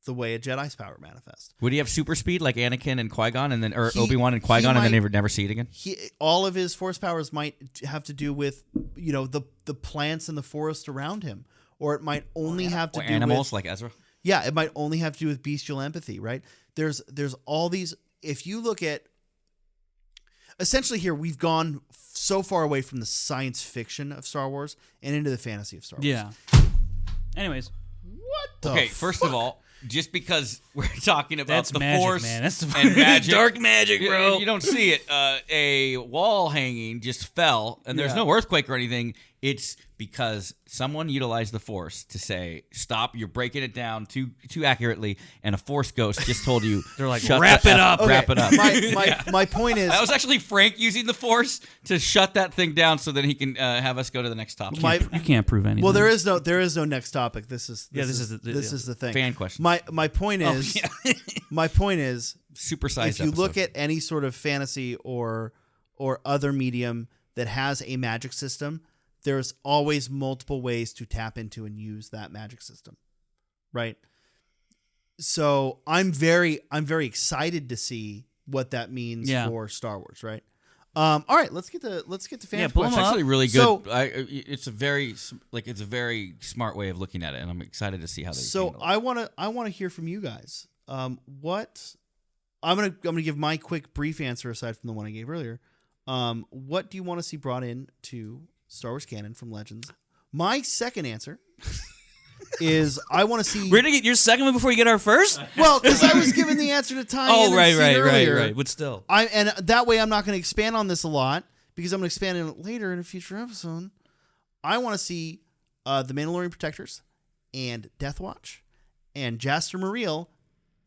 the way a Jedi's power manifests. Would he have super speed like Anakin and Qui-Gon, and then Obi-Wan and Qui-Gon, and then never see it again? All of his Force powers might have to do with the plants in the forest around him, or it might only have to do animals with, like Ezra. Yeah, it might only have to do with bestial empathy, right? There's all these. If you look at essentially here, we've gone so far away from the science fiction of Star Wars and into the fantasy of Star Wars. Yeah. Anyways. What the Okay, first of all, just because we're talking about That's the magic, Force man. That's and magic, dark magic, bro. You don't see it. A wall hanging just fell, and there's no earthquake or anything. It's because someone utilized the Force to say, "Stop! You're breaking it down too accurately." And a Force ghost just told you, They're like, "Shut wrap the it F- up." wrap it up." My point is, That was actually Frank using the Force to shut that thing down, so that he can have us go to the next topic. You can't prove anything. well, there is no next topic. This is the thing. Fan question. My point is, my point is, Supersized. if you episode. look at any sort of fantasy or other medium that has a magic system, there's always multiple ways to tap into and use that magic system, right? So I'm very excited to see what that means for Star Wars, right? All right, let's get to fan pull 'em questions. up. It's actually really good. So- it's a very smart way of looking at it, and I'm excited to see how they. So handle it. I want to hear from you guys. What I'm gonna give my quick brief answer aside from the one I gave earlier. What do you want to see brought in to Star Wars canon from Legends? My second answer is I want to see. We're gonna get your second one before you get our first. Well, because I was given the answer to tie. Oh, in right. earlier. But still, And that way I'm not going to expand on this a lot because I'm going to expand on it later in a future episode. I want to see the Mandalorian Protectors and Death Watch and Jaster Muriel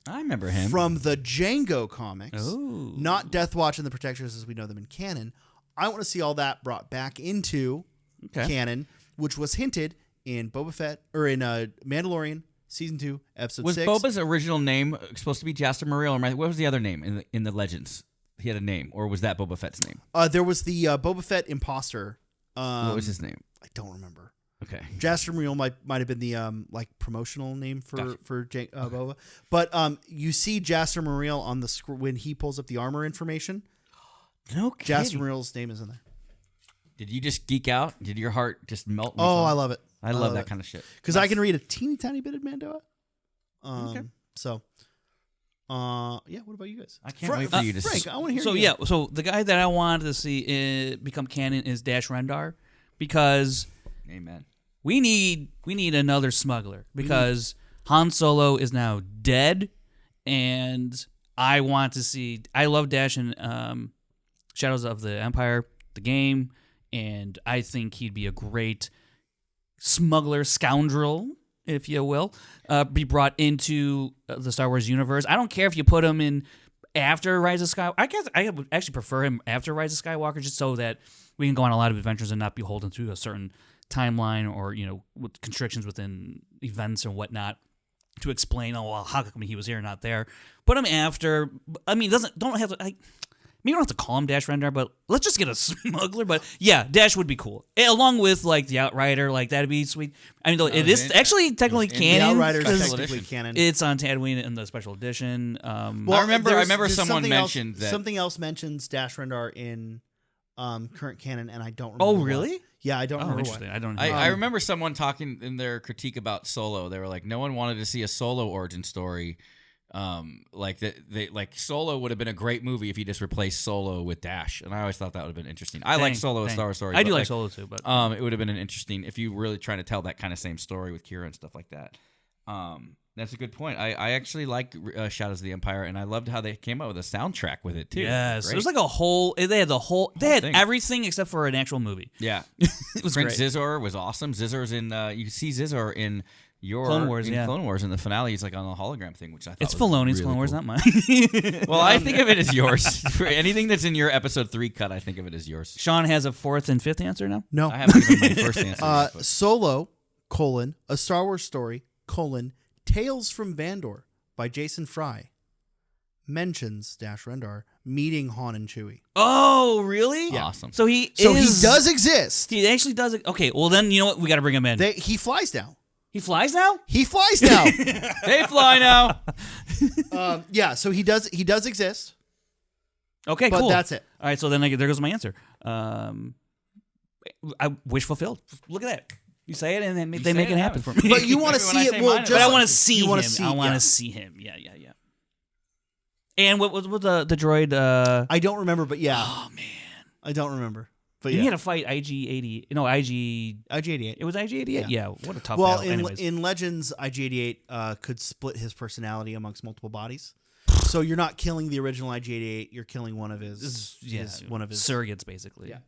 I remember him from the Django comics. Ooh. Not Death Watch and the Protectors as we know them in canon. I want to see all that brought back into canon, which was hinted in Boba Fett or in Mandalorian Season 2, Episode Was 6. Boba's original name supposed to be Jaster Muriel? Or what was the other name in the Legends? He had a name, or was that Boba Fett's name? There was the Boba Fett imposter. What was his name? I don't remember. Okay. Jaster Muriel might have been the promotional name for Boba, but you see Jaster Muriel on the when he pulls up the armor information. no kidding. Jaster Muriel's name is in there. Did you just geek out? Did your heart just melt? Oh, I love it. I love that kind of shit. Because I can read a teeny tiny bit of Mandoa. So, yeah. What about you guys? I can't wait for you to. Frank, I want to hear. So you. so the guy that I wanted to see become canon is Dash Rendar, because Amen. we need another smuggler, because Han Solo is now dead, and I want to see. I love Dash in Shadows of the Empire, the game, and I think he'd be a great smuggler, scoundrel, if you will, be brought into the Star Wars universe. I don't care if you put him in after Rise of Skywalker. I guess I would actually prefer him after Rise of Skywalker, just so that we can go on a lot of adventures and not be beholden to a certain timeline or, with constrictions within events and whatnot to explain, how come he was here and not there. Put him after. I mean, don't have to. Maybe you don't have to call him Dash Rendar, but let's just get a smuggler. But yeah, Dash would be cool, along with the Outrider. That'd be sweet. I mean, it is actually technically canon. The Outrider is Special technically edition. canon. It's on Tatooine in the special edition. Well, I remember there's someone something mentioned else, that something else mentions Dash Rendar in current canon, and I don't remember. Oh, what. really? Yeah, I don't remember Interesting. what. I don't know. I remember someone talking in their critique about Solo. They were like, no one wanted to see a Solo origin story. Solo would have been a great movie if you just replaced Solo with Dash, and I always thought that would have been interesting. I like Solo as Star Wars story. I do like Solo too, but it would have been an interesting if you really trying to tell that kind of same story with Kira and stuff like that. That's a good point. I actually like Shadows of the Empire, and I loved how they came up with a soundtrack with it too. yes, Great. it was like a whole. They had they had thing. everything except for an actual movie. Yeah, It was Prince great. Zizor was awesome. Zizor's in. You see Zizor in Clone Wars, Clone Wars in the finale. He's like on the hologram thing, which I thought It's was Filoni's really Clone Wars, cool. not mine. Well, I think of it as yours. For anything that's in your episode 3 cut, I think of it as yours. Sean has a fourth and fifth answer now. No. I haven't given my first answer. But Solo, a Star Wars story, Tales from Vandor by Jason Fry mentions Dash Rendar meeting Han and Chewie. Oh, really? Awesome. So he does exist. He actually does it. Okay, well then you know what? We got to bring him in. He flies now. He flies now. He flies now. They fly now. Yeah, so he does exist. Okay, But cool. that's it. All right, so then there goes my answer. I wish fulfilled. Look at that. You say it, and then they say make it it happen happens. for me. But you want to Maybe when see I it. say Well, mine, just But I want to see you him. wanna see, I want yeah. to see him. Yeah. And what was the droid? I don't remember, but yeah. Oh man, I don't remember. But he had to fight IG-80. No, IG-88. It was IG-88? Yeah. What a tough Well, battle. Anyways. in Legends, IG-88 could split his personality amongst multiple bodies. So you're not killing the original IG-88. You're killing one of his surrogates, basically. Yeah.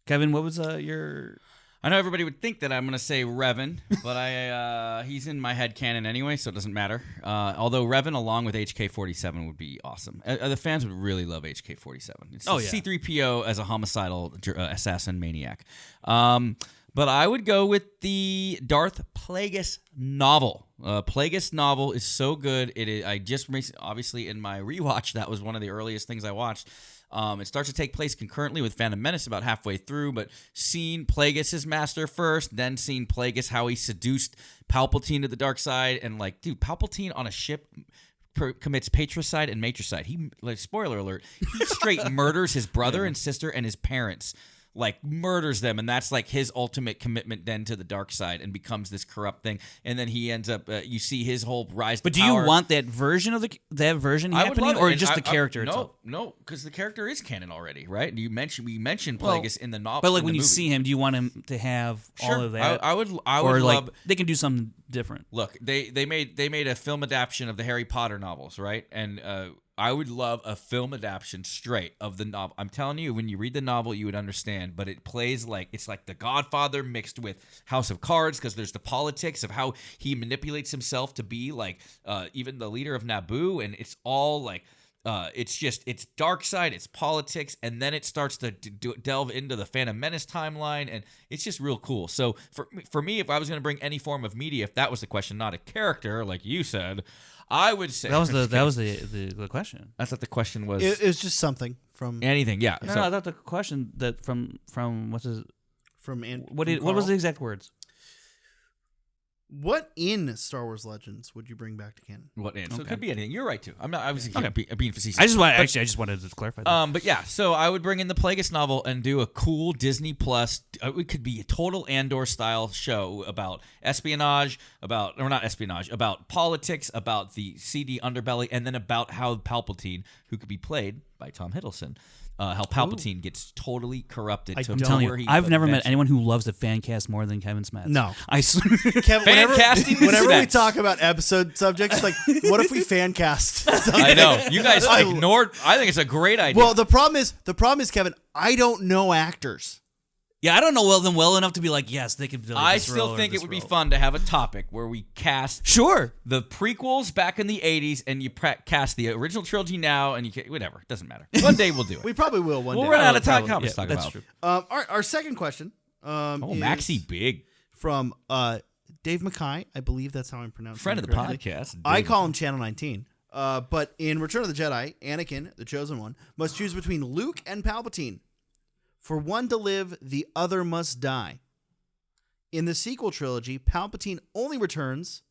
Kevin, what was your... I know everybody would think that I'm going to say Revan, but he's in my head canon anyway, so it doesn't matter. Although Revan along with HK-47 would be awesome. The fans would really love HK-47. It's C-3PO as a homicidal assassin maniac. But I would go with the Darth Plagueis novel. Plagueis novel is so good. I just obviously in my rewatch, that was one of the earliest things I watched. It starts to take place concurrently with Phantom Menace about halfway through, but seeing Plagueis' master first, then seeing Plagueis, how he seduced Palpatine to the dark side, and dude, Palpatine on a ship commits patricide and matricide. He, spoiler alert, he straight murders his brother and sister and his parents. Murders them, and that's his ultimate commitment then to the dark side, and becomes this corrupt thing. And then he ends up, you see his whole rise to power. But do you want that version of happening, or just the character itself? No, because the character is canon already, right? We mentioned Plagueis in the novel. But when you see him, do you want him to have all of that? I would love. They can do something different. Look, they made a film adaptation of the Harry Potter novels, right? And I would love a film adaptation straight of the novel. I'm telling you, when you read the novel, you would understand. But it plays it's like The Godfather mixed with House of Cards, because there's the politics of how he manipulates himself to be even the leader of Naboo, and it's all it's dark side, it's politics, and then it starts to delve into the Phantom Menace timeline, and it's just real cool. So for me, if I was going to bring any form of media, if that was the question, not a character like you said, I would say that was the question. I thought the question was it was just something from anything. Yeah, no, I thought the question that from what's his from what was the exact words? What in Star Wars Legends would you bring back to canon? What in? So it could be anything. You're right too. I'm not. I was being facetious. I just wanted to clarify that. But yeah, so I would bring in the Plagueis novel and do a cool Disney Plus. It could be a total Andor style show about espionage, about politics, about the seedy underbelly, and then about how Palpatine, who could be played by Tom Hiddleston, how Palpatine gets totally corrupted. I'm telling you, I've never met anyone who loves a fan cast more than Kevin Smets. No. Kevin, whenever we talk about episode subjects, what if we fan cast? I know. You guys ignored. I think it's a great idea. Well, the problem is, Kevin, I don't know actors. Yeah, I don't know them well enough to be yes, they could. I still think it would be fun to have a topic where we cast the prequels back in the 80s, and you cast the original trilogy now, and whatever. It doesn't matter. One day we'll do it. We probably will one day. We'll run out of time. Talk about. True. Our second question. Maxie Big from Dave Mackay. I believe that's how I'm pronouncing it. Friend of the podcast. I call him Channel 19. But in Return of the Jedi, Anakin, the chosen one, must choose between Luke and Palpatine. For one to live, the other must die. In the sequel trilogy, Palpatine only returns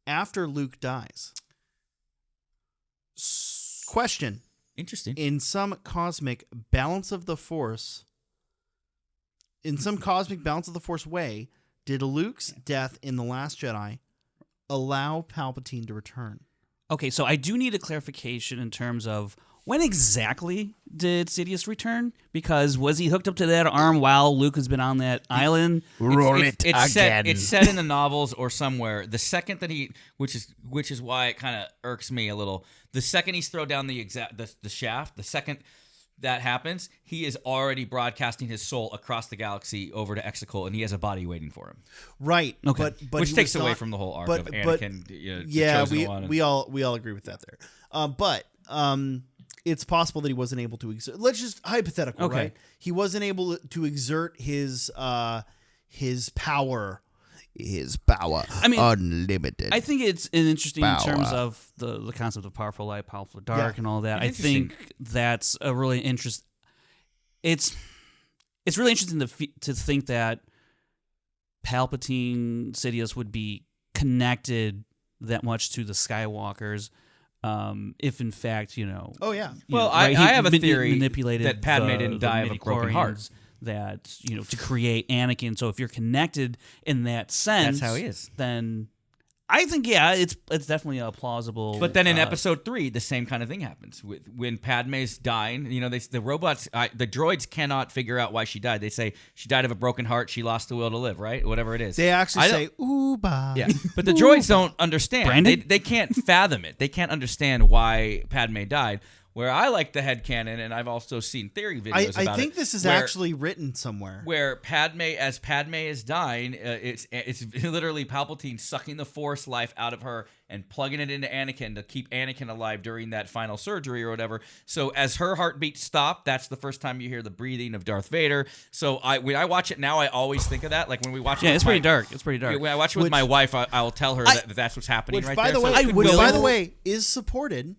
after Luke dies. Question. Interesting. In some cosmic balance of the Force way, did Luke's death in The Last Jedi allow Palpatine to return? Okay, so I do need a clarification in terms of when exactly did Sidious return? Because was he hooked up to that arm while Luke has been on that island? It's said in the novels or somewhere. The second that which is why it kind of irks me a little. The second he's thrown down the shaft, the second that happens, he is already broadcasting his soul across the galaxy over to Exegol, and he has a body waiting for him. Right. Okay. But which takes away from the whole arc of Anakin. We all agree with that there. It's possible that he wasn't able to exert. Let's just hypothetical, right? He wasn't able to exert his power. His power, unlimited. I think it's interesting in terms of the concept of powerful light, powerful dark, and all that. I think that's a really interesting. It's really interesting to think that Palpatine, Sidious would be connected that much to the Skywalkers. If in fact, I have a theory that Padme didn't die of a broken heart. That to create Anakin. So if you're connected in that sense, that's how he is. Then I think it's definitely a plausible. But then in episode 3, the same kind of thing happens when Padme's dying. You know, the droids cannot figure out why she died. They say she died of a broken heart. She lost the will to live, right? Whatever it is. They actually say "ooh, bah." Yeah, but the droids don't understand. They can't fathom it. They can't understand why Padme died. Where I like the headcanon, and I've also seen theory videos about it. I think this is actually written somewhere. Where Padme is dying, it's literally Palpatine sucking the Force life out of her and plugging it into Anakin to keep Anakin alive during that final surgery or whatever. So as her heartbeat stopped, that's the first time you hear the breathing of Darth Vader. So when I watch it now, I always think of that. Like when we watch it, it's pretty dark. It's pretty dark. When I watch it with my wife, I'll tell her that that's what's happening which, right by there. By the way, is supported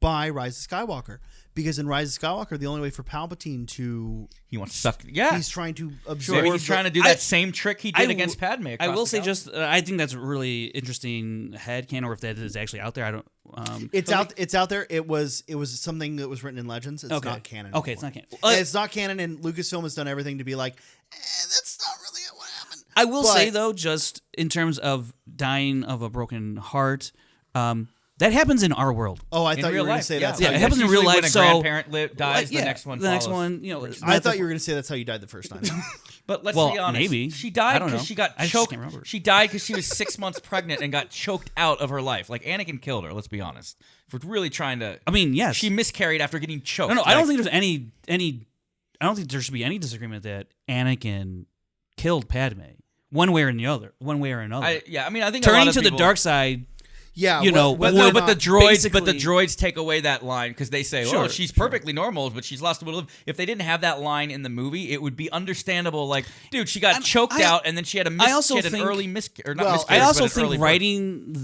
by Rise of Skywalker, because in Rise of Skywalker, the only way for Palpatine to he wants to suck. Yeah, he's trying to absorb. Maybe he's trying to do that same trick he did against Padme. I will say, I think that's a really interesting headcanon, or if that is actually out there. I don't. It's out there. It was something that was written in Legends. It's not canon. Okay, it's not canon. It's not canon, and Lucasfilm has done everything to be like, that's not really what happened. I will say though, just in terms of dying of a broken heart. That happens in our world. Oh, I thought you were going to say that. Yeah, it happens in real life. When a grandparent dies, the next one follows. I thought you were going to say that's how you died the first time. But let's be honest. Maybe. She died because she got choked. She died because she was 6 months pregnant and got choked out of her life. Like, Anakin killed her, let's be honest. If we're really trying to... I mean, yes. She miscarried after getting choked. No, I don't think there's any... I don't think there should be any disagreement that Anakin killed Padme. One way or another. I think turning to the dark side... Yeah, but the droids take away that line because they say, "Oh, she's perfectly normal, but she's lost the will to live." If they didn't have that line in the movie, it would be understandable. Like, dude, she got choked out, and then she had an early miscarriage. I also think writing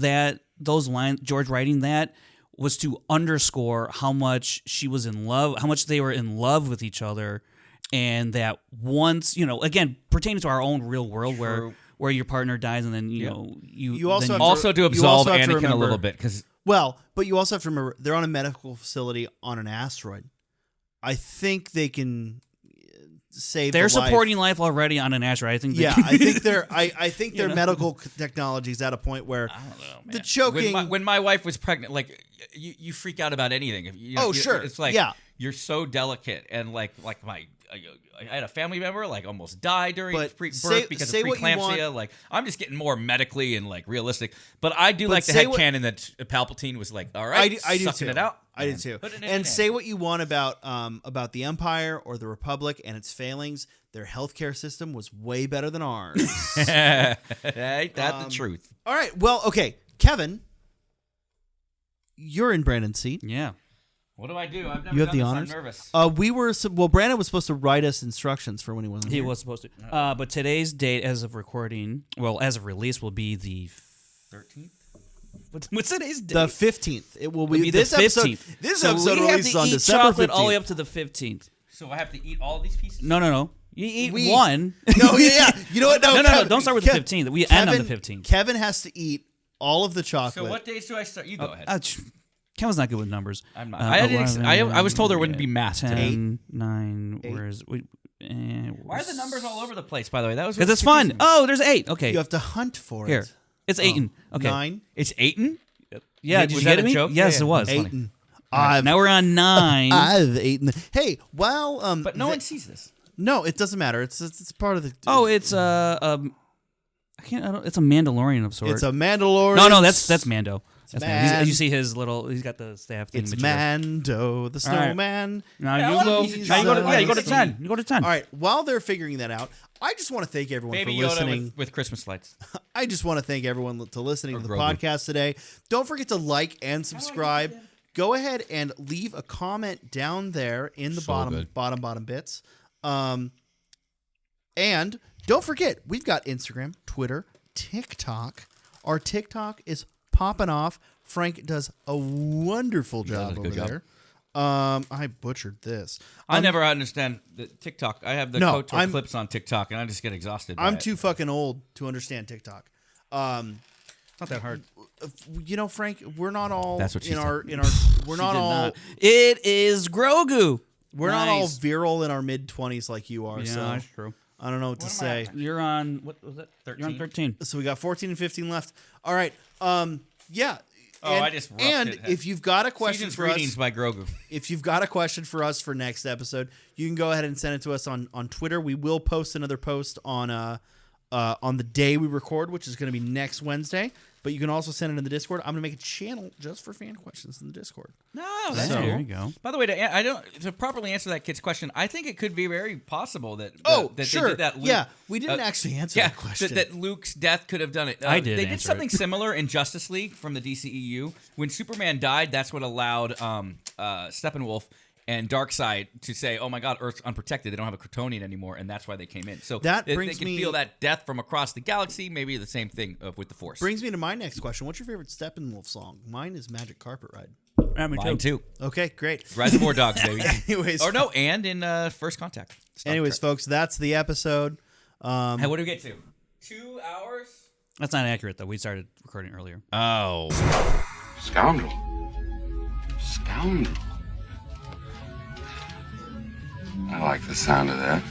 those lines, George writing that, was to underscore how much she was in love, how much they were in love with each other, and that once, again, pertaining to our own real world where your partner dies, and then you also to absolve Anakin a little bit because but you also have to remember they're on a medical facility on an asteroid. I think they can save. They're supporting life already on an asteroid. I think. I think their medical technology is at a point where I don't know, man. The choking. When my wife was pregnant, like you freak out about anything. Sure. It's like you're so delicate, and like I had a family member almost die during birth because of preeclampsia. Like, I'm just getting more medically and realistic. But I do like the headcanon that Palpatine was like, all right, I do sucking too. it out. I do too. And say what you want about the Empire or the Republic and its failings. Their healthcare system was way better than ours. Ain't that the truth? All right. Well, okay, Kevin, you're in Brandon's seat. Yeah. What do I do? I've never you have done the this. honors. I'm nervous. Brandon was supposed to write us instructions for when he wasn't here. He was supposed to. But today's date, as of recording, as of release, will be the 13th. What's today's date? The 15th. It will be the 15th. This episode releases on December 15th. All the way up to the 15th. So I have to eat all these pieces? No. You eat one. No, yeah. You know what? No, don't start with the 15th. We end on the 15th. Kevin has to eat all of the chocolate. So what days do I start? You go ahead. Kevin's not good with numbers. I'm not. I was told there wouldn't be math. 10, 9. Where's why are the numbers all over the place? By the way, that was because it's fun. Oh, there's 8. Okay, you have to hunt for it. Here, it's 8. Okay, 9. It's 8. Yeah, did you get me? Joke? Yes, it was 8. Now we're on 9. I've 8. Hey, but no one sees this. No, it doesn't matter. It's part of the. Oh, it's it's a Mandalorian of sorts. It's a Mandalorian. No, that's Mando. You see his little. He's got the staff. It's Mando, the snowman. Right. Now you go to 10. You go to 10. All right. While they're figuring that out, I just want to thank everyone for listening. With Christmas lights. I just want to thank everyone to listening to the podcast today. Don't forget to like and subscribe. Go ahead and leave a comment down there in the bottom bits. And don't forget, we've got Instagram, Twitter, TikTok. Our TikTok is popping off. Frank does a wonderful job over there. I butchered this. I never understand the TikTok. I have the KOTOR clips on TikTok, and I just get exhausted. I'm too fucking old to understand TikTok. Not that hard. Frank, we're not all That's what she in our we're not all. Not. It is Grogu. We're not all virile in our mid-20s like you are. Yeah, so that's true. I don't know what to say. You're on, what was it? 13. You're on 13. So we got 14 and 15 left. All right. Yeah. Oh, I just roughed and it. if you've got a question Season's for greetings us, by Grogu. if you've got a question for us for next episode, you can go ahead and send it to us on Twitter. We will post another post on the day we record, which is going to be next Wednesday. But you can also send it in the Discord. I'm going to make a channel just for fan questions in the Discord. No, that's So- cool. There you go. By the way, to properly answer that kid's question, I think it could be very possible that that sure. they did that. Luke, Yeah, we didn't actually answer that question. That Luke's death could have done it. I did They did answer something it. similar in Justice League from the DCEU. When Superman died, that's what allowed Steppenwolf and Darkseid to say, "Oh my God, Earth's unprotected. They don't have a Kryptonian anymore," and that's why they came in. So That they brings can me- feel that death from across the galaxy. Maybe the same thing with the Force. Brings me to my next question. What's your favorite Steppenwolf song? Mine is Magic Carpet Ride. Me Mine too. Okay, great. Reservoir Dogs, baby. Anyways, Or no, and in First Contact. Star anyways, Trek. folks, that's the episode. Hey, what do we get to? 2 hours? That's not accurate, though. We started recording earlier. Oh. Scoundrel. Scoundrel. I like the sound of that.